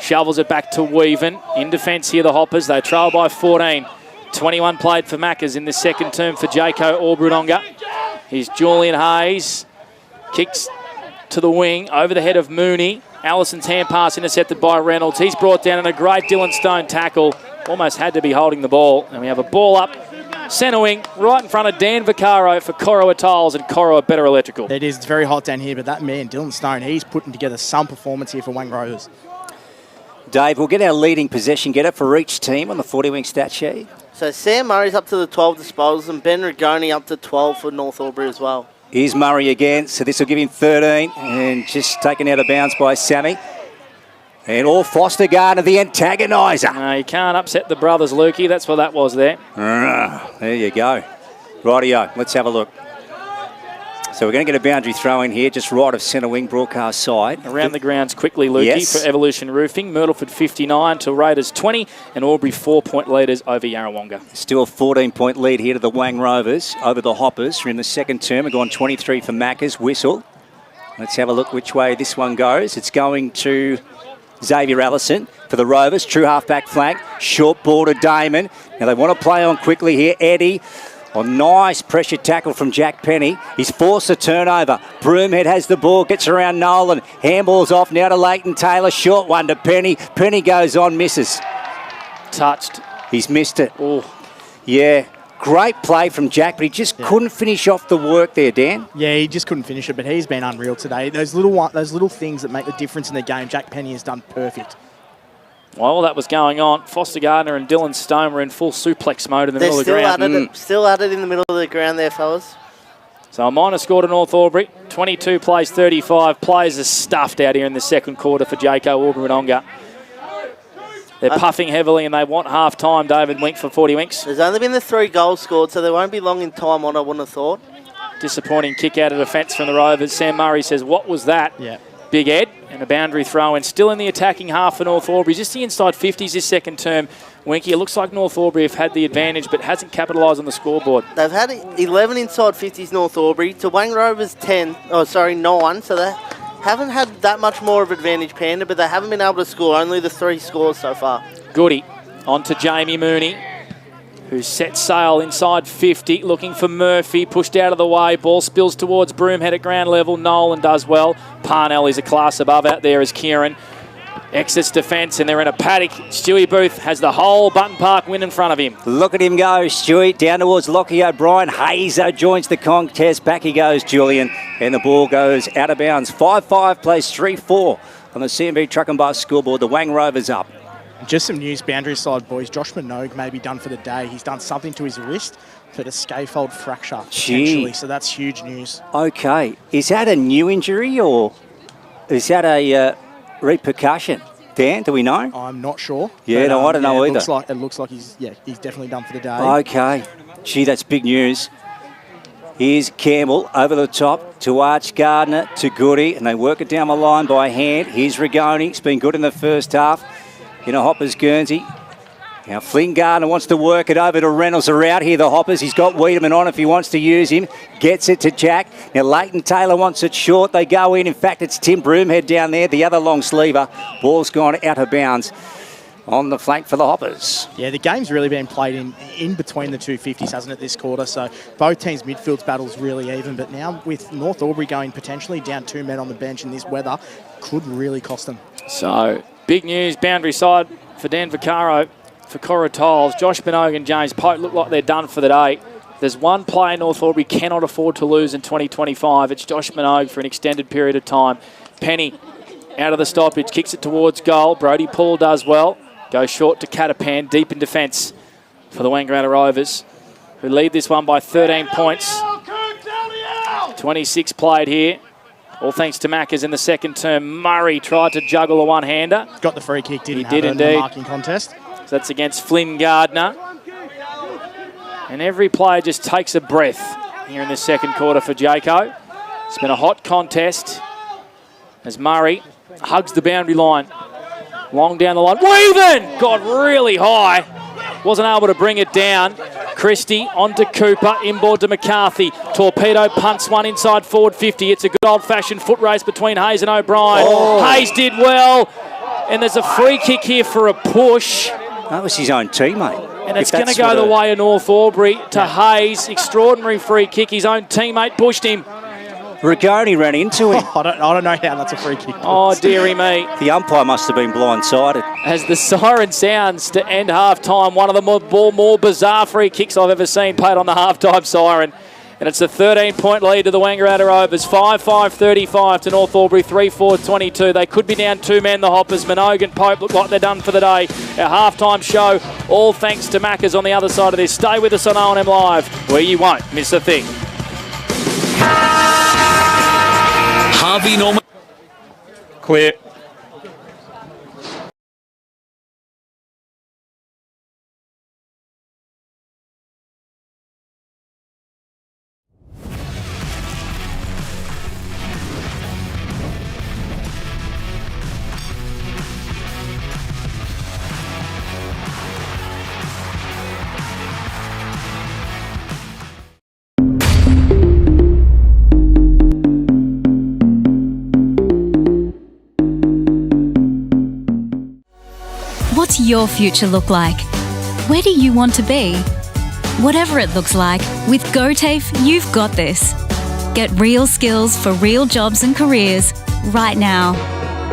Shovels it back to Weaven. In defence here, the Hoppers. They trail by 14. 21 played for Maccas in the second term for Jaco Aubrunonga. Here's Julian Hayes. Kicks to the wing over the head of Mooney. Allison's hand pass intercepted by Reynolds. He's brought down in a great Dylan Stone tackle. Almost had to be holding the ball. And we have a ball up. Centre wing, right in front of Dan Vaccaro for Corowa Tiles and Corowa Better Electrical. It is. It's very hot down here, but that man, Dylan Stone, he's putting together some performance here for Rovers. Dave, we'll get our leading possession getter for each team on the 40-wing stat sheet. So Sam Murray's up to the 12 disposals and Ben Rigoni up to 12 for North Albury as well. Here's Murray again, so this will give him 13 and just taken out of bounds by Sammy. And all Foster Gardner, the antagoniser. No, you can't upset the brothers, Lukey. That's what that was there. There you go. Rightio, let's have a look. So we're going to get a boundary throw in here, just right of centre wing, broadcast side. Around the grounds quickly, Lukey, for Evolution Roofing. Myrtleford 59 to Raiders 20 and Albury 4-point leaders over Yarrawonga. Still a 14-point lead here to the Wang Rovers over the Hoppers. We're in the second term. We've gone 23 for Maccas. Whistle. Let's have a look which way this one goes. It's going to Xavier Allison for the Rovers. True half-back flank. Short ball to Damon. Now they want to play on quickly here. Eddie. Oh, nice pressure tackle from Jack Penny. He's forced a turnover. Broomhead has the ball, gets around Nolan. Handball's off now to Leighton Taylor. Short one to Penny. Penny goes on, misses. Touched. He's missed it. Oh. Yeah. Great play from Jack, but he just couldn't finish off the work there, Dan. Yeah, he just couldn't finish it, but he's been unreal today. Those little things that make the difference in the game, Jack Penny has done perfect. While that was going on, Foster Gardner and Dylan Stone were in full suplex mode in the middle of the ground. Still at it in the middle of the ground there, fellas. So a minor score to North Albury. 22 plays 35. Players are stuffed out here in the second quarter for Jaco Aubrunonga. They're puffing heavily and they want half-time, David Wink, for 40 Winks. There's only been the 3 goals scored, so they won't be long in time on, I wouldn't have thought. Disappointing kick out of defence from the Rovers. Sam Murray says, what was that? Yeah. Big Ed and a boundary throw and still in the attacking half for North Albury. Just the inside 50s this second term. Winky, it looks like North Albury have had the advantage but hasn't capitalised on the scoreboard. They've had 11 inside 50s North Albury to Wang Rovers 9, so they haven't had that much more of advantage, Panda, but they haven't been able to score, only the 3 scores so far. Goody on to Jamie Mooney, who's set sail inside 50, looking for Murphy, pushed out of the way, ball spills towards Broomhead at ground level, Nolan does well, Parnell is a class above out there as Kieran. Exits defence and they're in a paddock. Stewie Booth has the whole Button Park win in front of him. Look at him go, Stewie, down towards Lockie O'Brien. Hazer joins the contest. Back he goes, Julian. And the ball goes out of bounds. 5-5 plays 3-4 on the CMB Truck and Bus scoreboard. The Wang Rovers up. Just some news, boundary side, boys. Josh Minogue may be done for the day. He's done something to his wrist for a scaphoid fracture, potentially. So that's huge news. Okay. Is that a new injury or is that a repercussion? Dan, do we know? I'm not sure. Yeah, no, I don't know either. It looks like he's definitely done for the day. Okay. Gee, that's big news. Here's Campbell over the top to Arch Gardner to Goody, and they work it down the line by hand. Here's Rigoni. It's been good in the first half. In a Hoppers Guernsey. Now Flynn Gardner wants to work it over to Reynolds. Are out here, the Hoppers. He's got Wiedemann on if he wants to use him. Gets it to Jack. Now Leighton Taylor wants it short. They go in. In fact, it's Tim Broomhead down there, the other long sleever. Ball's gone out of bounds on the flank for the Hoppers. Yeah, the game's really been played in between the two 50s, hasn't it, this quarter? So both teams' midfield's battle's really even. But now with North Albury going potentially down 2 men on the bench in this weather, could really cost them. So big news, boundary side for Dan Vaccaro. For Cora Tiles, Josh Minogue and James Pope look like they're done for the day. There's one player North Albury cannot afford to lose in 2025. It's Josh Minogue for an extended period of time. Penny out of the stoppage, kicks it towards goal. Brody Paul does well. Goes short to Catapan, deep in defence for the Wangaratta Rovers, who lead this one by 13 points. 26 played here. All thanks to Maccas in the second term. Murray tried to juggle a one-hander. Got the free kick, didn't he? Did have it indeed. in the marking contest. So that's against Flynn Gardner. And every player just takes a breath here in the second quarter for Jaco. It's been a hot contest as Murray hugs the boundary line. Long down the line. Weaving! Got really high. Wasn't able to bring it down. Christie onto Cooper, inboard to McCarthy. Torpedo punts one inside forward 50. It's a good old-fashioned foot race between Hayes and O'Brien. Oh. Hayes did well. And there's a free kick here for a push. That was his own teammate. And it's going to go the way of North Albury to Hayes. Extraordinary free kick. His own teammate pushed him. Rigoni ran into him. I don't know how that's a free kick. Oh, dearie me. The umpire must have been blindsided. As the siren sounds to end half-time, one of the more bizarre free kicks I've ever seen played on the half-time siren. And it's a 13-point lead to the Wangaratta Rovers. 5-5-35 to North Albury, 3-4-22. They could be down two men, the Hoppers. Minogue and Pope look like they're done for the day. Our half-time show, all thanks to Maccas on the other side of this. Stay with us on OMFNL Live, where you won't miss a thing. Harvey Norman. Clear. What's your future look like? Where do you want to be? Whatever it looks like, with GoTAFE, you've got this. Get real skills for real jobs and careers right now.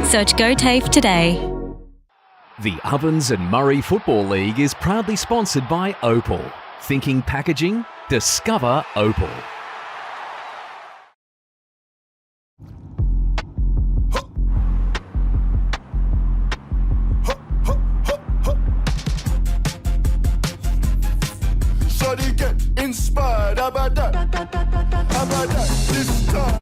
Search GoTAFE today. The Ovens and Murray Football League is proudly sponsored by Opal. Thinking packaging? Discover Opal. Shawty get inspired. How about that? How about that? This time.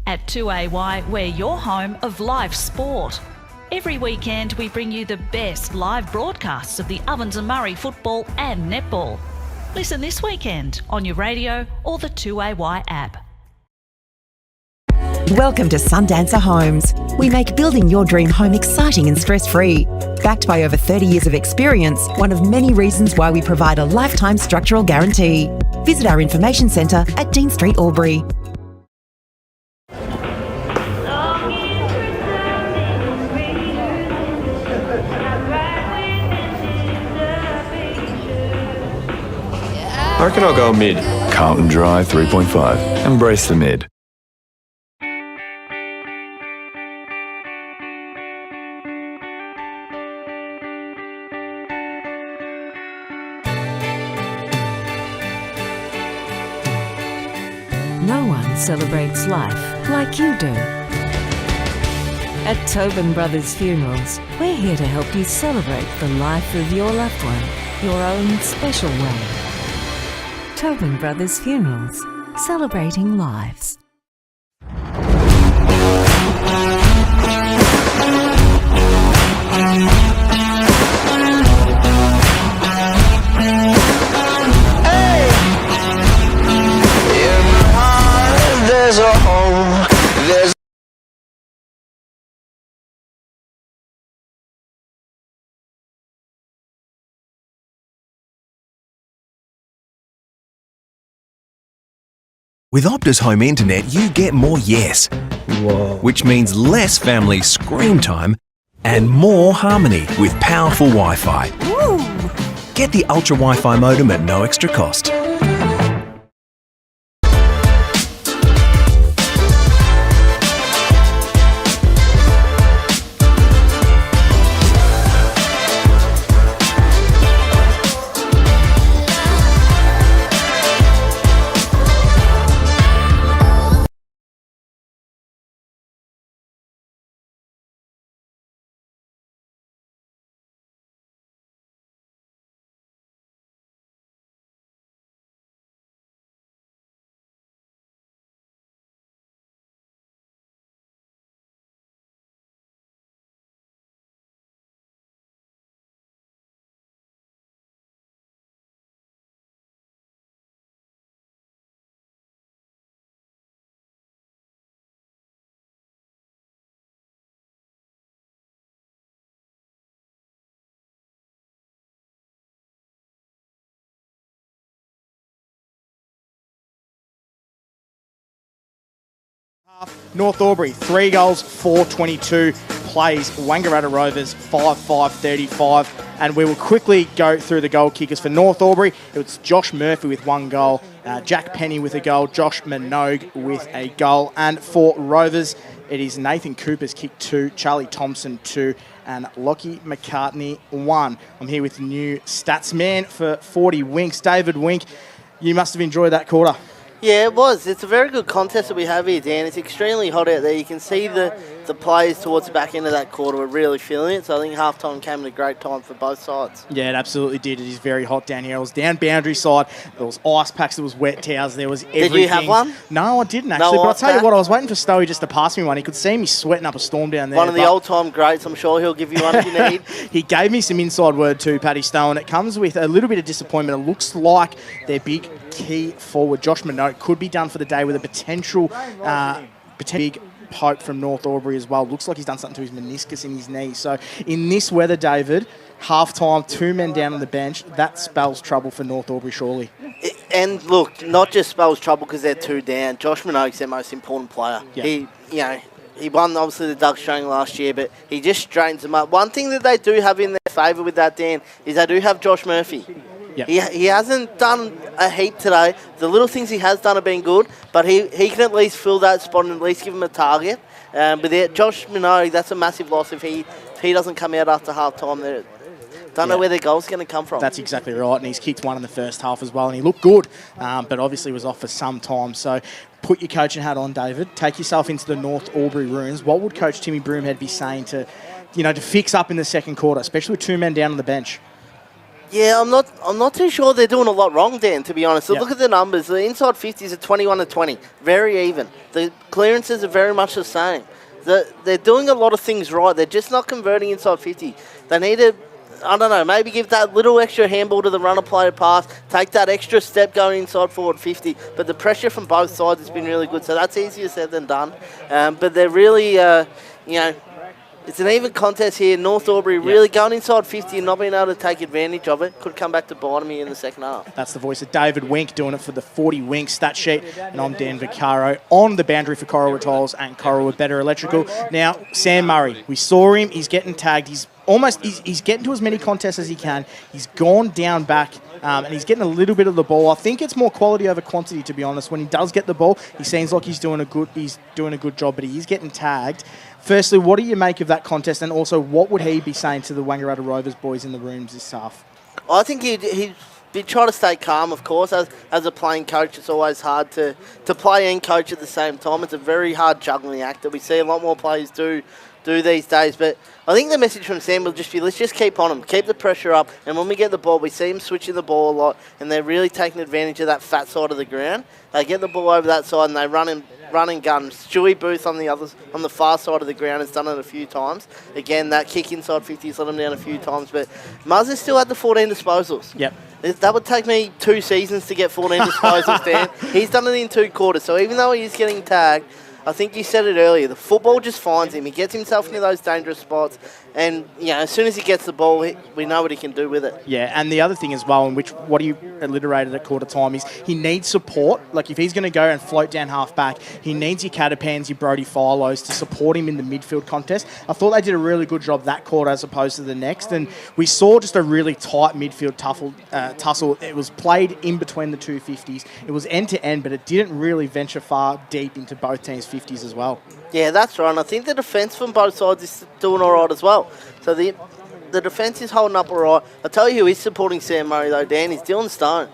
At 2AY, we're your home of live sport. Every weekend we bring you the best live broadcasts of the Ovens and Murray football and netball. Listen this weekend on your radio or the 2AY app. Welcome to Sundancer Homes. We make building your dream home exciting and stress-free. Backed by over 30 years of experience, one of many reasons why we provide a lifetime structural guarantee. Visit our information centre at Dean Street, Albury. I reckon I'll go mid. Carlton Dry 3.5. Embrace the mid. No one celebrates life like you do. At Tobin Brothers Funerals, we're here to help you celebrate the life of your loved one, your own special way. Tobin Brothers Funerals, celebrating lives. There's a home. There's With Optus Home Internet, you get more yes. Whoa. Which means less family screen time and more harmony with powerful Wi-Fi. Get the Ultra Wi-Fi modem at no extra cost. North Albury, 3 goals, 4-22, plays Wangaratta Rovers 5-5-35. And we will quickly go through the goal kickers for North Albury. It was Josh Murphy with 1 goal, Jack Penny with a goal, Josh Minogue with a goal. And for Rovers, it is Nathan Cooper's kicked 2, Charlie Thompson 2, and Lockie McCartney 1. I'm here with the new stats man for 40 Winks, David Wink. You must have enjoyed that quarter. Yeah, it was. It's a very good contest that we have here, Dan. It's extremely hot out there. You can see the players towards the back end of that quarter were really feeling it. So I think halftime came at a great time for both sides. Yeah, it absolutely did. It is very hot down here. It was down boundary side. There was ice packs. There was wet towels. There was everything. Did you have one? No, I didn't actually. But I'll tell you what, I was waiting for Stoey just to pass me one. He could see me sweating up a storm down there. One of the old-time greats. I'm sure he'll give you one if you need. He gave me some inside word too, Paddy Stowe, and it comes with a little bit of disappointment. It looks like their big key forward, Josh Minogue, could be done for the day with a potential big poke from North Albury as well. Looks like he's done something to his meniscus in his knee. So in this weather, David, half-time, 2 men down on the bench, that spells trouble for North Albury, surely. And look, not just spells trouble because they're 2 down. Josh Minogue's their most important player. Yeah. He won, obviously, the Doug String last year, but he just straightens them up. One thing that they do have in their favour with that, Dan, is they do have Josh Murphy. Yep. He hasn't done a heap today. The little things he has done have been good, but he can at least fill that spot and at least give him a target. But Josh Minogue, that's a massive loss if he doesn't come out after half-time. Don't know where their goal's going to come from. That's exactly right, and he's kicked 1 in the first half as well, and he looked good, but obviously was off for some time. So put your coaching hat on, David. Take yourself into the North Albury ruins. What would Coach Timmy Broomhead be saying to fix up in the second quarter, especially with 2 men down on the bench? Yeah, I'm not too sure they're doing a lot wrong, Dan, to be honest. So look at the numbers. The inside 50s are 21-20, very even. The clearances are very much the same. They're doing a lot of things right. They're just not converting inside 50. They need to, I don't know, maybe give that little extra handball to the runner player pass, take that extra step going inside forward 50. But the pressure from both sides has been really good, so that's easier said than done. But they're really, it's an even contest here. North Albury really going inside 50 and not being able to take advantage of it. Could come back to bite me in the second half. That's the voice of David Wink doing it for the 40 Wink stat sheet. And I'm Dan Vaccaro on the boundary for Corowa Tiles and Corowa Better Electrical. Now, Sam Murray, we saw him. He's getting tagged. He's getting to as many contests as he can. He's gone down back. And he's getting a little bit of the ball. I think it's more quality over quantity, to be honest. When he does get the ball, he seems like he's doing a good job, but he is getting tagged. Firstly, what do you make of that contest, and also what would he be saying to the Wangaratta Rovers boys in the rooms this half? I think he'd try to stay calm, of course. As a playing coach, it's always hard to play and coach at the same time. It's a very hard juggling act that we see a lot more players do these days. But I think the message from Sam will just be, let's just keep on him, keep the pressure up, and when we get the ball, we see him switching the ball a lot, and they're really taking advantage of that fat side of the ground. They get the ball over that side, and they run and gun. Stewie Booth on the far side of the ground has done it a few times. Again, that kick inside 50's let him down a few times, but Muzz has still had the 14 disposals. Yep. That would take me 2 seasons to get 14 disposals, Dan. He's done it in 2 quarters, so even though he is getting tagged, I think you said it earlier, the football just finds him. He gets himself into those dangerous spots, and as soon as he gets the ball, we know what he can do with it. Yeah, and the other thing as well, in which what you alliterated at quarter time, is he needs support. Like, if he's going to go and float down half back, he needs your Catapans, your Brody Filos to support him in the midfield contest. I thought they did a really good job that quarter as opposed to the next, and we saw just a really tight midfield tussle. It was played in between the 2 50s. It was end to end, but it didn't really venture far deep into both teams' 50s as well. Yeah, that's right. And I think the defence from both sides is doing all right as well. So the defence is holding up all right. I'll tell you who is supporting Sam Murray, though, Dan, is Dylan Stone.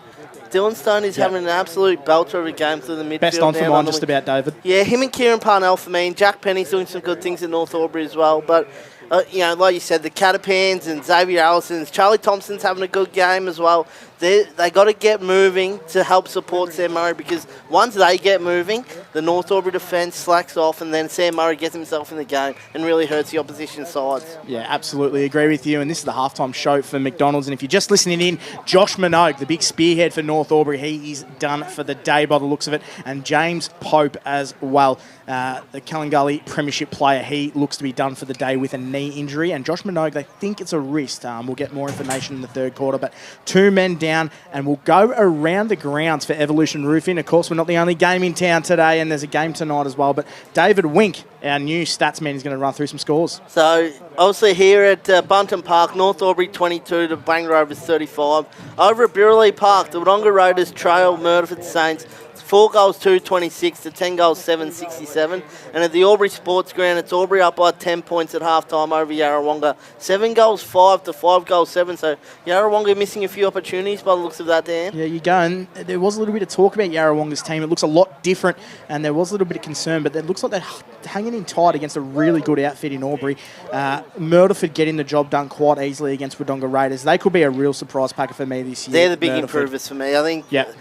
Dylan Stone is having an absolute belter of a game through the midfield. Best on for mine, just about, David. Yeah, him and Kieran Parnell for me. And Jack Penny's doing some good things at North Albury as well. But, like you said, the Catapans and Xavier Allison's, Charlie Thompson's having a good game as well. They got to get moving to help support Sam Murray, because once they get moving, the North Albury defence slacks off, and then Sam Murray gets himself in the game and really hurts the opposition sides. Yeah, absolutely agree with you. And this is the halftime show for McDonald's. And if you're just listening in, Josh Minogue, the big spearhead for North Albury, he is done for the day by the looks of it. And James Pope as well, the Kalangully Premiership player, he looks to be done for the day with a knee knee injury, and Josh Minogue, they think it's a wrist. We'll get more information in the third quarter, but 2 men down, and we'll go around the grounds for Evolution Roofing. Of course, we're not the only game in town today, and there's a game tonight as well, but David Wink, our new stats man, is going to run through some scores. So, obviously here at Bunton Park, North Albury 22 to Wangaratta Rovers 35. Over at Burleigh Park, the Wangaratta trail Murderford Saints 4 goals 2-26 to 10 goals 7-67. And at the Albury Sports Ground, it's Albury up by 10 points at half-time over Yarrawonga. 7 goals 5 to 5 goals 7. So Yarrawonga missing a few opportunities by the looks of that, Dan. Yeah, you go. And there was a little bit of talk about Yarrawonga's team. It looks a lot different, and there was a little bit of concern, but it looks like they're hanging in tight against a really good outfit in Albury. Murderford getting the job done quite easily against Wodonga Raiders. They could be a real surprise packer for me this year. They're the big improvers for me, I think. Yeah.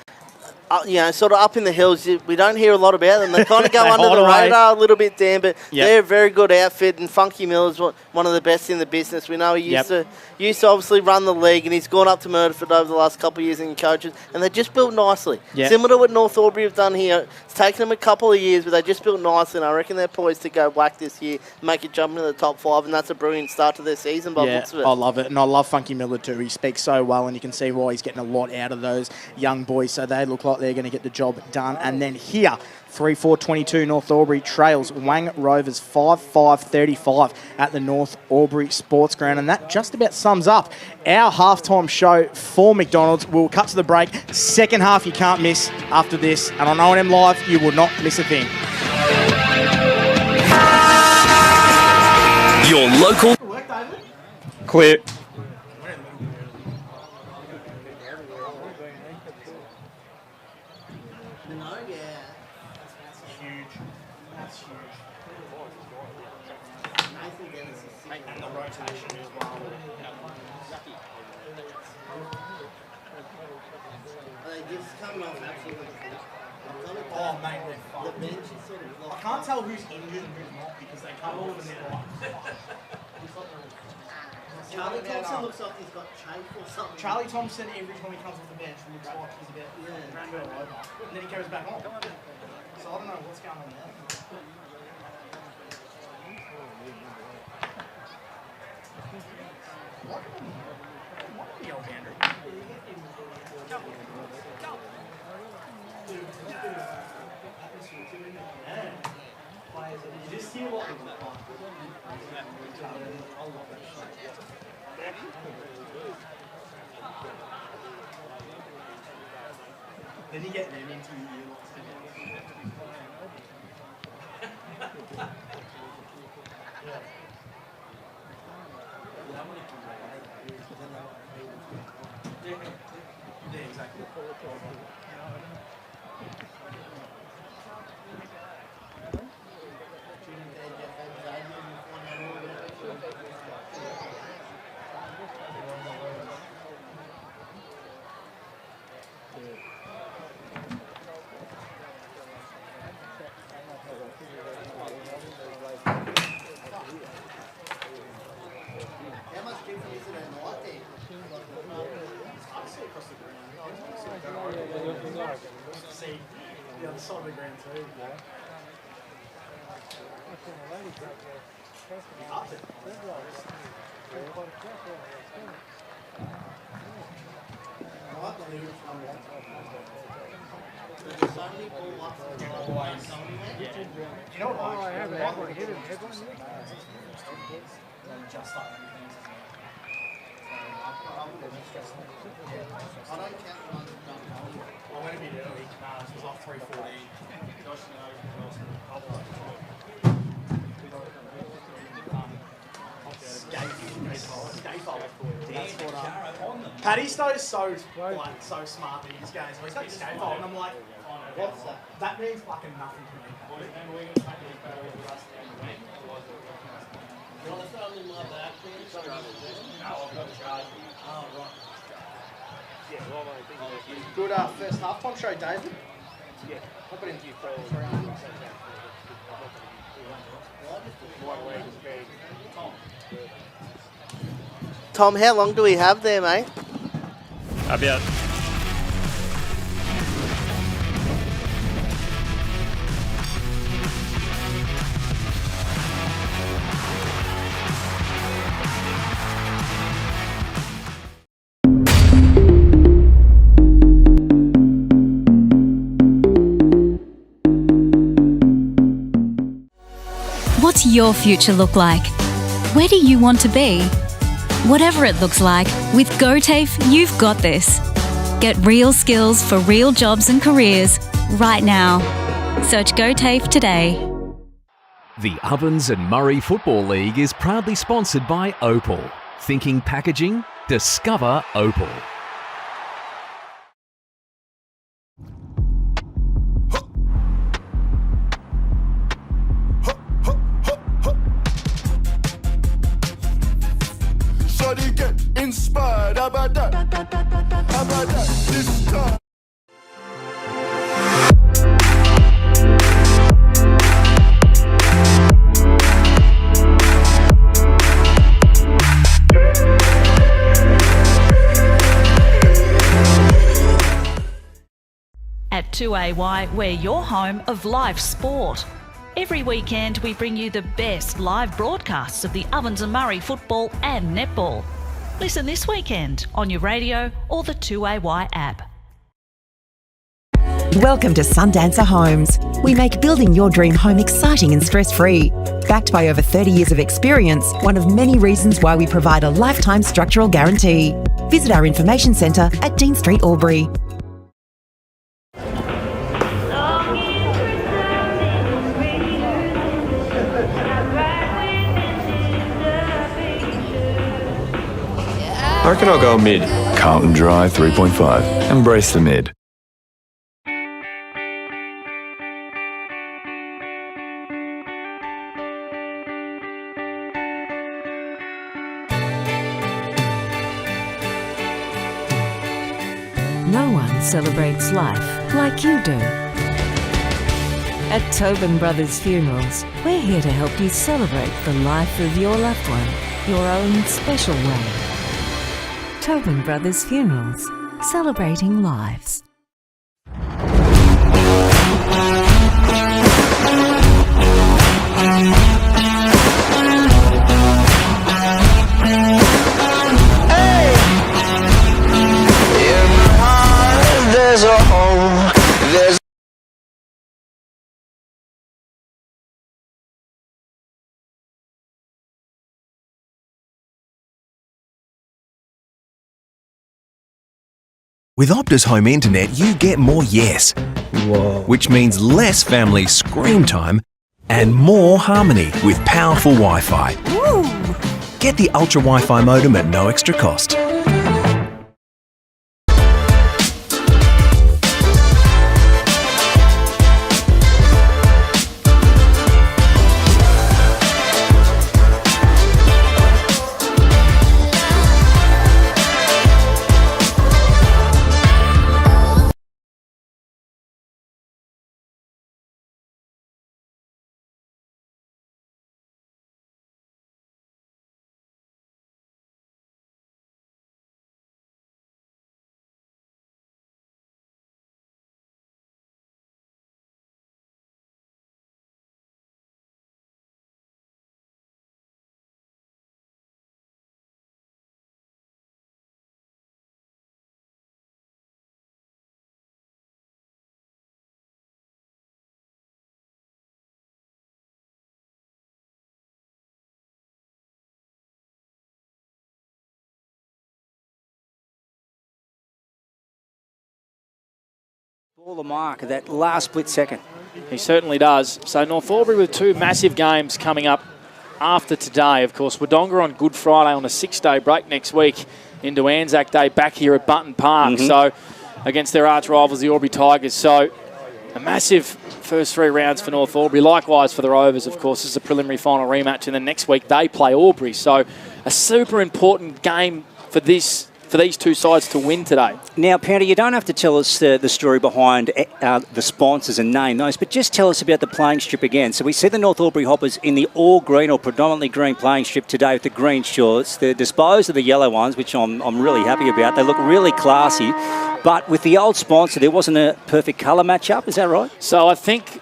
Sort of up in the hills, we don't hear a lot about them. They kind of go under the radar a little bit, Dan, but they're a very good outfit, and Funky Miller's one of the best in the business. We know he used to obviously run the league, and he's gone up to Murderford over the last couple of years in coaches, and they just built nicely. Similar to what North Albury have done here. It's taken them a couple of years, but they just built nicely, and I reckon they're poised to go whack this year, make it jump into the top 5, and that's a brilliant start to their season by the looks of it. I love it, and I love Funky Miller too. He speaks so well, and you can see why he's getting a lot out of those young boys, so they look like they're going to get the job done. And then here, 3-4-22 North Albury trails Wang Rovers 5-5-35 at the North Albury Sports Ground. And that just about sums up our halftime show for McDonald's. We'll cut to the break. Second half you can't miss after this. And on O&M Live, you will not miss a thing. Your local... Clear. I can't tell who's injured and who's not because they come off and they're like... Charlie Thompson looks like he's got chafe or something. Charlie Thompson, every time he comes off the bench, looks like he's about to go over. And then he goes back on. So I don't know what's going on there. What the old Andrew? You just hear what then you get them into your yeah, exactly. See the other side of the ground too. You know what I have? Just like I don't count the ones that don't. I went a bit early. It was off 3:14. Paddy Stowe's so smart that he just goes, well, he's got the skate ball, and I'm like, what's that? That means fucking nothing to me. You want to throw him in my back, please? No, I've got to charge him. Oh, right. Good first half-time show, David. Yeah. I'll put in you for Tom, how long do we have there, mate? About your future look like? Where do you want to be? Whatever it looks like, with GoTAFE, you've got this. Get real skills for real jobs and careers right now. Search GoTAFE today. The Ovens and Murray Football League is proudly sponsored by Opal. Thinking packaging? Discover Opal. Shawty get inspired, how about that? How about that? This time. At 2AY, we're your home of live sport. Every weekend we bring you the best live broadcasts of the Ovens and Murray football and netball. Listen this weekend on your radio or the 2AY app. Welcome to Sundancer Homes. We make building your dream home exciting and stress-free. Backed by over 30 years of experience, one of many reasons why we provide a lifetime structural guarantee. Visit our information centre at Dean Street, Albury. I reckon I'll go mid. Carlton Drive 3.5. Embrace the mid. No one celebrates life like you do. At Tobin Brothers Funerals, we're here to help you celebrate the life of your loved one, your own special way. Tobin Brothers Funerals, celebrating lives. There's a home, there's With Optus Home Internet, you get more yes. Whoa. Which means less family screen time and more harmony with powerful Wi-Fi. Woo. Get the Ultra Wi-Fi modem at no extra cost. All the mark of that last split second. He certainly does. So North Albury with two massive games coming up after today. Of course, Wodonga on Good Friday on a 6-day break next week into Anzac Day back here at Button Park. So against their arch rivals, the Albury Tigers. So a massive first 3 rounds for North Albury. Likewise for the Rovers, of course. This is a preliminary final rematch, and then next week they play Albury. So a super important game for these two sides to win today. Now, Pounder, you don't have to tell us the story behind the sponsors and name those, but just tell us about the playing strip again. So we see the North Albury Hoppers in the all green or predominantly green playing strip today with the green shorts. They're disposed of the yellow ones, which I'm really happy about. They look really classy. But with the old sponsor, there wasn't a perfect colour match-up, is that right? So I think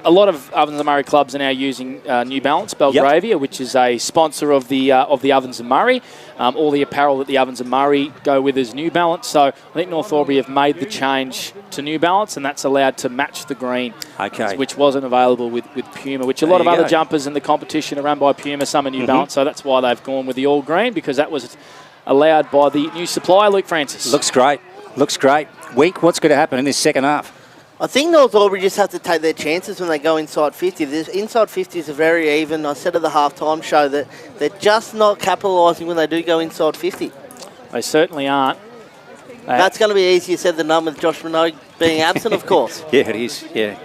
a lot of Ovens and Murray clubs are now using New Balance Belgravia, which is a sponsor of the Ovens and Murray. All the apparel that the Ovens and Murray go with is New Balance. So I think North Albury have made the change to New Balance, and that's allowed to match the green, which wasn't available with Puma, which a lot of other jumpers in the competition are run by Puma, some are New Balance. So that's why they've gone with the all green, because that was allowed by the new supplier, Luke Francis. Looks great. Looks great. Week, what's going to happen in this second half? I think North Albury just have to take their chances when they go inside 50. This inside 50s are very even. I said at the halftime show that they're just not capitalising when they do go inside 50. They certainly aren't. That's going to be easier said than done with Josh Minogue being absent, of course. Yeah, it is, yeah.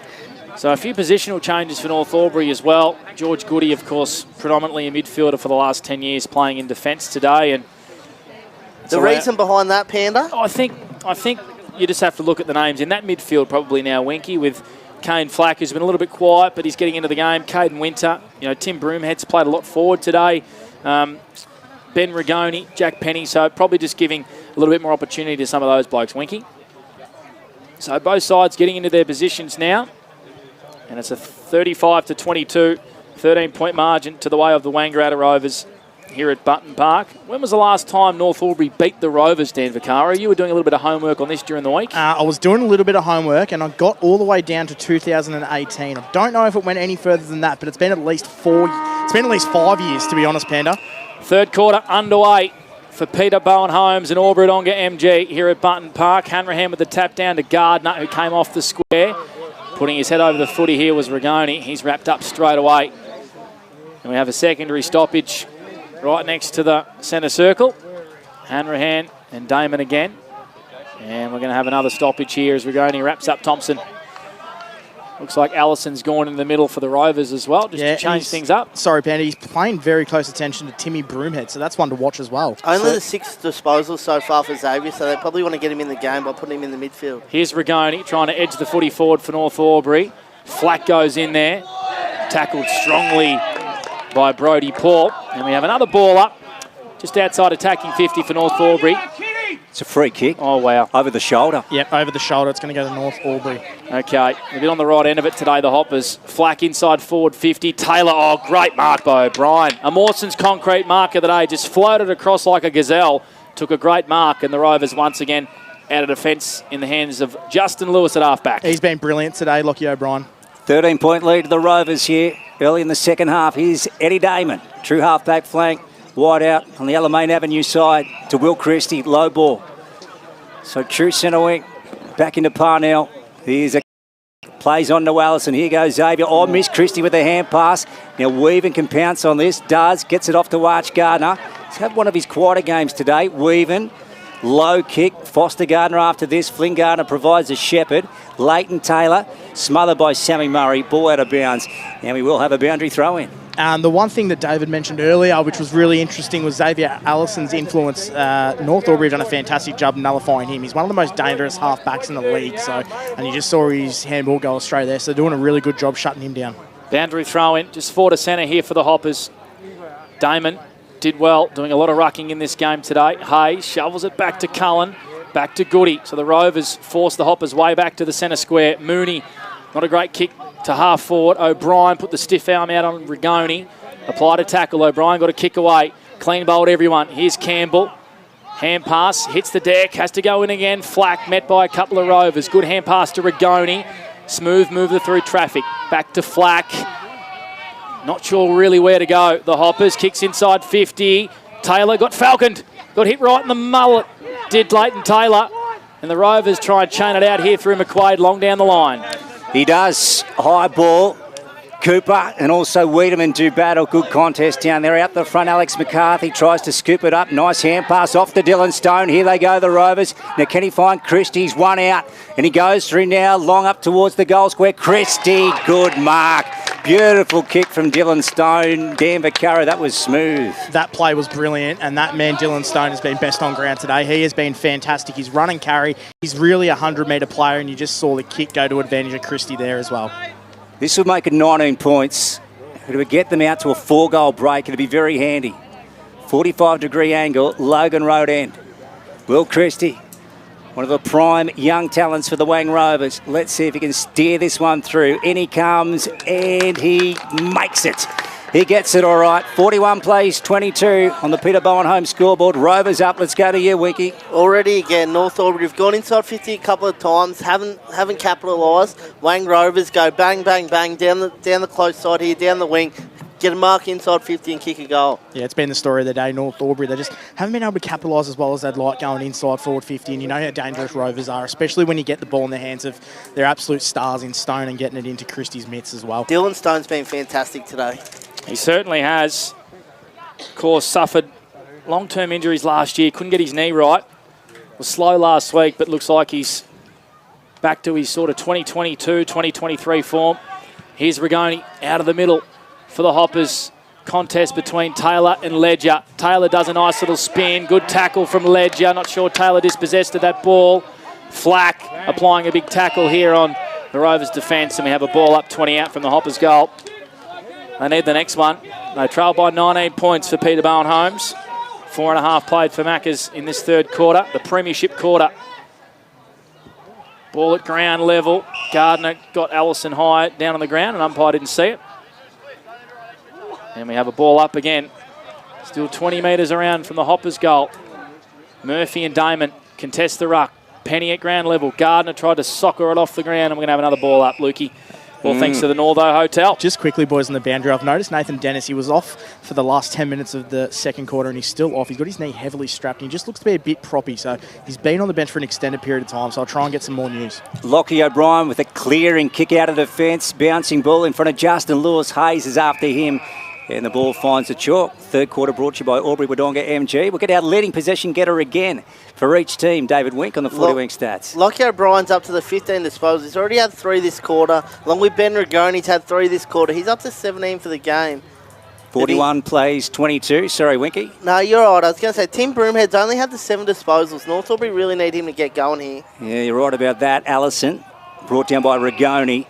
So a few positional changes for North Albury as well. George Goody, of course, predominantly a midfielder for the last 10 years, playing in defence today. And the reason behind that, Panda? I think you just have to look at the names in that midfield probably now, Winky, with Kane Flack, who's been a little bit quiet, but he's getting into the game. Caden Winter, Tim Broomhead's played a lot forward today. Ben Rigoni, Jack Penny, so probably just giving a little bit more opportunity to some of those blokes, Winky. So both sides getting into their positions now, and it's a 35-22, 13-point margin to the way of the Wangaratta Rovers here at Button Park. When was the last time North Albury beat the Rovers, Dan Vaccaro? You were doing a little bit of homework on this during the week. I was doing a little bit of homework, and I got all the way down to 2018. I don't know if it went any further than that, but it's been at least 5 years, to be honest, Panda. Third quarter underway for Peter Bowen Holmes and Aubrey Donga MG here at Button Park. Hanrahan with the tap down to Gardner, who came off the square. Putting his head over the footy here was Rigoni. He's wrapped up straight away. And we have a secondary stoppage right next to the centre circle. Hanrahan and Damon again. And we're going to have another stoppage here as Rigoni wraps up Thompson. Looks like Allison's gone in the middle for the Rovers as well, just to change things up. Sorry, Panda, he's paying very close attention to Timmy Broomhead, so that's one to watch as well. Only the 6 disposals so far for Xavier, so they probably want to get him in the game by putting him in the midfield. Here's Rigoni trying to edge the footy forward for North Albury. Flack goes in there, tackled strongly by Brodie Paul. And we have another ball up, just outside attacking 50 for North Albury. It's a free kick. Oh, wow. Over the shoulder. Yep, over the shoulder. It's going to go to North Albury. Okay, we've been on the right end of it today, the Hoppers. Flack inside forward 50. Taylor, oh, great mark by O'Brien. A Mawson's concrete mark of the day, just floated across like a gazelle. Took a great mark, and the Rovers once again out of defence in the hands of Justin Lewis at halfback. He's been brilliant today, Lockie O'Brien. 13-point lead to the Rovers here early in the second half. Here's Eddie Damon, true halfback flank, wide out on the Alamein Avenue side to Will Christie, low ball. So true centre wing, back into Parnell. Here's a plays on to Allison. Here goes Xavier. Oh, missed Christie with a hand pass. Now Weaven can pounce on this. Does, gets it off to Arch Gardner. He's had one of his quieter games today. Weaven, low kick. Foster Gardner after this. Flynn Gardner provides a shepherd. Leighton Taylor, smothered by Sammy Murray. Ball out of bounds. And we will have a boundary throw in. The one thing that David mentioned earlier, which was really interesting, was Xavier Allison's influence. North Albury have done a fantastic job nullifying him. He's one of the most dangerous halfbacks in the league. And you just saw his handball go astray there. So they're doing a really good job shutting him down. Boundary throw in, just 4 to centre here for the Hoppers. Damon did well, doing a lot of rucking in this game today. Hayes shovels it back to Cullen, back to Goody. So the Rovers force the Hoppers way back to the centre square. Mooney, not a great kick to half forward. O'Brien put the stiff arm out on Rigoni. Applied a tackle. O'Brien got a kick away. Clean bowled everyone. Here's Campbell. Hand pass. Hits the deck. Has to go in again. Flack met by a couple of Rovers. Good hand pass to Rigoni. Smooth mover through traffic. Back to Flack. Not sure really where to go. The Hoppers kicks inside 50. Taylor got falconed. Got hit right in the mullet. Did Leighton Taylor. And the Rovers try and chain it out here through McQuaid long down the line. He does. High ball. Cooper and also Wiedemann do battle. Good contest down there. Out the front, Alex McCarthy tries to scoop it up. Nice hand pass off to Dylan Stone. Here they go, the Rovers. Now can he find Christie's one out? And he goes through now, long up towards the goal square. Christie, good mark. Beautiful kick from Dylan Stone. Dan Vaccaro, that was smooth. That play was brilliant, and that man, Dylan Stone, has been best on ground today. He has been fantastic. He's run and carry. He's really a 100-metre player, and you just saw the kick go to advantage of Christie there as well. This would make it 19 points. It would get them out to a 4-goal break. It'd be very handy. 45-degree angle, Logan Road end. Will Christie One of the prime young talents for the Wang Rovers. Let's see if he can steer this one through. In he comes, and he makes it. He gets it all right. 41 plays, 22 on the Peter Bowen home scoreboard. Rovers up. Let's go to you, Winky. Already again, North Albury have gone inside 50 a couple of times, haven't capitalised. Wang Rovers go bang, bang, bang down the close side here, down the wing. Get a mark inside 50 and kick a goal. Yeah, it's been the story of the day. North Albury, they just haven't been able to capitalise as well as they'd like going inside forward 50. And you know how dangerous Rovers are, especially when you get the ball in the hands of their absolute stars in Stone and getting it into Christie's mitts as well. Dylan Stone's been fantastic today. He certainly has. Of course, suffered long-term injuries last year. Couldn't get his knee right. Was slow last week, but looks like he's back to his sort of 2022, 2023 form. Here's Rigoni out of the middle for the Hoppers. Contest between Taylor and Ledger. Taylor does a nice little spin. Good tackle from Ledger. Not sure Taylor dispossessed of that ball. Flack applying a big tackle here on the Rovers' defence, and we have a ball up 20 out from the Hoppers' goal. They need the next one. They trail by 19 points for Peter Bowen Homes. 4.5 played for Maccas in this third quarter, the premiership quarter. Ball at ground level. Gardner got Allison high down on the ground, and umpire didn't see it. And we have a ball up again. Still 20 metres around from the Hoppers' goal. Murphy and Damon contest the ruck. Penny at ground level. Gardner tried to soccer it off the ground, and we're going to have another ball up, Lukey. Well, thanks to the Northo Hotel. Just quickly, boys, on the boundary, I've noticed Nathan Dennis, he was off for the last 10 minutes of the second quarter, and he's still off. He's got his knee heavily strapped, and he just looks to be a bit proppy. So he's been on the bench for an extended period of time, so I'll try and get some more news. Lockie O'Brien with a clearing kick out of defence. Bouncing ball in front of Justin Lewis. Hayes is after him. And the ball finds the chalk. Third quarter brought to you by Albury Wodonga MG. We'll get our leading possession getter again for each team. David Wink on the 40 Wink stats. Lockie O'Brien's up to the 15 disposals. He's already had 3 this quarter. Along with Ben Rigoni, he's had 3 this quarter. He's up to 17 for the game. 41 plays, 22. Sorry, Winky. No, you're right. I was going to say, Tim Broomhead's only had the 7 disposals. North Albury really need him to get going here. Yeah, you're right about that. Allison brought down by Rigoni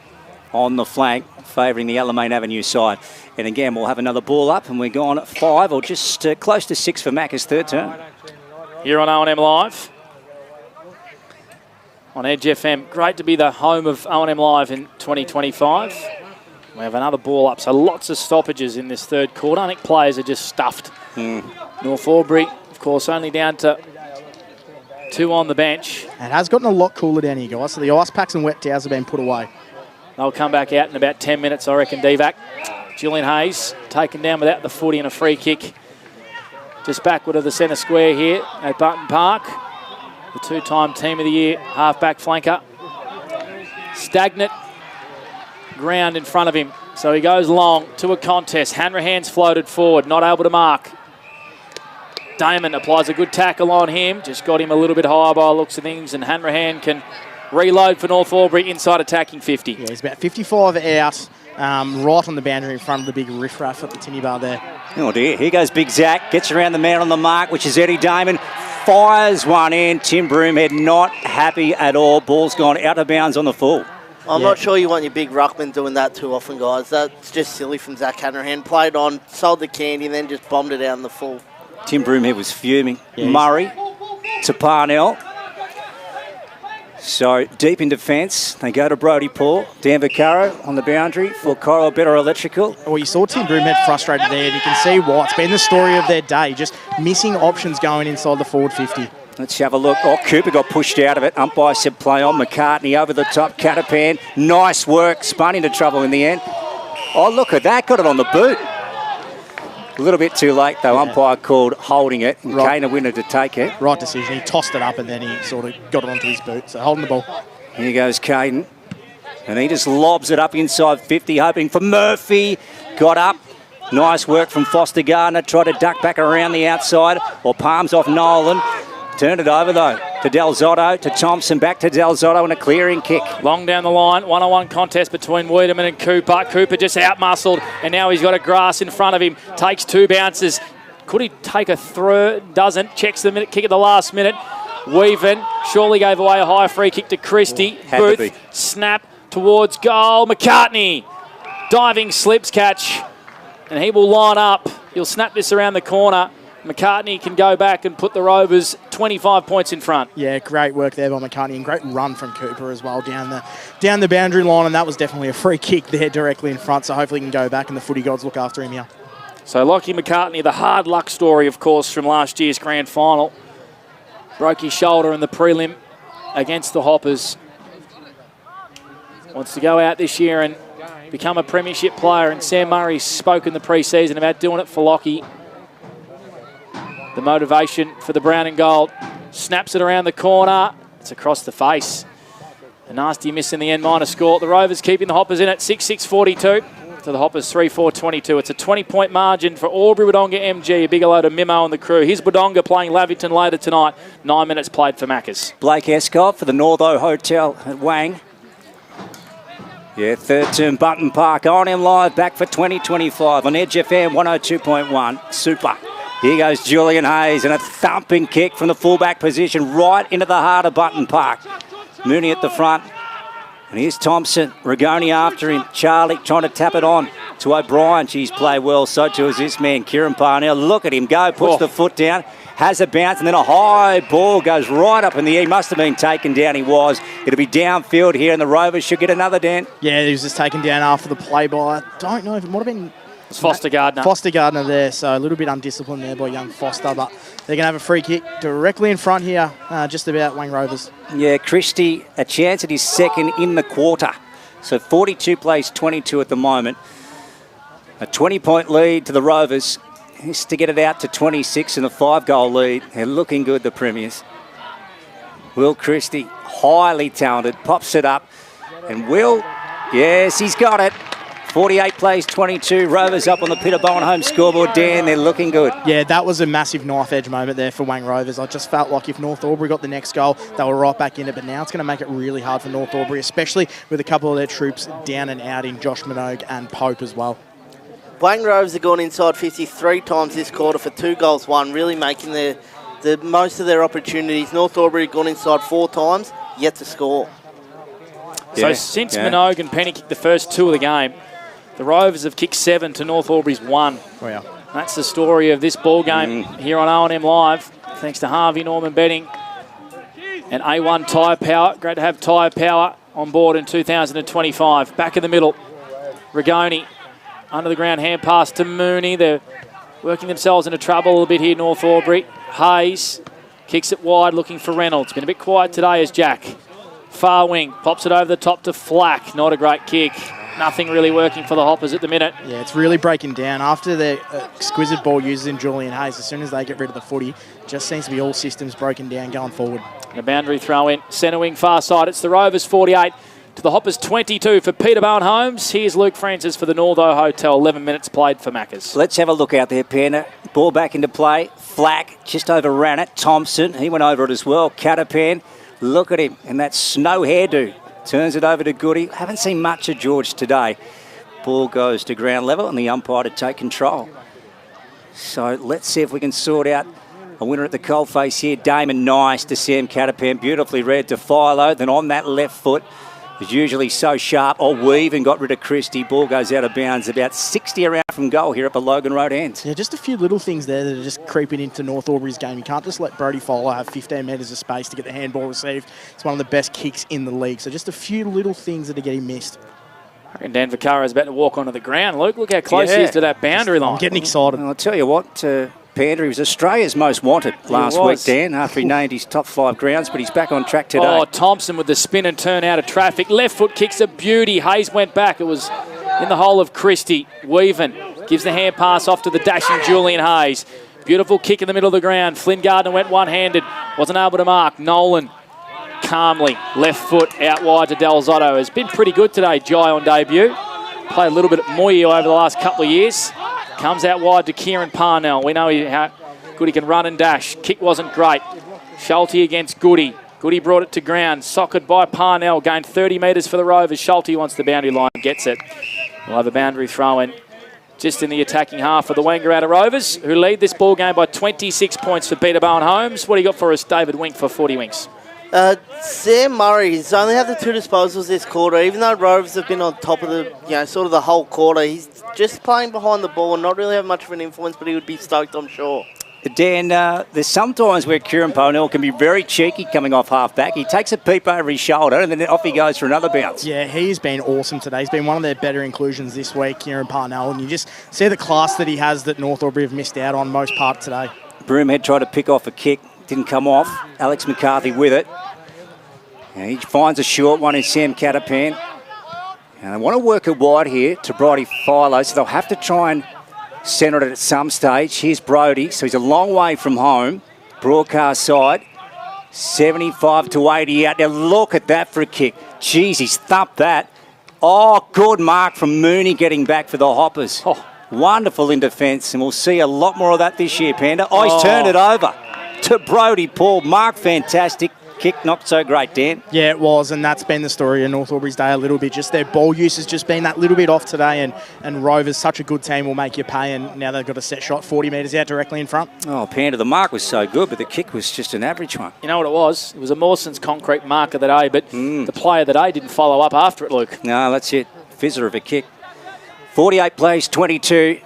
on the flank, favouring the Alamein Avenue side. And again, we'll have another ball up, and we're gone at 5 or just close to 6 for Macca's third term. Here on O&M Live. On Edge FM. Great to be the home of O&M Live in 2025. We have another ball up, so lots of stoppages in this third quarter. I think players are just stuffed. North Albury, of course, only down to 2 on the bench. It has gotten a lot cooler down here, guys, so the ice packs and wet towels have been put away. They'll come back out in about 10 minutes, I reckon, Divac. Julian Hayes taken down without the footy and a free kick. Just backward of the centre square here at Button Park. The 2-time Team of the Year half-back flanker. Stagnant ground in front of him. So he goes long to a contest. Hanrahan's floated forward, not able to mark. Damon applies a good tackle on him. Just got him a little bit higher by the looks of things, and Hanrahan can reload for North Albury inside attacking 50. Yeah, he's about 55 out. Right on the boundary in front of the big riffraff at the tinny bar there. Oh dear, here goes Big Zach, gets around the man on the mark, which is Eddie Damon, fires one in. Tim Broomhead not happy at all. Ball's gone out of bounds on the full. I'm not sure you want your big ruckman doing that too often, guys. That's just silly from Zach Hanrahan. Played on, sold the candy, and then just bombed it out in the full. Tim Broomhead was fuming. Yeah, Murray to Parnell. So deep in defence, they go to Brodie Paul. Dan Vaccaro on the boundary for Coral Better Electrical. Well, you saw Tim Broomhead frustrated there, and you can see why. It's been the story of their day, just missing options going inside the forward 50. Let's have a look. Oh, Cooper got pushed out of it. Umpire said play on. McCartney over the top. Catapan, nice work. Spun into trouble in the end. Oh, look at that. Got it on the boot. A little bit too late, though. Yeah. Umpire called holding it, and Kane a winner to take it. Right decision. He tossed it up, and then he sort of got it onto his boot. So holding the ball. Here goes Caden. And he just lobs it up inside 50, hoping for Murphy. Got up. Nice work from Foster Gardner. Tried to duck back around the outside, or palms off Nolan. Turned it over, though, to Del Zotto, to Thompson, back to Del Zotto, and a clearing kick. Long down the line, one-on-one contest between Wiedemann and Cooper. Cooper just out-muscled, and now he's got a grass in front of him. Takes 2 bounces. Could he take a throw? Doesn't. Checks the minute kick at the last minute. Weaven surely gave away a high free kick to Christie. Booth, snap towards goal. McCartney, diving slips catch, and he will line up. He'll snap this around the corner. McCartney can go back and put the Rovers 25 points in front. Yeah, great work there by McCartney and great run from Cooper as well down the boundary line, and that was definitely a free kick there directly in front, so hopefully he can go back and the footy gods look after him here. So Lockie McCartney, the hard luck story, of course, from last year's grand final. Broke his shoulder in the prelim against the Hoppers. Wants to go out this year and become a premiership player, and Sam Murray spoke in the pre-season about doing it for Lockie. The motivation for the brown and gold. Snaps it around the corner. It's across the face. A nasty miss in the end, minor score. The Rovers keeping the Hoppers in at 6-6-42 to the Hoppers 3-4-22. It's a 20-point margin for Albury Wodonga MG. A big hello to Mimo and the crew. Here's Wodonga playing Lavington later tonight. 9 minutes played for Maccas. Blake Escott for the Northo Hotel at Wang. Yeah, third term Button Park. On live back for 2025 on Edge FM 102.1. Super. Here goes Julian Hayes, and a thumping kick from the fullback position right into the heart of Button Park. Mooney at the front. And here's Thompson. Rigoni after him. Charlie trying to tap it on to O'Brien. She's played well. So too is this man, Kieran Parnell. Look at him go. Puts the foot down. Has a bounce, and then a high ball goes right up in the air. He must have been taken down. He was. It'll be downfield here, and the Rovers should get another Dan. Yeah, he was just taken down after the play by, I don't know if it might have been It's Foster Gardner. Foster Gardner there, so a little bit undisciplined there by young Foster, but they're going to have a free kick directly in front here, just about Wang Rovers. Yeah, Christie, a chance at his second in the quarter. So 42 plays 22 at the moment. A 20-point lead to the Rovers. Is to get it out to 26 and a 5-goal lead. They're looking good, the Premiers. Will Christie, highly talented, pops it up. And Will, yes, he's got it. 48 plays 22. Rovers up on the Peter Bowen home scoreboard. Dan, they're looking good. Yeah, that was a massive knife edge moment there for Wang Rovers. I just felt like if North Albury got the next goal, they were right back in it. But now it's going to make it really hard for North Albury, especially with a couple of their troops down and out in Josh Minogue and Pope as well. Wang Rovers have gone inside 53 times this quarter for 2 goals, 1, really making the most of their opportunities. North Albury have gone inside 4 times, yet to score. So since Minogue and Penny kicked the first 2 of the game, the Rovers have kicked 7 to North Albury's 1. Wow. That's the story of this ball game here on O&M Live. Thanks to Harvey Norman Betting and A1 Tyre Power. Great to have Tyre Power on board in 2025. Back in the middle, Rigoni. Under the ground hand pass to Mooney. They're working themselves into trouble a little bit here, North Albury. Hayes kicks it wide, looking for Reynolds. Been a bit quiet today as Jack. Far wing, pops it over the top to Flack. Not a great kick. Nothing really working for the Hoppers at the minute. Yeah, it's really breaking down. After the exquisite ball users in Julian Hayes, as soon as they get rid of the footy, just seems to be all systems broken down going forward. And a boundary throw in. Centre wing far side. It's the Rovers 48. To the Hoppers 22 for Peter Bowen Homes. Here's Luke Francis for the Northo Hotel. 11 minutes played for Maccas. Let's have a look out there, Panda. Ball back into play. Flack just overran it. Thompson, he went over it as well. Catapan, look at him. And that snow hairdo. Turns it over to Goody. Haven't seen much of George today. Ball goes to ground level and the umpire to take control. So let's see if we can sort out a winner at the coalface here. Damon, nice to Sam Catapan. Beautifully read to Philo. Then on that left foot, is usually so sharp. Weave and got rid of Christie. Ball goes out of bounds. About 60 around from goal here at the Logan Road end. Yeah, just a few little things there that are just creeping into North Albury's game. You can't just let Brody Fowler have 15 metres of space to get the handball received. It's one of the best kicks in the league. So just a few little things that are getting missed. I reckon Dan Vaccaro is about to walk onto the ground. Luke, look how close he is to that boundary line. I'm getting excited. Well, I'll tell you what, Panda, he was Australia's most wanted last week, Dan, after he named his top 5 grounds, but he's back on track today. Oh, Thompson with the spin and turn out of traffic. Left foot kicks a beauty. Hayes went back. It was in the hole of Christie. Weaven gives the hand pass off to the dashing Julian Hayes. Beautiful kick in the middle of the ground. Flynn Gardner went one-handed. Wasn't able to mark. Nolan calmly. Left foot out wide to Delzotto. Has been pretty good today, Jai on debut. Played a little bit at Moyee over the last couple of years. Comes out wide to Kieran Parnell. We know how good he can run and dash. Kick wasn't great. Schulte against Goody. Goody brought it to ground. Socked by Parnell. Gained 30 metres for the Rovers. Schulte wants the boundary line. Gets it. We'll have a boundary throw in just in the attacking half of the Wangaratta Rovers, who lead this ball game by 26 points for Peter Bowen Homes. What do you got for us, David Wink, for 40 Winks? Sam Murray's only had the 2 disposals this quarter. Even though Rovers have been on top of the, sort of the whole quarter, he's just playing behind the ball and not really having much of an influence, but he would be stoked, I'm sure. Dan, there's sometimes where Kieran Parnell can be very cheeky coming off half-back. He takes a peep over his shoulder and then off he goes for another bounce. Yeah, he's been awesome today. He's been one of their better inclusions this week, Kieran Parnell, and you just see the class that he has that North Albury have missed out on most part today. Broomhead tried to pick off a kick, didn't come off. Alex McCarthy with it. And he finds a short one in Sam Catapan. And they want to work it wide here to Brodie Philo, so they'll have to try and centre it at some stage. Here's Brodie, so he's a long way from home. Broadcast side, 75 to 80 out. Now look at that for a kick. Jeez, he's thumped that. Oh, good mark from Mooney getting back for the Hoppers. Oh, wonderful in defence, and we'll see a lot more of that this year, Panda. Oh, he's turned it over to Brodie Paul. Mark, fantastic. Kick not so great, Dan. Yeah, it was, and that's been the story of North Albury's day a little bit. Just their ball use has just been that little bit off today, and Rovers, such a good team, will make you pay, and now they've got a set shot 40 metres out directly in front. Oh, Panda, the mark was so good, but the kick was just an average one. You know what it was? It was a Mawson's concrete mark of the day, but the player of the day didn't follow up after it, Luke. No, that's it. Fizzer of a kick. 48 plays, 22.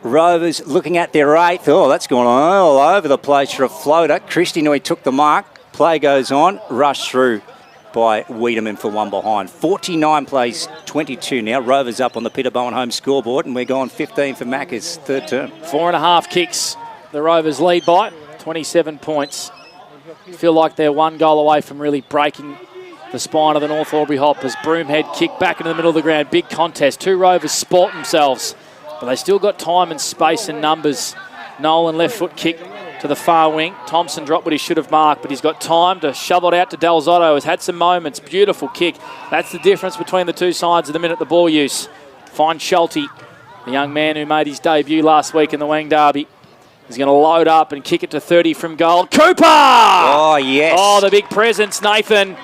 Rovers looking at their 8th. Oh, that's gone all over the place for a floater. Christie knew he took the mark. Play goes on, rush through by Wiedemann for one behind. 49 plays, 22 now. Rovers up on the Peter Bowen home scoreboard, and we're going 15 for Macca's third term. 4.5 kicks. The Rovers lead by 27 points. Feel like they're one goal away from really breaking the spine of the North Albury Hoppers. Broomhead kick back into the middle of the ground. Big contest. Two Rovers sport themselves, but they still got time and space and numbers. Nolan left foot kick to the far wing. Thompson dropped what he should have marked, but he's got time to shovel it out to Delzotto. Has had some moments. Beautiful kick. That's the difference between the two sides of the minute the ball use. Finds Schulte, the young man who made his debut last week in the Wang Derby. He's going to load up and kick it to 30 from goal. Cooper! Oh, yes. Oh, the big presence. Nathan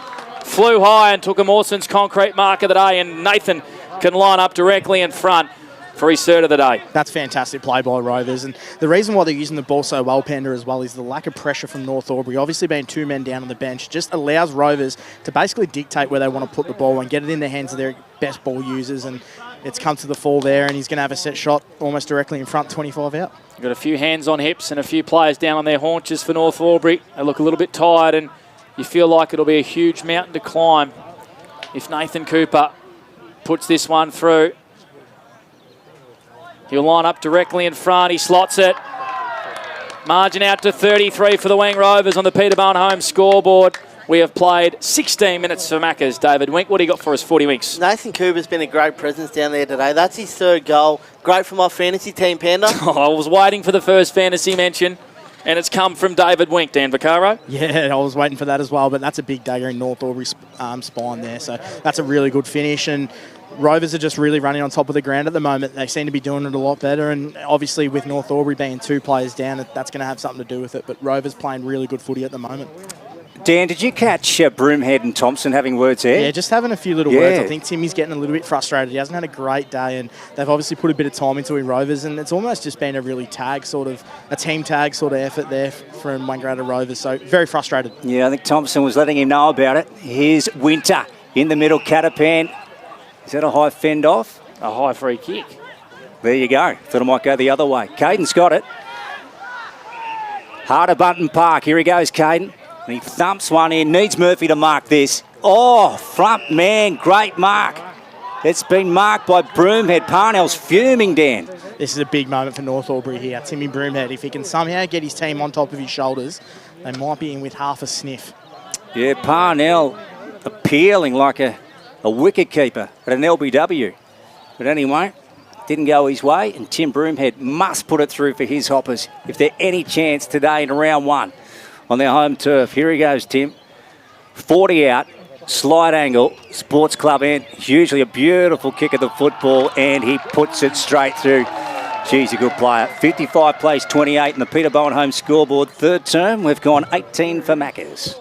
flew high and took a Mawson's concrete mark of the day, and Nathan can line up directly in front for his third of the day. That's fantastic play by Rovers, and the reason why they're using the ball so well, Panda, as well, is the lack of pressure from North Albury. Obviously being two men down on the bench just allows Rovers to basically dictate where they want to put the ball and get it in the hands of their best ball users, and it's come to the fall there, and he's going to have a set shot almost directly in front, 25 out. Got a few hands on hips and a few players down on their haunches for North Albury. They look a little bit tired, and you feel like it'll be a huge mountain to climb if Nathan Cooper puts this one through. He'll line up directly in front. He slots it. Margin out to 33 for the Wang Rovers on the Peter Bowen home scoreboard. We have played 16 minutes for Macca's. David Wink, what do you got for us, 40 Winks? Nathan Cooper's been a great presence down there today. That's his third goal. Great for my fantasy team, Panda. I was waiting for the first fantasy mention, and it's come from David Wink. Dan Vaccaro? Yeah, I was waiting for that as well, but that's a big dagger in North Albury's spine there. So that's a really good finish, and Rovers are just really running on top of the ground at the moment. They seem to be doing it a lot better, and obviously with North Albury being two players down, that's going to have something to do with it. But Rovers playing really good footy at the moment. Dan, did you catch Broomhead and Thompson having words there? Yeah, just having a few little words. I think Timmy's getting a little bit frustrated. He hasn't had a great day, and they've obviously put a bit of time into in Rovers, and it's almost just been a really a team tag sort of effort there from Wangaratta Rovers. So very frustrated. Yeah, I think Thompson was letting him know about it. Here's Winter in the middle, Catapan. Is that a high fend off? A high free kick. There you go. Thought it might go the other way. Caden's got it. Harder Bunton Park. Here he goes, Caden. And he thumps one in. Needs Murphy to mark this. Oh, front man. Great mark. It's been marked by Broomhead. Parnell's fuming, Dan. This is a big moment for North Albury here. Timmy Broomhead, if he can somehow get his team on top of his shoulders, they might be in with half a sniff. Yeah, Parnell appealing like a wicket keeper at an LBW. But anyway, didn't go his way, and Tim Broomhead must put it through for his Hoppers if they're any chance today in round one on their home turf. Here he goes, Tim. 40 out, slide angle, Sports Club end. Usually a beautiful kick of the football, and he puts it straight through. Geez, a good player. 55 plays 28 in the Peter Bowen home scoreboard. Third term, we've gone 18 for Macca's.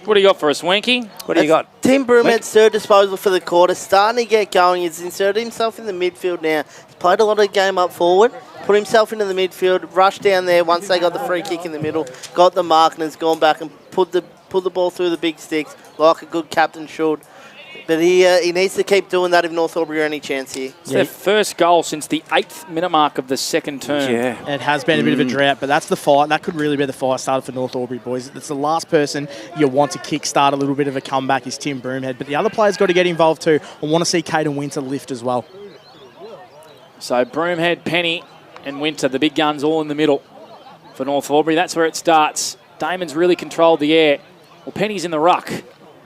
What do you got for us, Winky? What do you got? Tim Broomhead's third disposal for the quarter. Starting to get going. He's inserted himself in the midfield now. He's played a lot of the game up forward. Put himself into the midfield. Rushed down there once they got the free kick in the middle. Got the mark and has gone back and put the ball through the big sticks like a good captain should. But he needs to keep doing that if North Albury are any chance here. It's their first goal since the 8th minute mark of the second term. Yeah. It has been a bit of a drought, but that's the fight. That could really be the fire starter for North Albury, boys. It's the last person you want to kickstart a little bit of a comeback is Tim Broomhead, but the other players got to get involved too. I want to see Caden Winter lift as well. So Broomhead, Penny and Winter, the big guns all in the middle for North Albury. That's where it starts. Damon's really controlled the air. Well, Penny's in the ruck.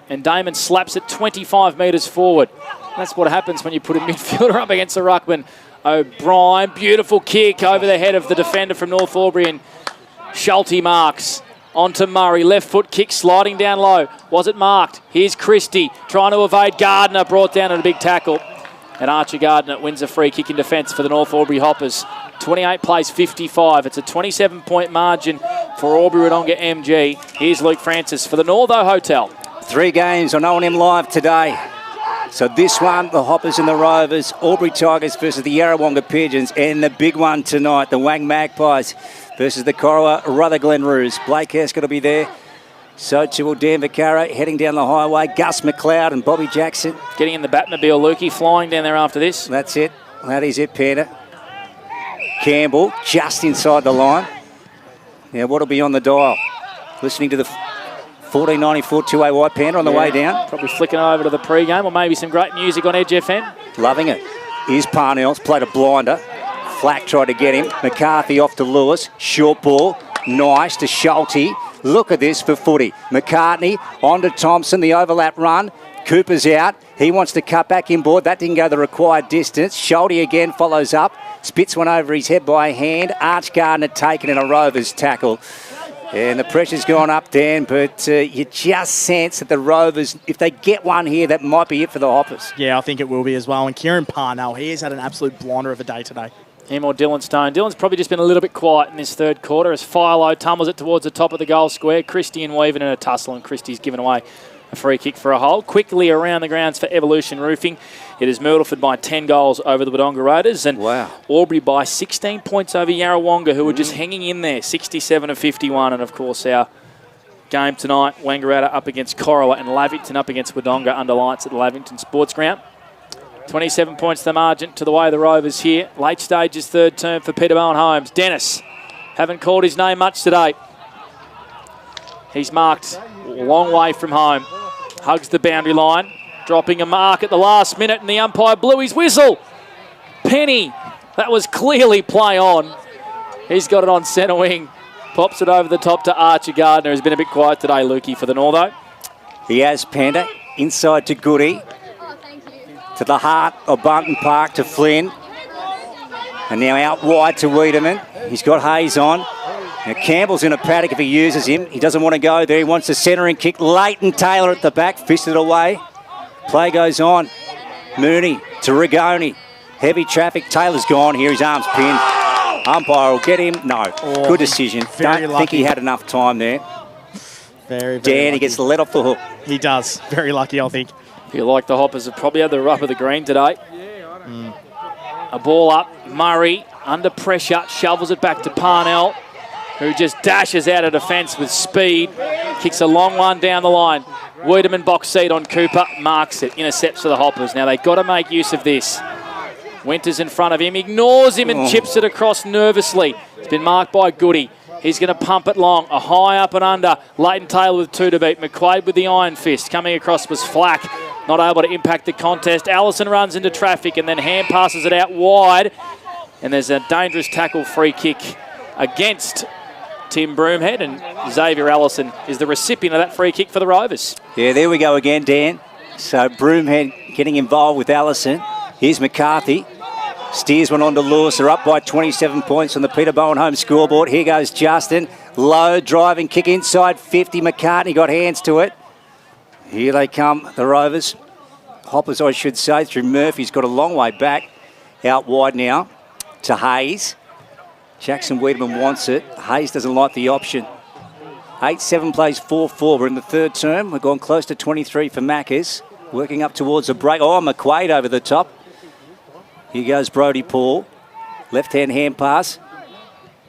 And Damon slaps it 25 metres forward. That's what happens when you put a midfielder up against a ruckman. O'Brien, beautiful kick over the head of the defender from North Albury, and Schulte marks. Onto Murray, left foot kick sliding down low. Was it marked? Here's Christie trying to evade Gardner, brought down at a big tackle. And Archie Gardner wins a free kick in defence for the North Albury Hoppers. 28 plays 55. It's a 27-point margin for Albury-Wodonga MG. Here's Luke Francis for the Northo Hotel. 3 games on O&M Live today. So this one, the Hoppers and the Rovers, Albury Tigers versus the Yarrawonga Pigeons, and the big one tonight, the Wang Magpies versus the Corowa Rutherglen Roos. Blake Hess going to be there. So too will Dan Vaccaro heading down the highway. Gus McLeod and Bobby Jackson. Getting in the Batmobile, Lukey, flying down there after this. That's it. That is it, Panda. Campbell just inside the line. Now what'll be on the dial? Listening to the 1494 2A White Panda on the way down. Probably flicking over to the pre-game, or maybe some great music on Edge FM. Loving it. Here's Parnell's played a blinder. Flack tried to get him. McCarthy off to Lewis. Short ball. Nice to Schulte. Look at this for footy. McCartney on to Thompson. The overlap run. Cooper's out. He wants to cut back inboard. That didn't go the required distance. Schulte again follows up. Spits one over his head by hand. Arch Gardner taken in a Rovers tackle. And the pressure's gone up, Dan, but you just sense that the Rovers, if they get one here, that might be it for the Hoppers. Yeah, I think it will be as well. And Kieran Parnell, he has had an absolute blinder of a day today. Him or Dylan Stone. Dylan's probably just been a little bit quiet in this third quarter as Philo tumbles it towards the top of the goal square. Christie and Weaven in a tussle, and Christie's given away a free kick for a hole. Quickly around the grounds for Evolution Roofing. It is Myrtleford by 10 goals over the Wodonga Raiders, and Albury by 16 points over Yarrawonga, who were just hanging in there, 67-51. And of course our game tonight, Wangaratta up against Corowa and Lavington up against Wodonga under lights at the Lavington Sports Ground. 27 points the margin to the way of the Rovers here. Late stages, third term for Peter Bowen Holmes. Dennis, haven't called his name much today. He's marked a long way from home. Hugs the boundary line, dropping a mark at the last minute, and the umpire blew his whistle. Penny, that was clearly play on. He's got it on centre wing. Pops it over the top to Archie Gardner, who's been a bit quiet today, Lukey, for the Northo. He has, Panda. Inside to Goody. To the heart of Bunton Park to Flynn. And now out wide to Wiedemann. He's got Hayes on. Now Campbell's in a paddock if he uses him. He doesn't want to go there. He wants the centering kick. Leighton Taylor at the back, fisted away. Play goes on. Mooney to Rigoni. Heavy traffic. Taylor's gone here. His arm's pinned. Umpire will get him. No. Good decision. Don't think he had enough time there. Very Dan, lucky. he gets let off the hook. He does. Very lucky, I think. Feel like the Hoppers have probably had the rub of the green today. A ball up. Murray under pressure. Shovels it back to Parnell, who just dashes out of defence with speed. Kicks a long one down the line. Wiedemann box seat on Cooper. Marks it. Intercepts for the Hoppers. Now they've got to make use of this. Winter's in front of him. Ignores him and chips it across nervously. It's been marked by Goody. He's going to pump it long. A high up and under. Leighton Taylor with 2 to beat. McQuaid with the iron fist. Coming across was Flack. Not able to impact the contest. Allison runs into traffic and then hand passes it out wide. And there's a dangerous tackle free kick against Tim Broomhead, and Xavier Allison is the recipient of that free kick for the Rovers. Yeah, there we go again, Dan. So Broomhead getting involved with Allison. Here's McCarthy. Steers one on to Lewis. They're up by 27 points on the Peter Bowen home scoreboard. Here goes Justin. Low driving kick inside 50. McCartney got hands to it. Here they come, the Rovers. Hoppers, I should say, through Murphy's got a long way back. Out wide now to Hayes. Jackson Wiedemann wants it. Hayes doesn't like the option. 8-7 plays 4-4. We're in the third term. We've gone close to 23 for Maccas. Working up towards the break. Oh, McQuaid over the top. Here goes Brodie Paul. Left-hand hand pass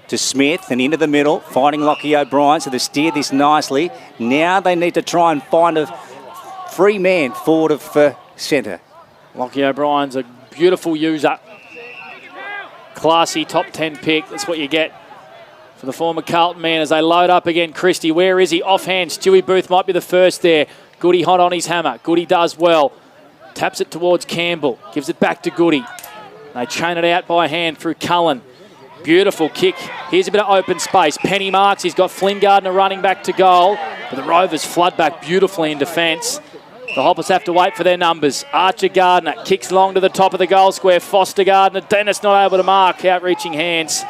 to Smith and into the middle, finding Lockie O'Brien. So they steered this nicely. Now they need to try and find a free man forward of centre. Lockie O'Brien's a beautiful user. Classy top 10 pick. That's what you get for the former Carlton man as they load up again. Christie, where is he? Offhand, Stewie Booth might be the first there. Goody hot on his hammer. Goody does well. Taps it towards Campbell. Gives it back to Goody. They chain it out by hand through Cullen. Beautiful kick. Here's a bit of open space. Penny marks. He's got Flynn Gardner running back to goal. But the Rovers flood back beautifully in defence. The Hoppers have to wait for their numbers. Archer Gardner kicks long to the top of the goal square. Foster Gardner. Dennis not able to mark. Outreaching hands.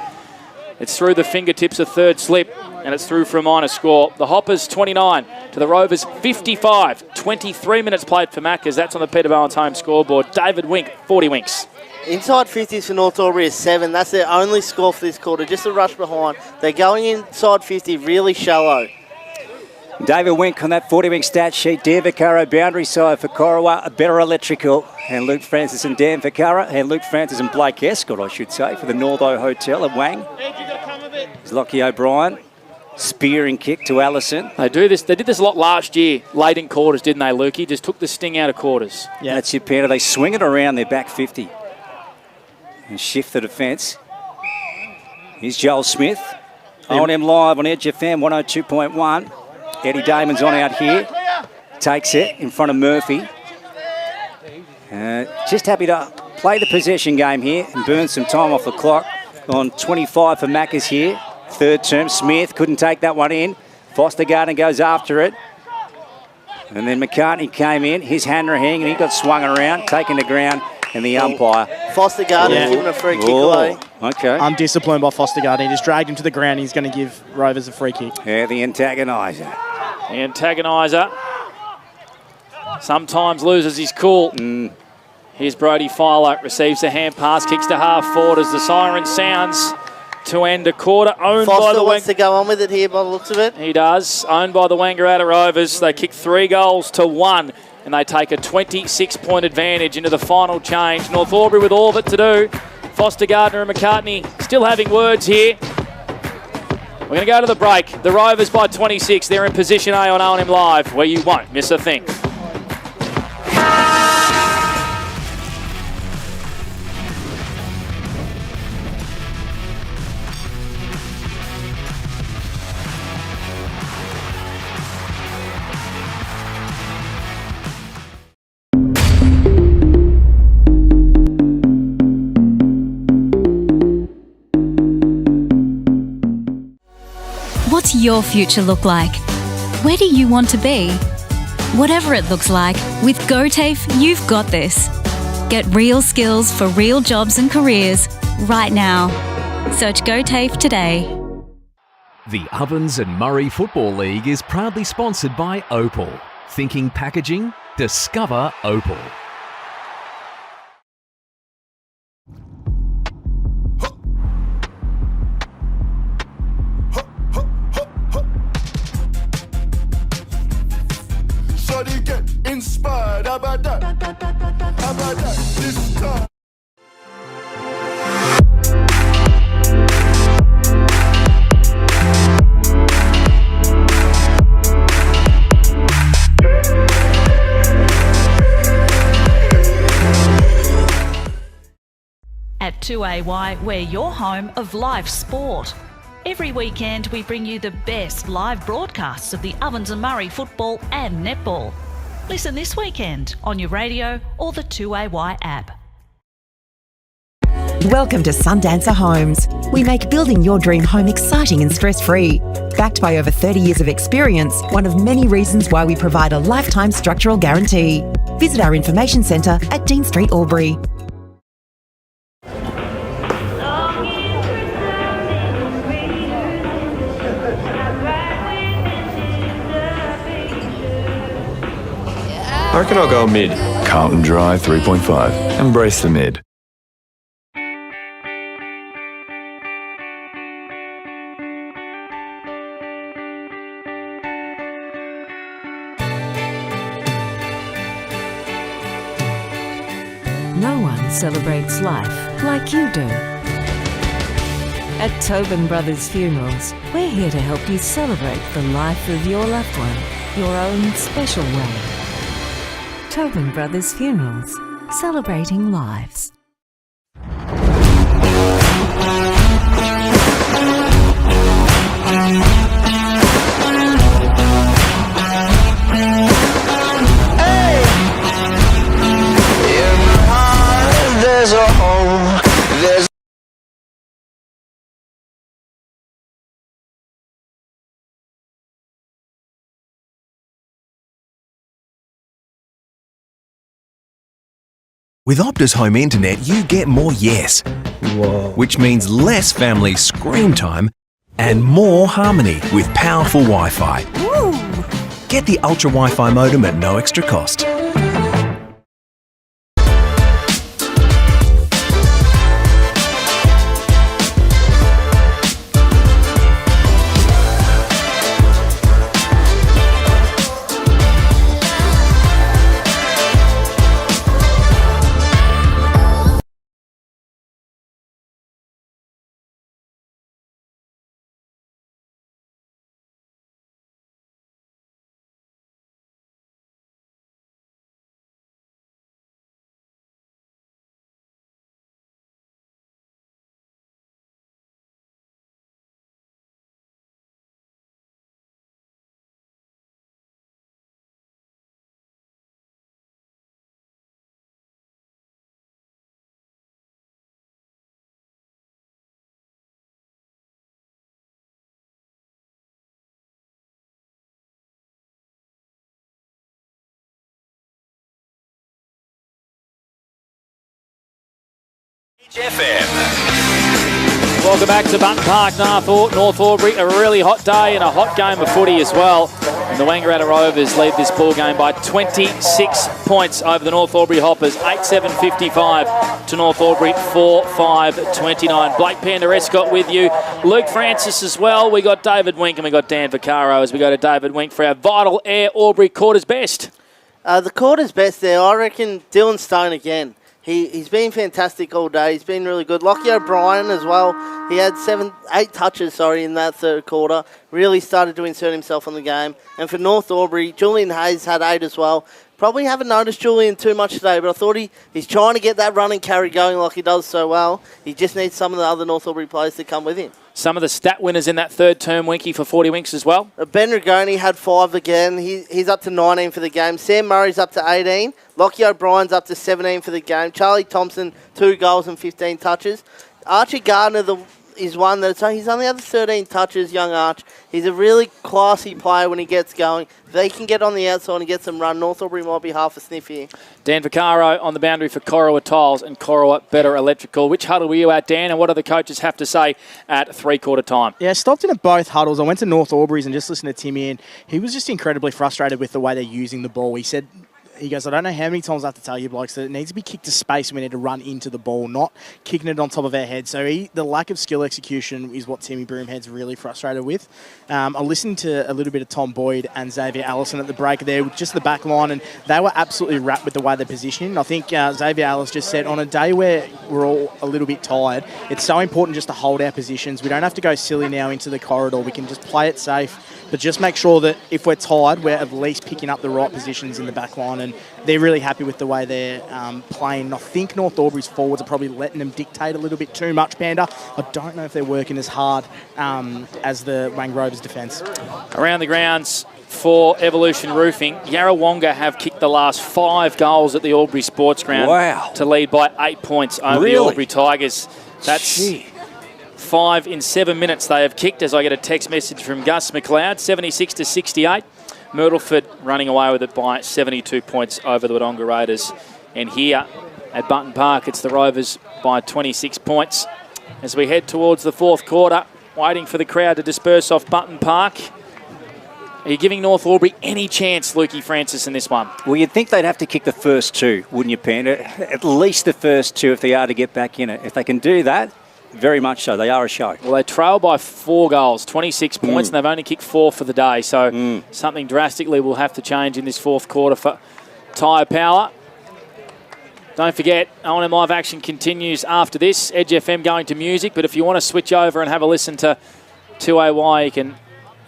It's through the fingertips, a third slip, and it's through for a minor score. The Hoppers 29 to the Rovers 55. 23 minutes played for Maccas. That's on the Peter Bowen's home scoreboard. David Wink, 40 winks. Inside 50s for North Albury is 7. That's their only score for this quarter. Just a rush behind. They're going inside 50 really shallow. David Wink on that 40-wing stat sheet. Dan Vaccaro, boundary side for Corowa, Better Electrical, and Luke Francis and Dan Vaccaro, and Luke Francis and Blake Escott, I should say, for the Northo Hotel at Wang. There's Lockie O'Brien, spearing kick to Allison. They do this. They did this a lot last year, late in quarters, didn't they, Lukey? Just took the sting out of quarters. Yeah, that's your Panda. They swing it around their back 50 and shift the defence. Here's Joel Smith. O&M live on Edge FM 102.1. Eddie Damon's on out here. Takes it in front of Murphy. Just happy to play the possession game here and burn some time off the clock. On 25 for Maccas here. Third term. Smith couldn't take that one in. Foster Gardner goes after it. And then McCartney came in. His hand hang and he got swung around, taken to ground, and the umpire. Foster Gardner giving a free kick away. Okay. Undisciplined by Foster Gardner. He just dragged him to the ground. He's going to give Rovers a free kick. Yeah, the antagoniser. The antagoniser sometimes loses his cool. Here's Brody Philo, receives a hand pass, kicks to half forward as the siren sounds to end a quarter. Foster wants to go on with it here by the looks of it. He does. Owned by the Wangaratta Rovers. They kick 3 goals to 1 and they take a 26-point advantage into the final change. North Albury with all of it to do. Foster Gardner and McCartney still having words here. We're going to go to the break. The Rovers by 26. They're in position A on O&M Live, where you won't miss a thing. What's your future look like? Where do you want to be? Whatever it looks like, with GoTAFE, you've got this. Get real skills for real jobs and careers right now. Search GoTAFE today. The Ovens and Murray Football League is proudly sponsored by Opal. Thinking packaging? Discover Opal. Shawty get inspired, how about that? How about that? This time. At 2AY, we're your home of live sport. Every weekend we bring you the best live broadcasts of the Ovens and Murray football and netball. Listen this weekend on your radio or the 2AY app. Welcome to Sundancer Homes. We make building your dream home exciting and stress-free. Backed by over 30 years of experience, one of many reasons why we provide a lifetime structural guarantee. Visit our information centre at Dean Street, Albury. I reckon I'll go mid. Carlton Dry 3.5. Embrace the mid. No one celebrates life like you do. At Tobin Brothers Funerals, we're here to help you celebrate the life of your loved one, your own special way. Tobin Brothers Funerals, celebrating lives. There's a home, there's With Optus Home Internet, you get more yes. Whoa. Which means less family screen time and more harmony with powerful Wi-Fi. Woo. Get the Ultra Wi-Fi modem at no extra cost. Welcome back to Button Park, North Albury. A really hot day and a hot game of footy as well. And the Wangaratta Rovers lead this ball game by 26 points over the North Albury Hoppers. 8-7-55 to North Albury, 4-5-29. Blake Panda-Escott with you. Luke Francis as well. We got David Wink and we got Dan Vaccaro as we go to David Wink for our Vital Air Albury quarters best. The quarter's best there, I reckon Dylan Stone again. He's been fantastic all day. He's been really good. Lockie O'Brien as well. He had 8 touches, in that third quarter. Really started to insert himself on the game. And for North Albury, Julian Hayes had 8 as well. Probably haven't noticed Julian too much today, but I thought he's trying to get that run and carry going like he does so well. He just needs some of the other North Albury players to come with him. Some of the stat winners in that third term, Winky, for 40 Winks as well. Ben Rigoni had 5 again. He's up to 19 for the game. Sam Murray's up to 18. Lockie O'Brien's up to 17 for the game. Charlie Thompson, 2 goals and 15 touches. Archie Gardner is one he's only had 13 touches, young Arch. He's a really classy player when he gets going. If they can get on the outside and get some run, North Albury might be half a sniff here. Dan Vaccaro on the boundary for Corowa Tiles and Corowa Better Electrical. Which huddle were you at, Dan, and what do the coaches have to say at three-quarter time? Yeah, I stopped in at both huddles. I went to North Albury's and just listened to Timmy, and he was just incredibly frustrated with the way they're using the ball. He goes, I don't know how many times I have to tell you blokes that it needs to be kicked to space and we need to run into the ball, not kicking it on top of our head. So the lack of skill execution is what Timmy Broomhead's really frustrated with. I listened to a little bit of Tom Boyd and Xavier Allison at the break there, just the back line, and they were absolutely wrapped with the way they're positioning. I think Xavier Allison just said, on a day where we're all a little bit tired, it's so important just to hold our positions. We don't have to go silly now into the corridor. We can just play it safe, but just make sure that if we're tired, we're at least picking up the right positions in the back line. And they're really happy with the way they're playing. I think North Albury's forwards are probably letting them dictate a little bit too much, Panda. I don't know if they're working as hard as the Wang Rovers defence. Around the grounds for Evolution Roofing, Yarrawonga have kicked the last 5 goals at the Albury Sports Ground to lead by 8 points over the Albury Tigers. That's 5 in 7 minutes they have kicked, as I get a text message from Gus McLeod, 76-68. Myrtleford running away with it by 72 points over the Wodonga Raiders. And here at Button Park, it's the Rovers by 26 points. As we head towards the fourth quarter, waiting for the crowd to disperse off Button Park. Are you giving North Albury any chance, Lukey Francis, in this one? Well, you'd think they'd have to kick the first 2, wouldn't you, Panda? At least the first 2 if they are to get back in it. If they can do that, very much so. They are a show. Well, they trail by 4 goals, 26 points, and they've only kicked 4 for the day. So something drastically will have to change in this fourth quarter for Tyre Power. Don't forget, OMFNL Live action continues after this. Edge FM going to music, but if you want to switch over and have a listen to 2AY, you can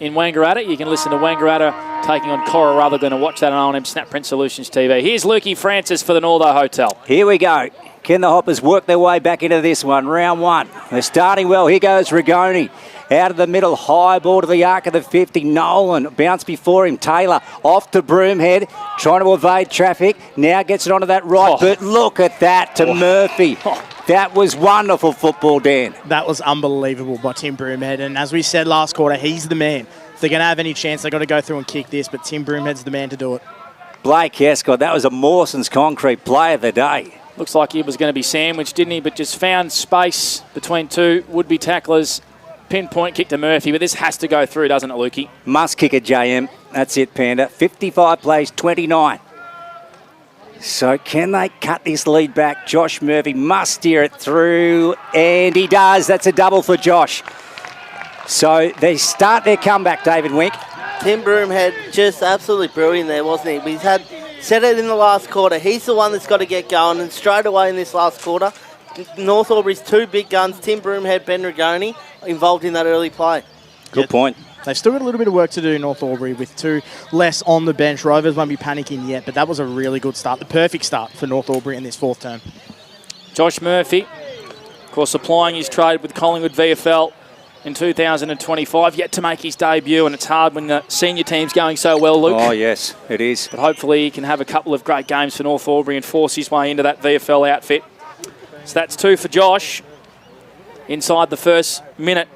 in Wangaratta. You can listen to Wangaratta taking on Cora Rutherglen and watch that on OM Snap Print Solutions TV. Here's Lukey Francis for the Northo Hotel. Here we go. Can the Hoppers work their way back into this one? Round one. They're starting well. Here goes Rigoni. Out of the middle, high ball to the arc of the 50. Nolan bounced before him. Taylor off to Broomhead, trying to evade traffic. Now gets it onto that right boot. Look at that to Murphy. That was wonderful football, Dan. That was unbelievable by Tim Broomhead. And as we said last quarter, he's the man. If they're going to have any chance, they've got to go through and kick this. But Tim Broomhead's the man to do it. Blake Escott, that was a Mawson's Concrete play of the day. Looks like he was going to be sandwiched, didn't he? But just found space between two would-be tacklers. Pinpoint kick to Murphy, but this has to go through, doesn't it, Lukey? Must kick it, JM. That's it, Panda. 55 plays, 29. So can they cut this lead back? Josh Murphy must steer it through, and he does. That's a double for Josh. So they start their comeback, David Wink. Tim Broomhead just absolutely brilliant there, wasn't he? He's said it in the last quarter. He's the one that's got to get going, and straight away in this last quarter, North Albury's two big guns, Tim Broomhead, Ben Rigoni, involved in that early play. Good point. They've still got a little bit of work to do, North Albury, with two less on the bench. Rovers won't be panicking yet, but that was a really good start. The perfect start for North Albury in this fourth term. Josh Murphy, of course, applying his trade with Collingwood VFL in 2025, yet to make his debut, and it's hard when the senior team's going so well, Luke. Oh, yes, it is. But hopefully he can have a couple of great games for North Albury and force his way into that VFL outfit. So that's two for Josh inside the first minute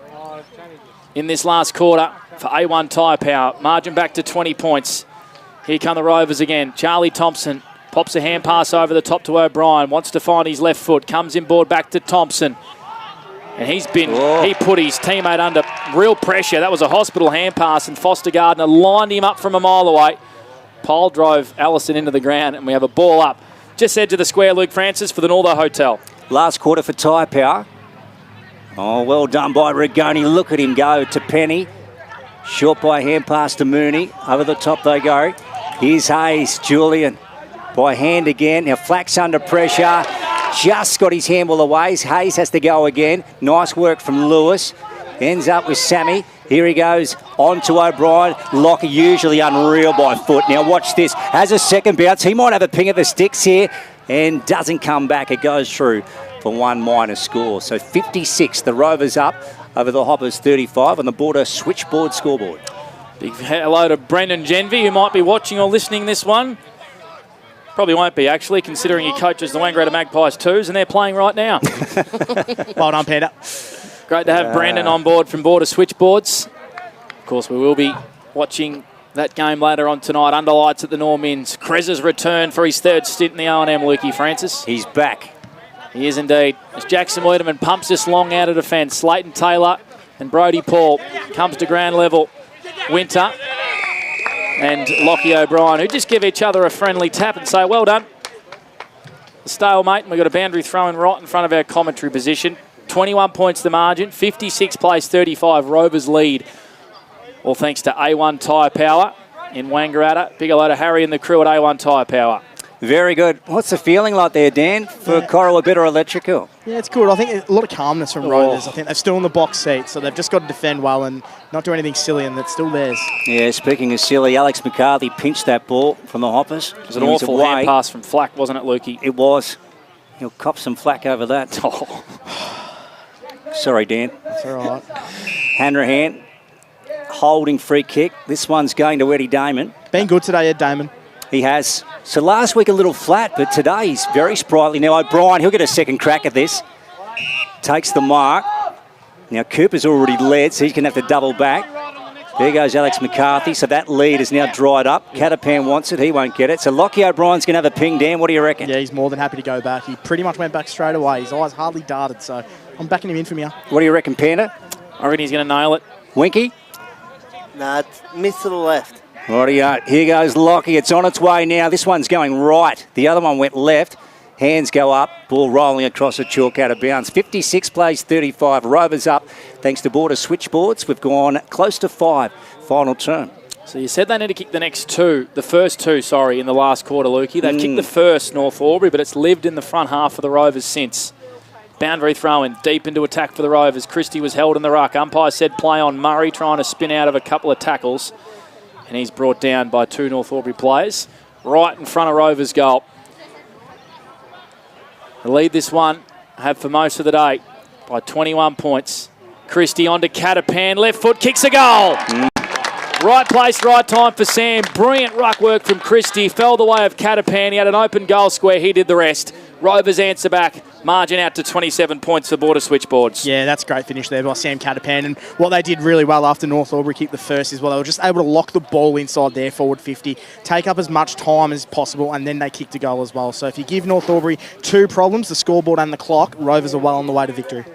in this last quarter for A1 Tyre Power. Margin back to 20 points. Here come the Rovers again. Charlie Thompson pops a hand pass over the top to O'Brien. Wants to find his left foot. Comes inboard back to Thompson. And he put his teammate under real pressure. That was a hospital hand pass, and Foster Gardner lined him up from a mile away. Pole drove Allison into the ground, and we have a ball up. Just head to the square, Luke Francis, for the Northo Hotel. Last quarter for Tyre Power. Oh, well done by Rigoni. Look at him go to Penny. Short by hand pass to Mooney. Over the top they go. Here's Hayes, Julian. By hand again. Now Flack's under pressure. Just got his handball away. Hayes has to go again. Nice work from Lewis. Ends up with Sammy. Here he goes on to O'Brien. Lockie usually unreal by foot. Now watch this. Has a second bounce. He might have a ping of the sticks here and doesn't come back. It goes through for one minor score. So 56, the Rovers up over the Hoppers 35 on the Border switchboard scoreboard. Big hello to Brendan Genvy, who might be watching or listening this one. Probably won't be, actually, considering he coaches the Wangaratta Magpies 2s, and they're playing right now. Well done, Peter. Great to have Brandon on board from Border Switchboards. Of course, we will be watching that game later on tonight. Underlights at the Normins. Krez's return for his third stint in the O&M, Lukey Francis. He's back. He is indeed. As Jackson Wiedemann pumps this long out of defence. Leighton Taylor and Brodie Paul comes to ground level. Winter and Lockie O'Brien, who just give each other a friendly tap and say, well done. The stalemate, and we've got a boundary thrown right in front of our commentary position. 21 points the margin, 56 plays 35, Rovers lead. All thanks to A1 Tyre Power in Wangaratta. Big hello to Harry and the crew at A1 Tyre Power. Very good. What's the feeling like there, Dan, for Coral Bitter Electrical? Yeah, it's good. I think a lot of calmness from Rovers. I think they're still in the box seat, so they've just got to defend well and not do anything silly, and that's still theirs. Yeah, speaking of silly, Alex McCarthy pinched that ball from the Hoppers. It was an awful hand pass from Flack, wasn't it, Lukey? It was. He'll cop some flack over that. Oh. Sorry, Dan. That's all right. Hanrahan holding free kick. This one's going to Eddie Damon. Been good today, Ed Damon. He has. So last week a little flat, but today he's very sprightly. Now O'Brien, he'll get a second crack at this. Takes the mark. Now Cooper's already led, so he's going to have to double back. There goes Alex McCarthy. So that lead is now dried up. Catapan wants it. He won't get it. So Lockie O'Brien's going to have a ping. Dan, what do you reckon? Yeah, he's more than happy to go back. He pretty much went back straight away. His eyes hardly darted, so I'm backing him in from here. What do you reckon, Panda? I reckon he's going to nail it. Winky? Nah, it's missed to the left. Rightio. Here goes Lockie. It's on its way now. This one's going right. The other one went left. Hands go up. Ball rolling across the chalk out of bounds. 56 plays 35. Rovers up thanks to Border switchboards. We've gone close to 5. Final term. So you said they need to kick the first two, in the last quarter, Lukey. They've kicked the first, North Albury, but it's lived in the front half of the Rovers since. Boundary throw-in, deep into attack for the Rovers. Christie was held in the ruck. Umpire said play on. Murray trying to spin out of a couple of tackles. And he's brought down by 2 North Albury players. Right in front of Rovers' goal. The lead this one have for most of the day by 21 points. Christie on to Catapan. Left foot kicks a goal. Right place, right time for Sam. Brilliant ruck work from Christie. Fell the way of Catapan. He had an open goal square. He did the rest. Rovers answer back. Margin out to 27 points for Border Switchboards. Yeah, that's a great finish there by Sam Catapan. And what they did really well after North Albury kicked the first is, well, they were just able to lock the ball inside their forward 50, take up as much time as possible, and then they kicked a goal as well. So if you give North Albury 2 problems, the scoreboard and the clock, Rovers are well on the way to victory.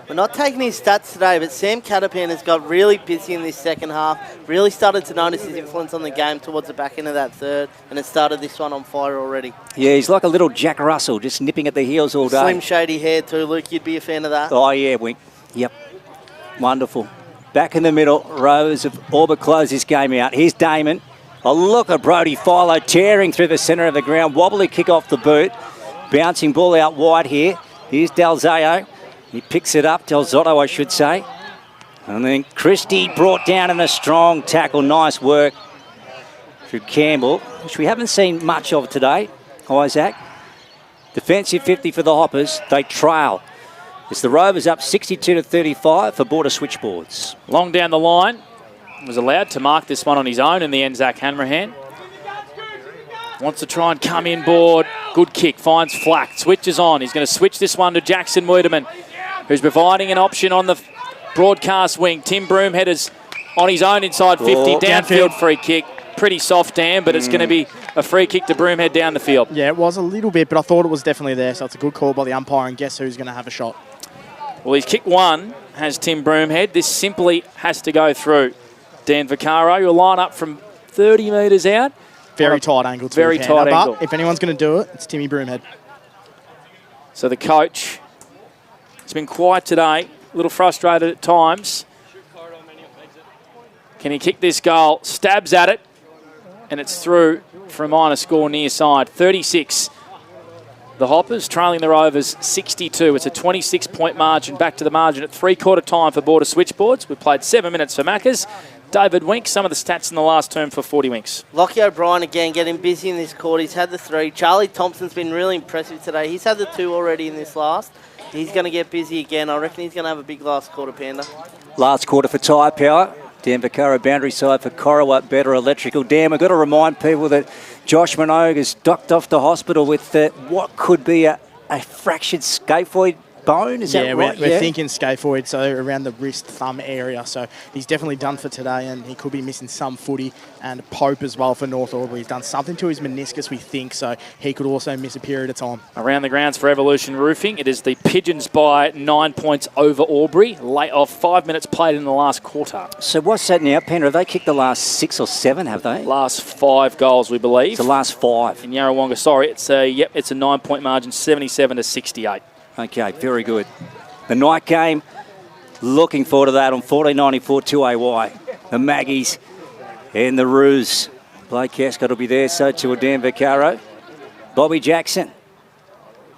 We're not taking his stats today, but Sam Catapan has got really busy in this second half, really started to notice his influence on the game towards the back end of that third, and it started this one on fire already. Yeah, he's like a little Jack Russell, just nipping at the heels all day. Slim, shady hair too, Luke. You'd be a fan of that. Oh, yeah, Wink. Yep. Wonderful. Back in the middle, Rovers have all but closed this game out. Here's Damon. Oh, look at Brody Philo tearing through the centre of the ground. Wobbly kick off the boot. Bouncing ball out wide here. Here's Dalzao. He picks it up, Del Zotto, I should say. And then Christie brought down in a strong tackle. Nice work through Campbell, which we haven't seen much of today, Isaac. Defensive 50 for the Hoppers. They trail. It's the Rovers up 62-35 for Border Switchboards. Long down the line. Was allowed to mark this one on his own in the end, Zach Hanrahan. Wants to try and come in board. Good kick, finds Flack, switches on. He's going to switch this one to Jackson Wiedemann, who's providing an option on the broadcast wing. Tim Broomhead is on his own inside 50. Downfield free kick. Pretty soft, Dan, but it's going to be a free kick to Broomhead down the field. Yeah, it was a little bit, but I thought it was definitely there, so it's a good call by the umpire, and guess who's going to have a shot? Well, he's kicked one, has Tim Broomhead. This simply has to go through. Dan Vaccaro, you'll line up from 30 metres out. Very tight angle. Very tight angle. But if anyone's going to do it, it's Timmy Broomhead. So the coach has been quiet today, a little frustrated at times. Can he kick this goal? Stabs at it, and it's through for a minor score near side. 36. The Hoppers trailing the Rovers 62. It's a 26-point margin. Back to the margin at three-quarter time for Border Switchboards. We've played 7 minutes for Maccas. David Wink, some of the stats in the last term for 40 Winks. Lockie O'Brien again getting busy in this quarter. He's had the 3. Charlie Thompson's been really impressive today. He's had the 2 already in this last. He's going to get busy again. I reckon he's going to have a big last quarter, Panda. Last quarter for Tyre Power. Dan Vaccaro, boundary side for Corowa, Better Electrical. Dan, we've got to remind people that Josh Minogue is ducked off to hospital with what could be a fractured scaphoid bone, is that right? We're thinking scaphoid, so around the wrist, thumb area. So he's definitely done for today, and he could be missing some footy. And Pope as well for North Albury. He's done something to his meniscus, we think, so he could also miss a period of time. Around the grounds for Evolution Roofing, it is the Pigeons by 9 points over Albury, late off 5 minutes played in the last quarter. So what's that now, Penra? Have they kicked the last 6 or 7, have they? Last 5 goals, we believe. It's the last 5. In Yarrawonga, sorry. It's a 9-point margin, 77-68. Okay, very good. The night game, looking forward to that on 1494 2AY. The Maggies and the Roos. Blake Cascott will be there, so too will Dan Vaccaro. Bobby Jackson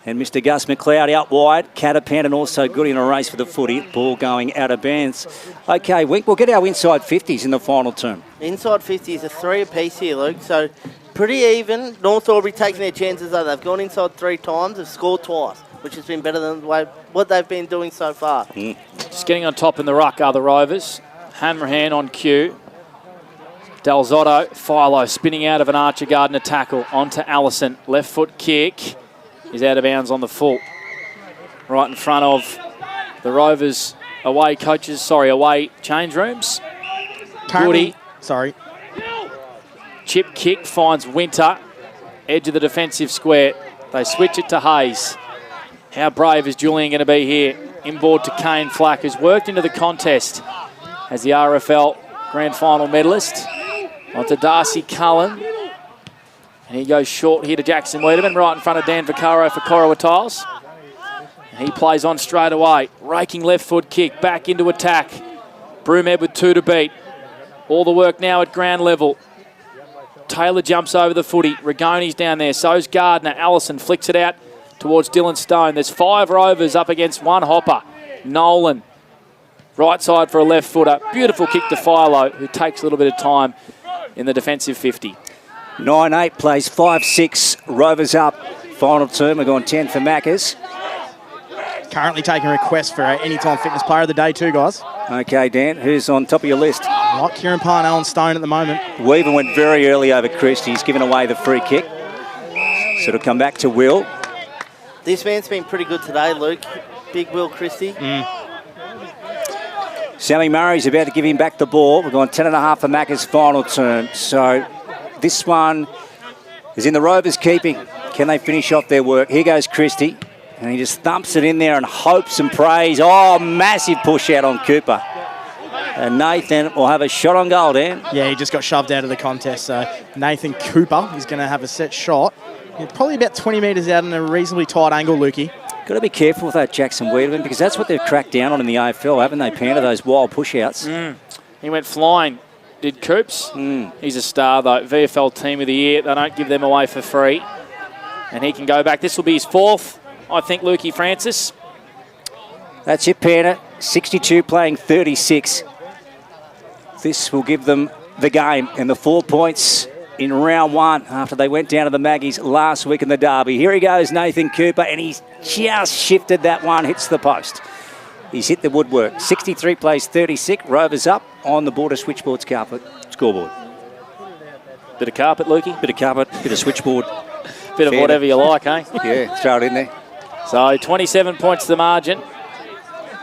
and Mr. Gus McLeod out wide. Catapan and also good in a race for the footy. Ball going out of bounds. Okay, Wink, we'll get our inside 50s in the final term. Inside 50s, a 3 apiece here, Luke. So pretty even. North Albury taking their chances though. They've gone inside 3 times, they've scored twice, which has been better than what they've been doing so far. Just getting on top in the ruck are the Rovers. Hanrahan on cue. Del Zotto, Philo spinning out of an Archer Gardner tackle onto Allison. Left foot kick is out of bounds on the full. Right in front of the Rovers away change rooms. Goody. Sorry. Chip kick finds Winter. Edge of the defensive square. They switch it to Hayes. How brave is Julian going to be here? Inboard to Kane Flack, who's worked into the contest as the RFL Grand Final medalist. Onto Darcy Cullen. And he goes short here to Jackson Wiedemann, right in front of Dan Vaccaro for Corowa Tiles. And he plays on straight away. Raking left foot kick, back into attack. Broomhead with 2 to beat. All the work now at ground level. Taylor jumps over the footy. Rigoni's down there. So's Gardner. Allison flicks it out towards Dylan Stone. There's 5 Rovers up against 1 hopper. Nolan, right side for a left footer. Beautiful kick to Philo, who takes a little bit of time in the defensive 50. 9-8 plays 5-6. Rovers up. Final term, we're going 10 for Maccas. Currently taking requests for Anytime Fitness Player of the Day too, guys. Okay, Dan, who's on top of your list? Like Kieran Parnell and Stone at the moment. Weaver went very early over Christie. He's given away the free kick. So it'll come back to Will. This man's been pretty good today, Luke. Big Will Christie. Sammy Murray's about to give him back the ball. We're going 10.5 for Macca's final term. So this one is in the Rovers' keeping. Can they finish off their work? Here goes Christie. And he just thumps it in there and hopes and prays. Oh, massive push out on Cooper. And Nathan will have a shot on goal, Dan. Yeah, he just got shoved out of the contest. So Nathan Cooper is going to have a set shot. He's probably about 20 metres out in a reasonably tight angle, Lukey. Got to be careful with that Jackson Wiedemann, because that's what they've cracked down on in the AFL, haven't they, Panda? Those wild push-outs. He went flying, did Coops. He's a star, though. VFL Team of the Year. They don't give them away for free. And he can go back. This will be his 4th, I think, Lukey Francis. That's it, Panda. 62 playing 36. This will give them the game and the 4 points in round 1 after they went down to the Maggies last week in the derby. Here he goes, Nathan Cooper, and he's just shifted that one, hits the post. He's hit the woodwork. 63 plays 36. Rovers up on the Border Switchboards carpet scoreboard. Bit of carpet, Lukey? Bit of carpet, bit of switchboard. Bit of whatever you like, eh? Yeah, throw it in there. So 27 points to the margin.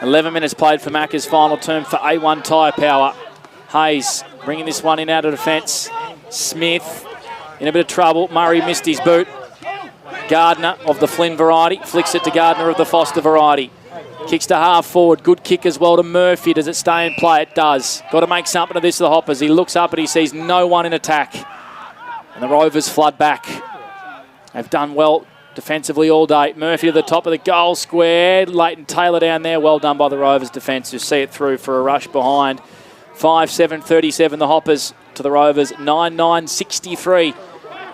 11 minutes played for Macca's final term for A1 Tyre Power. Hayes bringing this one in out of defence. Smith in a bit of trouble. Murray missed his boot. Gardner of the Flynn variety flicks it to Gardner of the Foster variety. Kicks to half forward. Good kick as well to Murphy. Does it stay in play? It does. Got to make something of this to the Hoppers. He looks up and he sees no one in attack. And the Rovers flood back. They've done well defensively all day. Murphy to the top of the goal square. Leighton Taylor down there. Well done by the Rovers defence to see it through for a rush behind. 5-7-37 the Hoppers to the Rovers. 9-9-63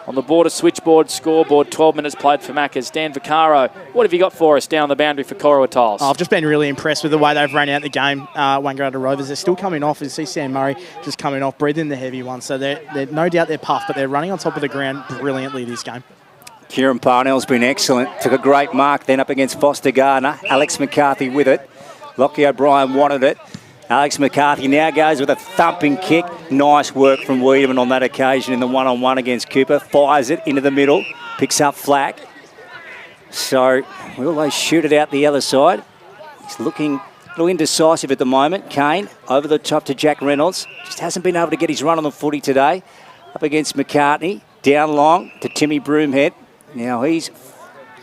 on the Border Switchboard scoreboard. 12 minutes played for Macca's. Dan Vaccaro, what have you got for us down the boundary for Corowa Tiles? I've just been really impressed with the way they've run out the game, Wangaratta Rovers. They're still coming off. You see Sam Murray just coming off, breathing the heavy one. So they're no doubt they're puffed, but they're running on top of the ground brilliantly this game. Kieran Parnell's been excellent. Took a great mark then up against Foster Gardner. Alex McCarthy with it. Lockie O'Brien wanted it. Alex McCarthy now goes with a thumping kick. Nice work from Wiedemann on that occasion in the one-on-one against Cooper. Fires it into the middle. Picks up flack. So will they shoot it out the other side? He's looking a little indecisive at the moment. Kane over the top to Jack Reynolds. Just hasn't been able to get his run on the footy today. Up against McCartney. Down long to Timmy Broomhead. Now he's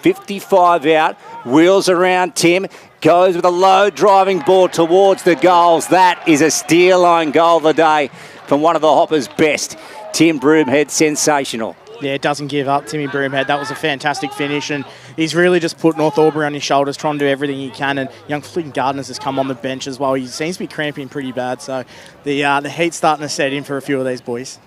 55 out. Wheels around Tim. Goes with a low driving ball towards the goals. That is a steer line goal of the day from one of the Hoppers' best. Tim Broomhead, sensational. Yeah, doesn't give up, Timmy Broomhead. That was a fantastic finish, and he's really just put North Albury on his shoulders, trying to do everything he can, and young Flynn Gardner's has come on the bench as well. He seems to be cramping pretty bad, so the heat's starting to set in for a few of these boys.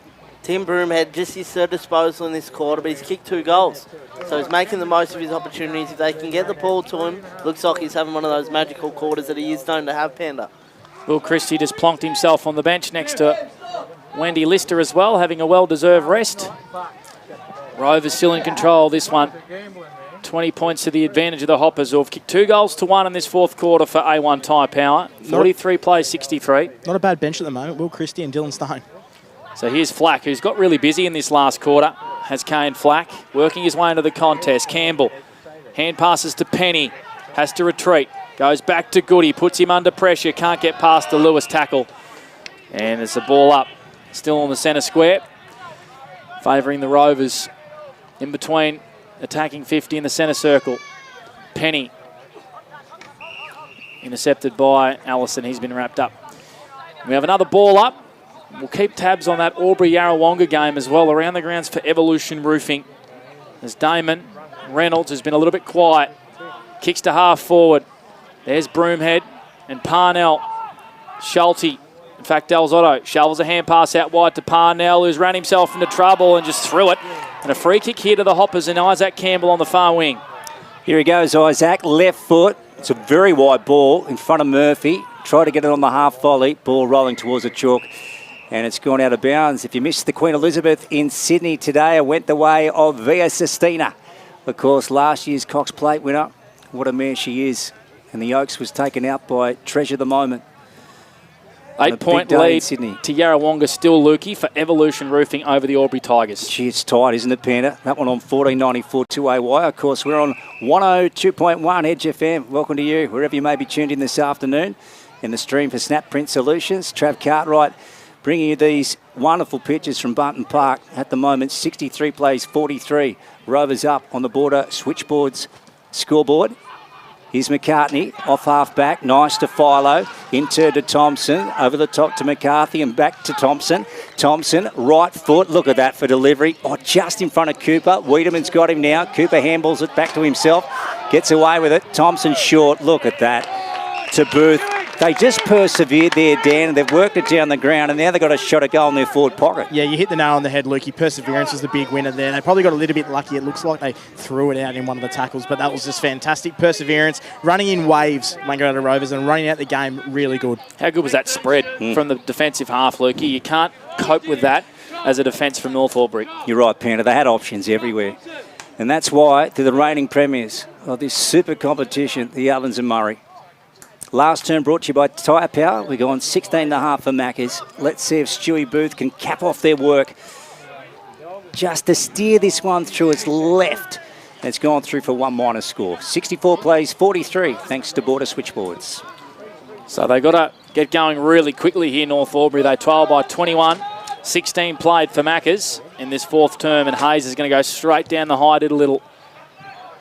Tim Broomhead, just his third disposal in this quarter, but he's kicked 2 goals. So he's making the most of his opportunities. If they can get the ball to him, looks like he's having one of those magical quarters that he is known to have, Panda. Will Christie just plonked himself on the bench next to Wendy Lister as well, having a well-deserved rest. Rovers still in control this one. 20 points to the advantage of the Hoppers, who have kicked 2-1 in this 4th quarter for A1 Tyre Power. 43 plays 63. Not a bad bench at the moment. Will Christie and Dylan Stone. So here's Flack, who's got really busy in this last quarter. Has Kane Flack working his way into the contest. Campbell, hand passes to Penny, has to retreat. Goes back to Goody, puts him under pressure, can't get past the Lewis tackle. And there's the ball up, still on the centre square. Favouring the Rovers in between attacking 50 in the centre circle. Penny, intercepted by Allison, he's been wrapped up. We have another ball up. We'll keep tabs on that Albury-Yarrawonga game as well, around the grounds for Evolution Roofing. As Damon Reynolds has been a little bit quiet. Kicks to half forward. There's Broomhead and Parnell. Schulte, in fact, Delzotto shovels a hand pass out wide to Parnell, who's ran himself into trouble and just threw it. And a free kick here to the Hoppers and Isaac Campbell on the far wing. Here he goes, Isaac. Left foot. It's a very wide ball in front of Murphy. Try to get it on the half volley. Ball rolling towards the chalk. And it's gone out of bounds. If you missed the Queen Elizabeth in Sydney today, it went the way of Via Sistina. Of course, last year's Cox Plate winner. What a mare she is. And the Oaks was taken out by Treasure the Moment. 8-point lead to Yarrawonga still, Lukey, for Evolution Roofing over the Albury Tigers. Gee, it's tight, isn't it, Panda? That one on 14.94 2AY. Of course, we're on 102.1 Edge FM. Welcome to you, wherever you may be tuned in this afternoon. In the stream for Snap Print Solutions, Trav Cartwright bringing you these wonderful pictures from Bunton Park. At the moment, 63 plays 43. Rovers up on the border switchboards scoreboard. Here's McCartney, off half-back, nice to Philo, into to Thompson, over the top to McCarthy and back to Thompson. Thompson, right foot, look at that for delivery. Oh, just in front of Cooper. Wiedemann's got him now. Cooper handballs it back to himself, gets away with it. Thompson short, look at that. To Booth. They just persevered there, Dan, and they've worked it down the ground, and now they've got a shot at goal in their forward pocket. Yeah, you hit the nail on the head, Lukey. Perseverance was the big winner there. They probably got a little bit lucky. It looks like they threw it out in one of the tackles, but that was just fantastic. Perseverance, running in waves, Wangaratta Rovers, and running out the game really good. How good was that spread from the defensive half, Lukey? You can't cope with that as a defence from North Albury. You're right, Panda. They had options everywhere. And that's why they're the reigning premiers of this super competition, the Ovens and Murray. Last turn brought to you by Tyre Power. We're going 16.5 for Maccas. Let's see if Stewie Booth can cap off their work. Just to steer this one through its left. It's gone through for one minus score. 64 plays, 43, thanks to Border Switchboards. So they've got to get going really quickly here, North Albury. They trail by 21. 16 played for Maccas in this fourth term, and Hayes is going to go straight down the high, did a little.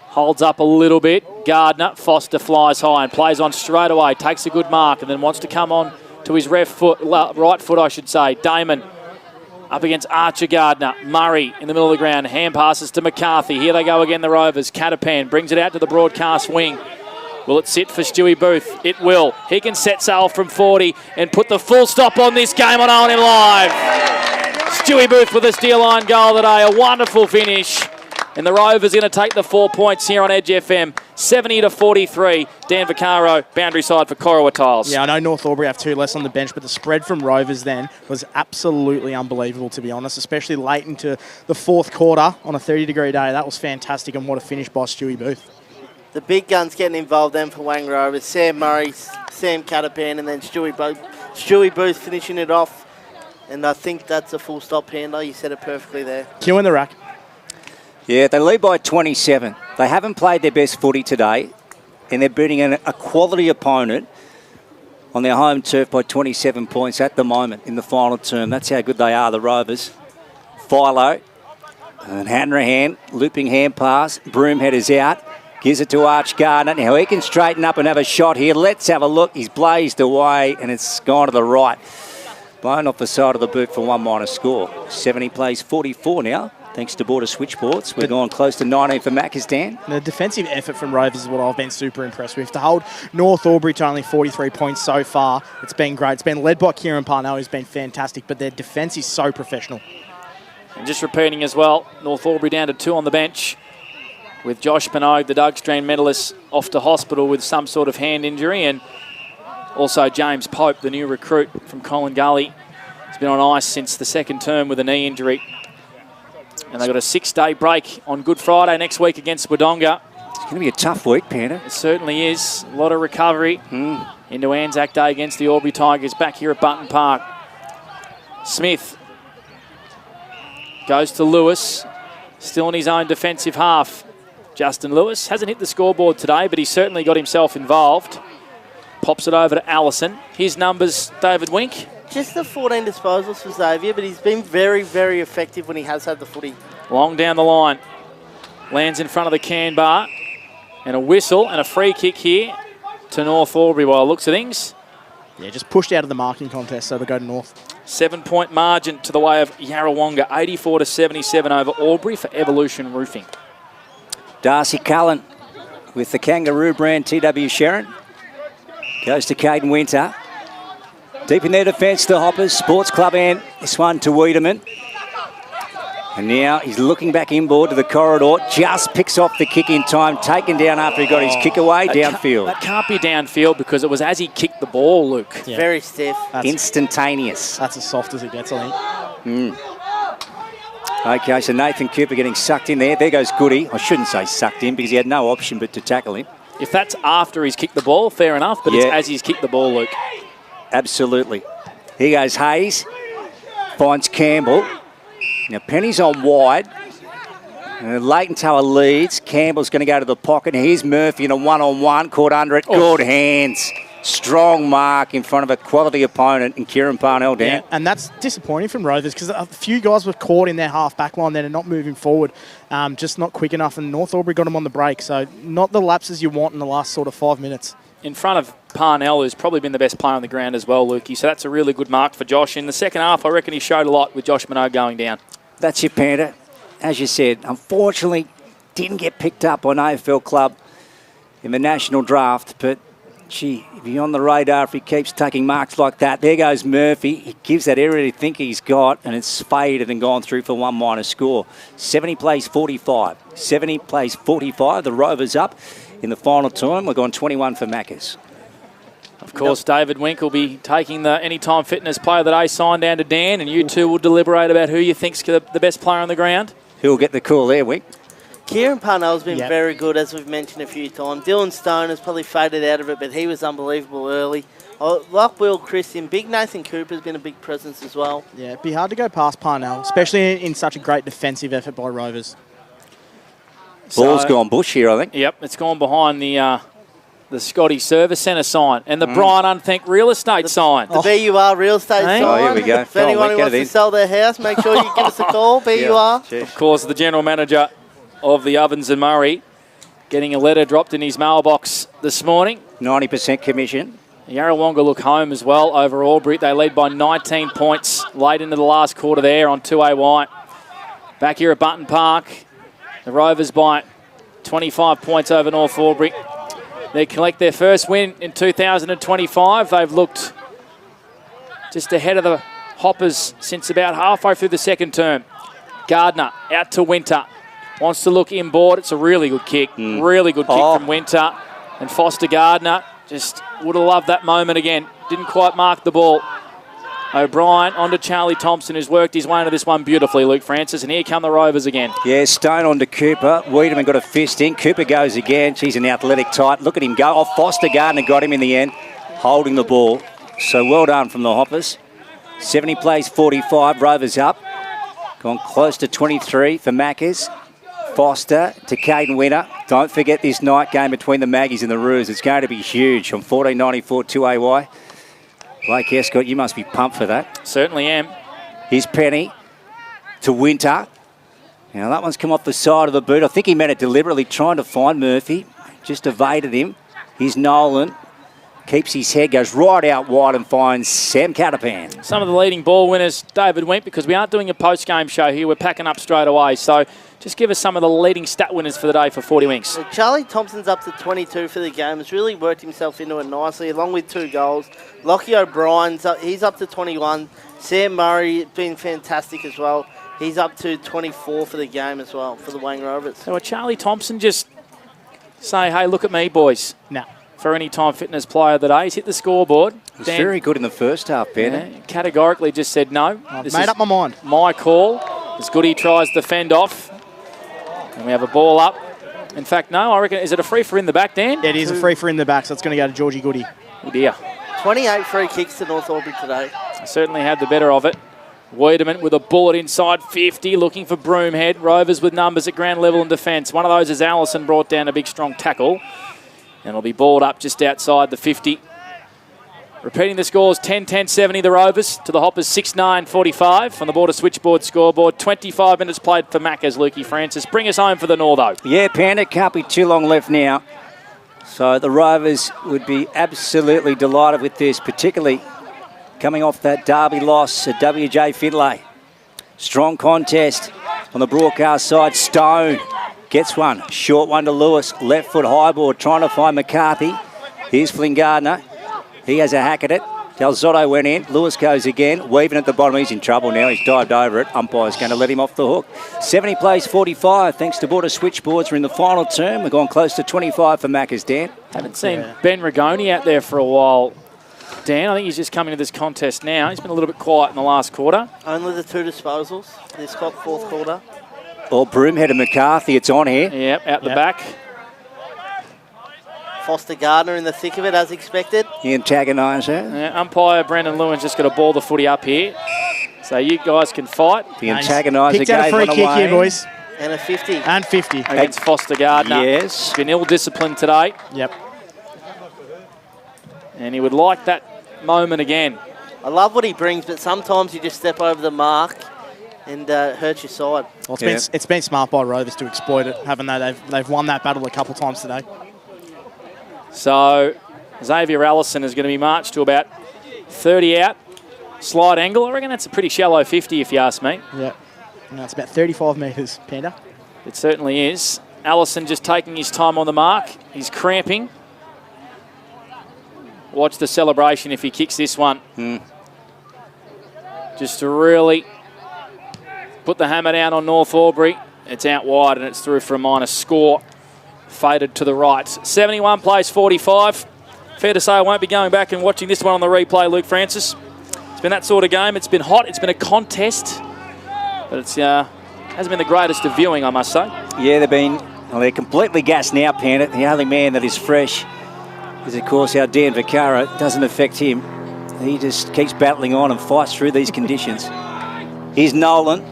Holds up a little bit. Gardner, Foster flies high and plays on straight away. Takes a good mark and then wants to come on to his right foot, I should say. Damon up against Archer Gardner. Murray in the middle of the ground. Hand passes to McCarthy. Here they go again, the Rovers. Catapan brings it out to the broadcast wing. Will it sit for Stewie Booth? It will. He can set sail from 40 and put the full stop on this game on OMFNL Live. Stewie Booth with a steal line goal today. A wonderful finish. And the Rovers going to take the 4 points here on Edge FM, 70-43. Dan Vaccaro, boundary side for Corowa Tiles. Yeah, I know North Albury have two less on the bench, but the spread from Rovers then was absolutely unbelievable, to be honest, especially late into the fourth quarter on a 30-degree day. That was fantastic, and what a finish by Stewie Booth. The big guns getting involved then for Wangaratta. Sam Murray, Sam Catapan, and then Stewie Booth finishing it off. And I think that's a full stop handler. You said it perfectly there. Q in the rack. Yeah, they lead by 27. They haven't played their best footy today, and they're beating a quality opponent on their home turf by 27 points at the moment in the final term. That's how good they are, the Rovers. Philo, and Hanrahan, looping hand pass. Broomhead is out. Gives it to Arch Gardner. Now he can straighten up and have a shot here. Let's have a look. He's blazed away, and it's gone to the right. Blown off the side of the boot for one minus score. 70 plays 44 now. Thanks to Border Switchboards. We're going close to 19 for Maccas, Dan. The defensive effort from Rovers is what I've been super impressed with. To hold North Albury to only 43 points so far, it's been great. It's been led by Kieran Parnell, who's been fantastic, but their defence is so professional. And just repeating as well, North Albury down to 2 on the bench with Josh Pinogue, the Doug Strand medalist, off to hospital with some sort of hand injury, and also James Pope, the new recruit from Colin Gully. He's been on ice since the second term with a knee injury. And they've got a 6-day break on Good Friday next week against Wodonga. It's going to be a tough week, Panda. It certainly is. A lot of recovery into Anzac Day against the Albury Tigers back here at Bunton Park. Smith goes to Lewis, still in his own defensive half. Justin Lewis hasn't hit the scoreboard today, but he's certainly got himself involved. Pops it over to Allison. His numbers, David Wink. Just the 14 disposals for Xavier, but he's been very, very effective when he has had the footy. Long down the line. Lands in front of the can bar. And a whistle and a free kick here to North Albury by the looks of things. Yeah, just pushed out of the marking contest, so they go to North. 7-point margin to the way of Yarrawonga. 84-77 over Albury for Evolution Roofing. Darcy Cullen with the Kangaroo brand TW Sharon. Goes to Caden Winter. Deep in their defence, the Hoppers. Sports Club and this one to Wiedemann. And now he's looking back inboard to the corridor, just picks off the kick in time, taken down after he got his kick away downfield. That can't be downfield because it was as he kicked the ball, Luke. Yeah. Very stiff. Instantaneous. That's as soft as it gets, I think. Okay, so Nathan Cooper getting sucked in there. There goes Goody. I shouldn't say sucked in because he had no option but to tackle him. If that's after he's kicked the ball, fair enough, but it's as he's kicked the ball, Luke. Absolutely. Here goes Hayes. Finds Campbell. Now Penny's on wide. Leighton Tower leads. Campbell's going to go to the pocket. Here's Murphy in a one-on-one. Caught under it. Good hands. Strong mark in front of a quality opponent and Kieran Parnell down. Yeah, and that's disappointing from Rovers because a few guys were caught in their half-back line then and not moving forward, just not quick enough, and North Albury got them on the break. So not the lapses you want in the last sort of 5 minutes. In front of Parnell, who's probably been the best player on the ground as well, Lukey. So that's a really good mark for Josh. In the second half, I reckon he showed a lot with Josh Minot going down. That's your Panda. As you said, unfortunately, didn't get picked up on AFL Club in the national draft, but gee, if he's on the radar, if he keeps taking marks like that. There goes Murphy. He gives that area to think he's got, and it's faded and gone through for 1 minus score. 70 plays 45. 70 plays 45. The Rovers up in the final time. We're going 21 for Maccas. Of course, David Wink will be taking the Anytime Fitness Player of the Day sign down to Dan, and you two will deliberate about who you think's the best player on the ground. Who'll get the call there, Wink? Kieran Parnell's been very good, as we've mentioned a few times. Dylan Stone has probably faded out of it, but he was unbelievable early. Like Will Christian, big Nathan Cooper's been a big presence as well. Yeah, it'd be hard to go past Parnell, especially in such a great defensive effort by Rovers. Ball's gone bush here, I think. Yep, it's gone behind the Scotty Service Centre sign and the Brian Unthank Real Estate sign. The BUR Real Estate sign. Oh, here we go. If anyone who wants to sell their house, make sure you give us a call, BUR. Of course, the General Manager of the Ovens and Murray getting a letter dropped in his mailbox this morning. 90% commission. Yarrawonga look home as well over Albury. They lead by 19 points late into the last quarter there on 2AY. Back here at Button Park, the Rovers by 25 points over North Albury. They collect their first win in 2025. They've looked just ahead of the Hoppers since about halfway through the second term. Gardner out to Winter. Wants to look inboard. It's a really good kick. Really good kick from Winter. And Foster Gardner just would have loved that moment again. Didn't quite mark the ball. O'Brien onto Charlie Thompson, who's worked his way into this one beautifully, Luke Francis. And here come the Rovers again. Yeah, Stone on to Cooper. Wiedemann got a fist in. Cooper goes again. She's an athletic type. Look at him go. Oh, Foster Gardner got him in the end, holding the ball. So well done from the Hoppers. 70 plays 45. Rovers up. Gone close to 23 for Maccas. Foster to Caden Winter. Don't forget this night game between the Maggies and the Roos. It's going to be huge on 14.94 2AY. Blake Escott, you must be pumped for that. Certainly am. Here's Penny to Winter. Now that one's come off the side of the boot. I think he meant it deliberately, trying to find Murphy. Just evaded him. Here's Nolan. Keeps his head, goes right out wide and finds Sam Catapan. Some of the leading ball winners, David Wink, because we aren't doing a post-game show here. We're packing up straight away. So just give us some of the leading stat winners for the day for 40 Winks. Charlie Thompson's up to 22 for the game. Has really worked himself into it nicely, along with 2 goals. Lockie O'Brien's he's up to 21. Sam Murray been fantastic as well. He's up to 24 for the game as well for the Wang Rovers. So Charlie Thompson just say, hey, look at me, boys. No. For Anytime Fitness Player of the Day. He's hit the scoreboard. He was very good in the first half, Ben. Yeah, categorically just said no. I've made up my mind. My call. As Goody tries to fend off. And we have a ball up. In fact, no, I reckon, is it a free for in the back, Dan? It is a free for in the back, so it's going to go to Georgie Goody. Oh dear. 28 free kicks to North Albury today. Certainly had the better of it. Wiedemann with a bullet inside 50, looking for Broomhead. Rovers with numbers at ground level and defence. One of those is Allison, brought down a big strong tackle. And it'll be balled up just outside the 50. Repeating the scores, 10-10-70 the Rovers to the Hoppers 6-9-45 on the Border Switchboard scoreboard. 25 minutes played for Maccas, Lukey Francis. Bring us home for the Northo. Yeah, Panda, can't be too long left now. So the Rovers would be absolutely delighted with this, particularly coming off that derby loss at WJ Finlay. Strong contest on the broadcast side. Stone gets one. Short one to Lewis. Left foot high board trying to find McCarthy. Here's Flynn Gardner. He has a hack at it. Del Zotto went in. Lewis goes again. Weaving at the bottom. He's in trouble now. He's dived over it. Umpire's going to let him off the hook. 70 plays 45. Thanks to Border Switchboards. We're in the final term. We've gone close to 25 for Macca's, Dan. Haven't seen Ben Rigoni out there for a while, Dan. I think he's just coming to this contest now. He's been a little bit quiet in the last quarter. Only the 2 disposals this fourth quarter. Or Broomhead and McCarthy. It's on here. Yep, out the back. Foster Gardner in the thick of it, as expected. The antagoniser. Yeah, umpire Brandon Lewin's just got to ball the footy up here. So you guys can fight. The antagoniser Picked out a free kick here, boys. And a 50. And 50. Against Foster Gardner. Yes. Been ill-disciplined today. Yep. And he would like that moment again. I love what he brings, but sometimes you just step over the mark and hurt your side. Well, it's been smart by Rovers to exploit it, haven't they? They've won that battle a couple times today. So Xavier Allison is going to be marched to about 30 out. Slide angle. I reckon that's a pretty shallow 50 if you ask me. Yeah. No, it's about 35 metres, Panda. It certainly is. Allison just taking his time on the mark. He's cramping. Watch the celebration if he kicks this one. Just to really put the hammer down on North Albury. It's out wide and it's through for a minus score. Faded to the right. 71 plays 45. Fair to say I won't be going back and watching this one on the replay, Luke Francis. It's been that sort of game. It's been hot. It's been a contest. But it's hasn't been the greatest of viewing, I must say. Yeah, they're completely gassed now, Panda. The only man that is fresh is, of course, our Dan Vaccaro. It doesn't affect him. He just keeps battling on and fights through these conditions. Here's Nolan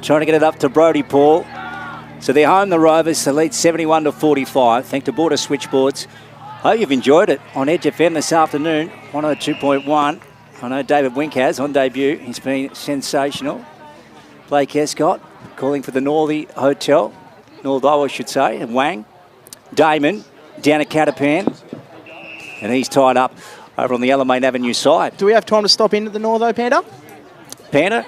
trying to get it up to Brodie Paul. So they're home, the Rovers. They lead 71 to 45. Thanks to Border Switchboards. Hope you've enjoyed it on Edge FM this afternoon. 102.1. I know David Wink has on debut. He's been sensational. Blake Escott calling for the Northy Hotel. Northo, I should say. And Wang. Damon down at Catapan. And he's tied up over on the Alamein Avenue side. Do we have time to stop in at the Northo, Panda? Panda?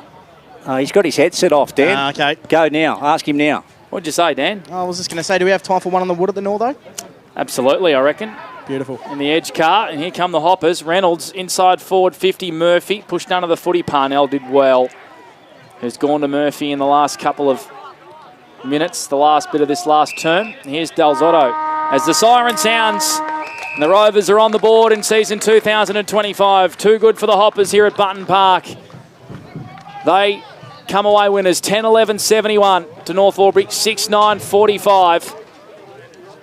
He's got his headset off, Dan. Okay. Go now. Ask him now. What'd you say, Dan? I was just going to say, do we have time for one on the wood at the Northo? Absolutely, I reckon. Beautiful. In the edge car, and here come the Hoppers. Reynolds inside forward 50. Murphy pushed under the footy. Parnell did well. Who's gone to Murphy in the last couple of minutes, the last bit of this last term. And here's Del Zotto. As the siren sounds, and the Rovers are on the board in season 2025. Too good for the Hoppers here at Button Park. They come away winners 10-11-71 to North Albury, 6-9-45.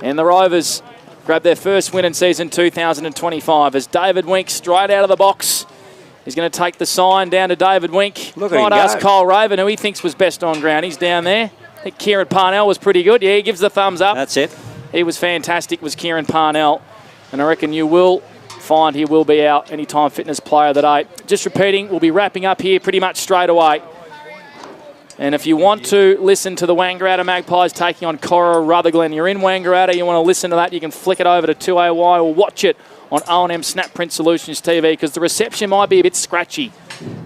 And the Rovers grab their first win in season 2025 as David Wink straight out of the box. He's going to take the sign down to David Wink. Look at him Might go. ask Cole Raven, who he thinks was best on ground. He's down there. I think Kieran Parnell was pretty good. Yeah, he gives the thumbs up. That's it. He was fantastic, was Kieran Parnell. And I reckon you will find he will be our Anytime Fitness Player of the Day. Just repeating, we'll be wrapping up here pretty much straight away. And if you want to listen to the Wangaratta Magpies taking on Cora Rutherglen, you're in Wangaratta, you want to listen to that, you can flick it over to 2AY or watch it on O&M Snap Print Solutions TV because the reception might be a bit scratchy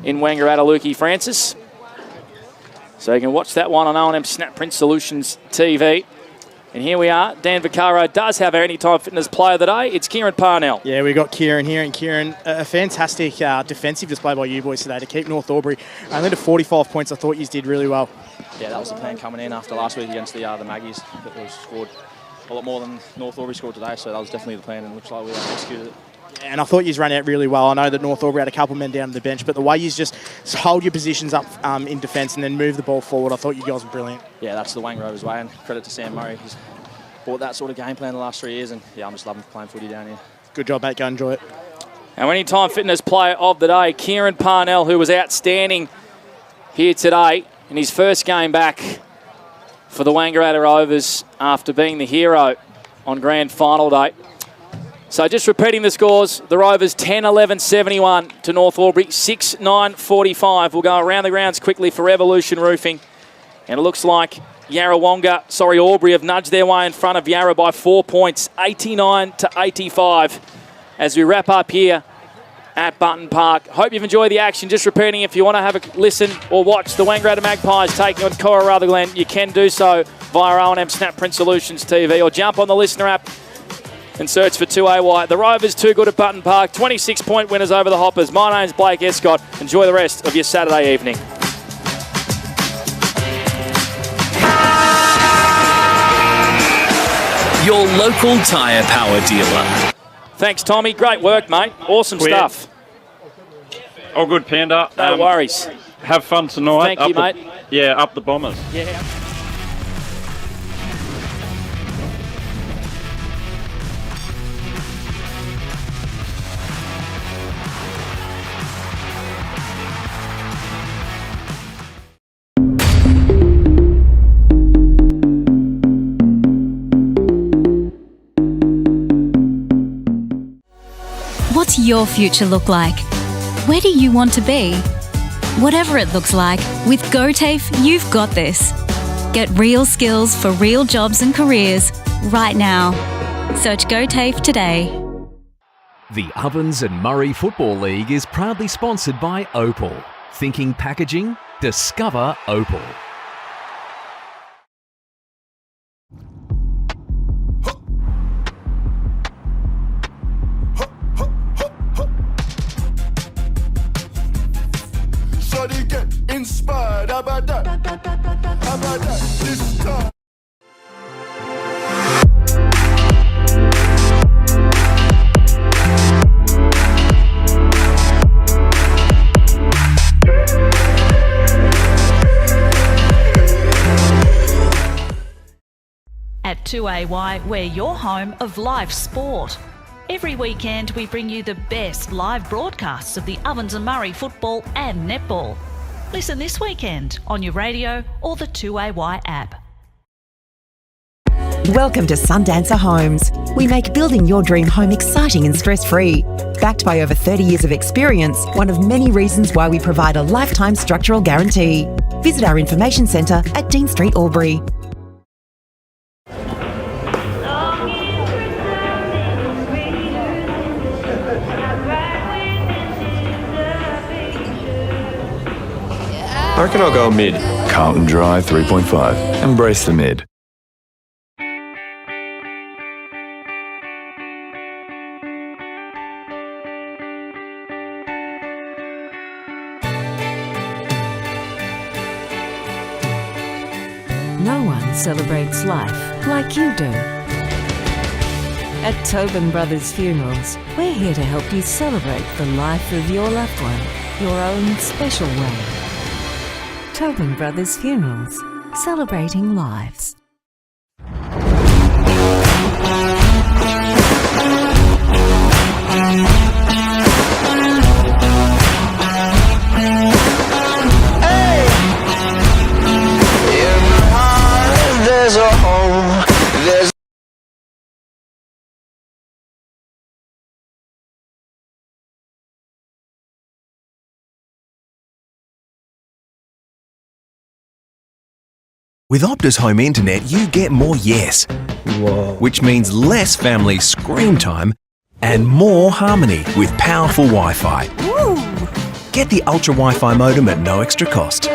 in Wangaratta, Lukey Francis. So you can watch that one on O&M Snap Print Solutions TV. And here we are. Dan Vaccaro does have our Anytime Fitness Player of the Day. It's Kieran Parnell. Yeah, we got Kieran here. And Kieran, a fantastic defensive display by you boys today to keep North Albury only to 45 points. I thought you did really well. Yeah, that was the plan coming in after last week against the Maggies. That we scored a lot more than North Albury scored today, so that was definitely the plan, and it looks like we executed it. And I thought you ran out really well. I know that North Albury had a couple of men down the bench, but the way you just hold your positions up in defence and then move the ball forward, I thought you guys were brilliant. Yeah, that's the Wang Rovers way, and credit to Sam Murray. He's brought that sort of game plan the last 3 years, and yeah, I'm just loving playing footy down here. Good job, mate. Go enjoy it. Our Anytime Fitness Player of the Day, Kieran Parnell, who was outstanding here today in his first game back for the Wangaratta Rovers after being the hero on grand final day. So just repeating the scores, the Rovers 10-11-71 to North Albury, 6-9-45. We'll go around the grounds quickly for Evolution Roofing. And it looks like Albury have nudged their way in front of Yarra by 4 points, 89-85. As we wrap up here at Button Park. Hope you've enjoyed the action. Just repeating, if you want to have a listen or watch the Wangaratta Magpies taking on Cora Rutherglen, you can do so via O&M Snap Print Solutions TV or jump on the Listener app and search for 2AY. The Rovers too good at Button Park. 26-point winners over the Hoppers. My name's Blake Escott. Enjoy the rest of your Saturday evening. Your local tyre power dealer. Thanks, Tommy. Great work, mate. Awesome stuff. All good, Panda. No worries. Have fun tonight. Thank you, mate. Yeah, up the Bombers. Yeah. What's your future look like? Where do you want to be? Whatever it looks like, with GoTAFE, you've got this. Get real skills for real jobs and careers right now. Search GoTAFE today. The Ovens and Murray Football League is proudly sponsored by Opal. Thinking packaging? Discover Opal. Shawty get inspired, how about that? How about that? This time. At 2AY, we're your home of live sport. Every weekend we bring you the best live broadcasts of the Ovens and Murray football and netball. Listen this weekend on your radio or the 2AY app. Welcome to Sundancer Homes. We make building your dream home exciting and stress-free. Backed by over 30 years of experience, one of many reasons why we provide a lifetime structural guarantee. Visit our information centre at Dean Street, Albury. I reckon I'll go mid. Carlton Drive 3.5. Embrace the mid. No one celebrates life like you do. At Tobin Brothers Funerals, we're here to help you celebrate the life of your loved one, your own special way. Tobin Brothers Funerals, celebrating lives. There's a home, there's With Optus Home Internet, you get more yes. Whoa. Which means less family screen time and more harmony with powerful Wi-Fi. Get the Ultra Wi-Fi modem at no extra cost.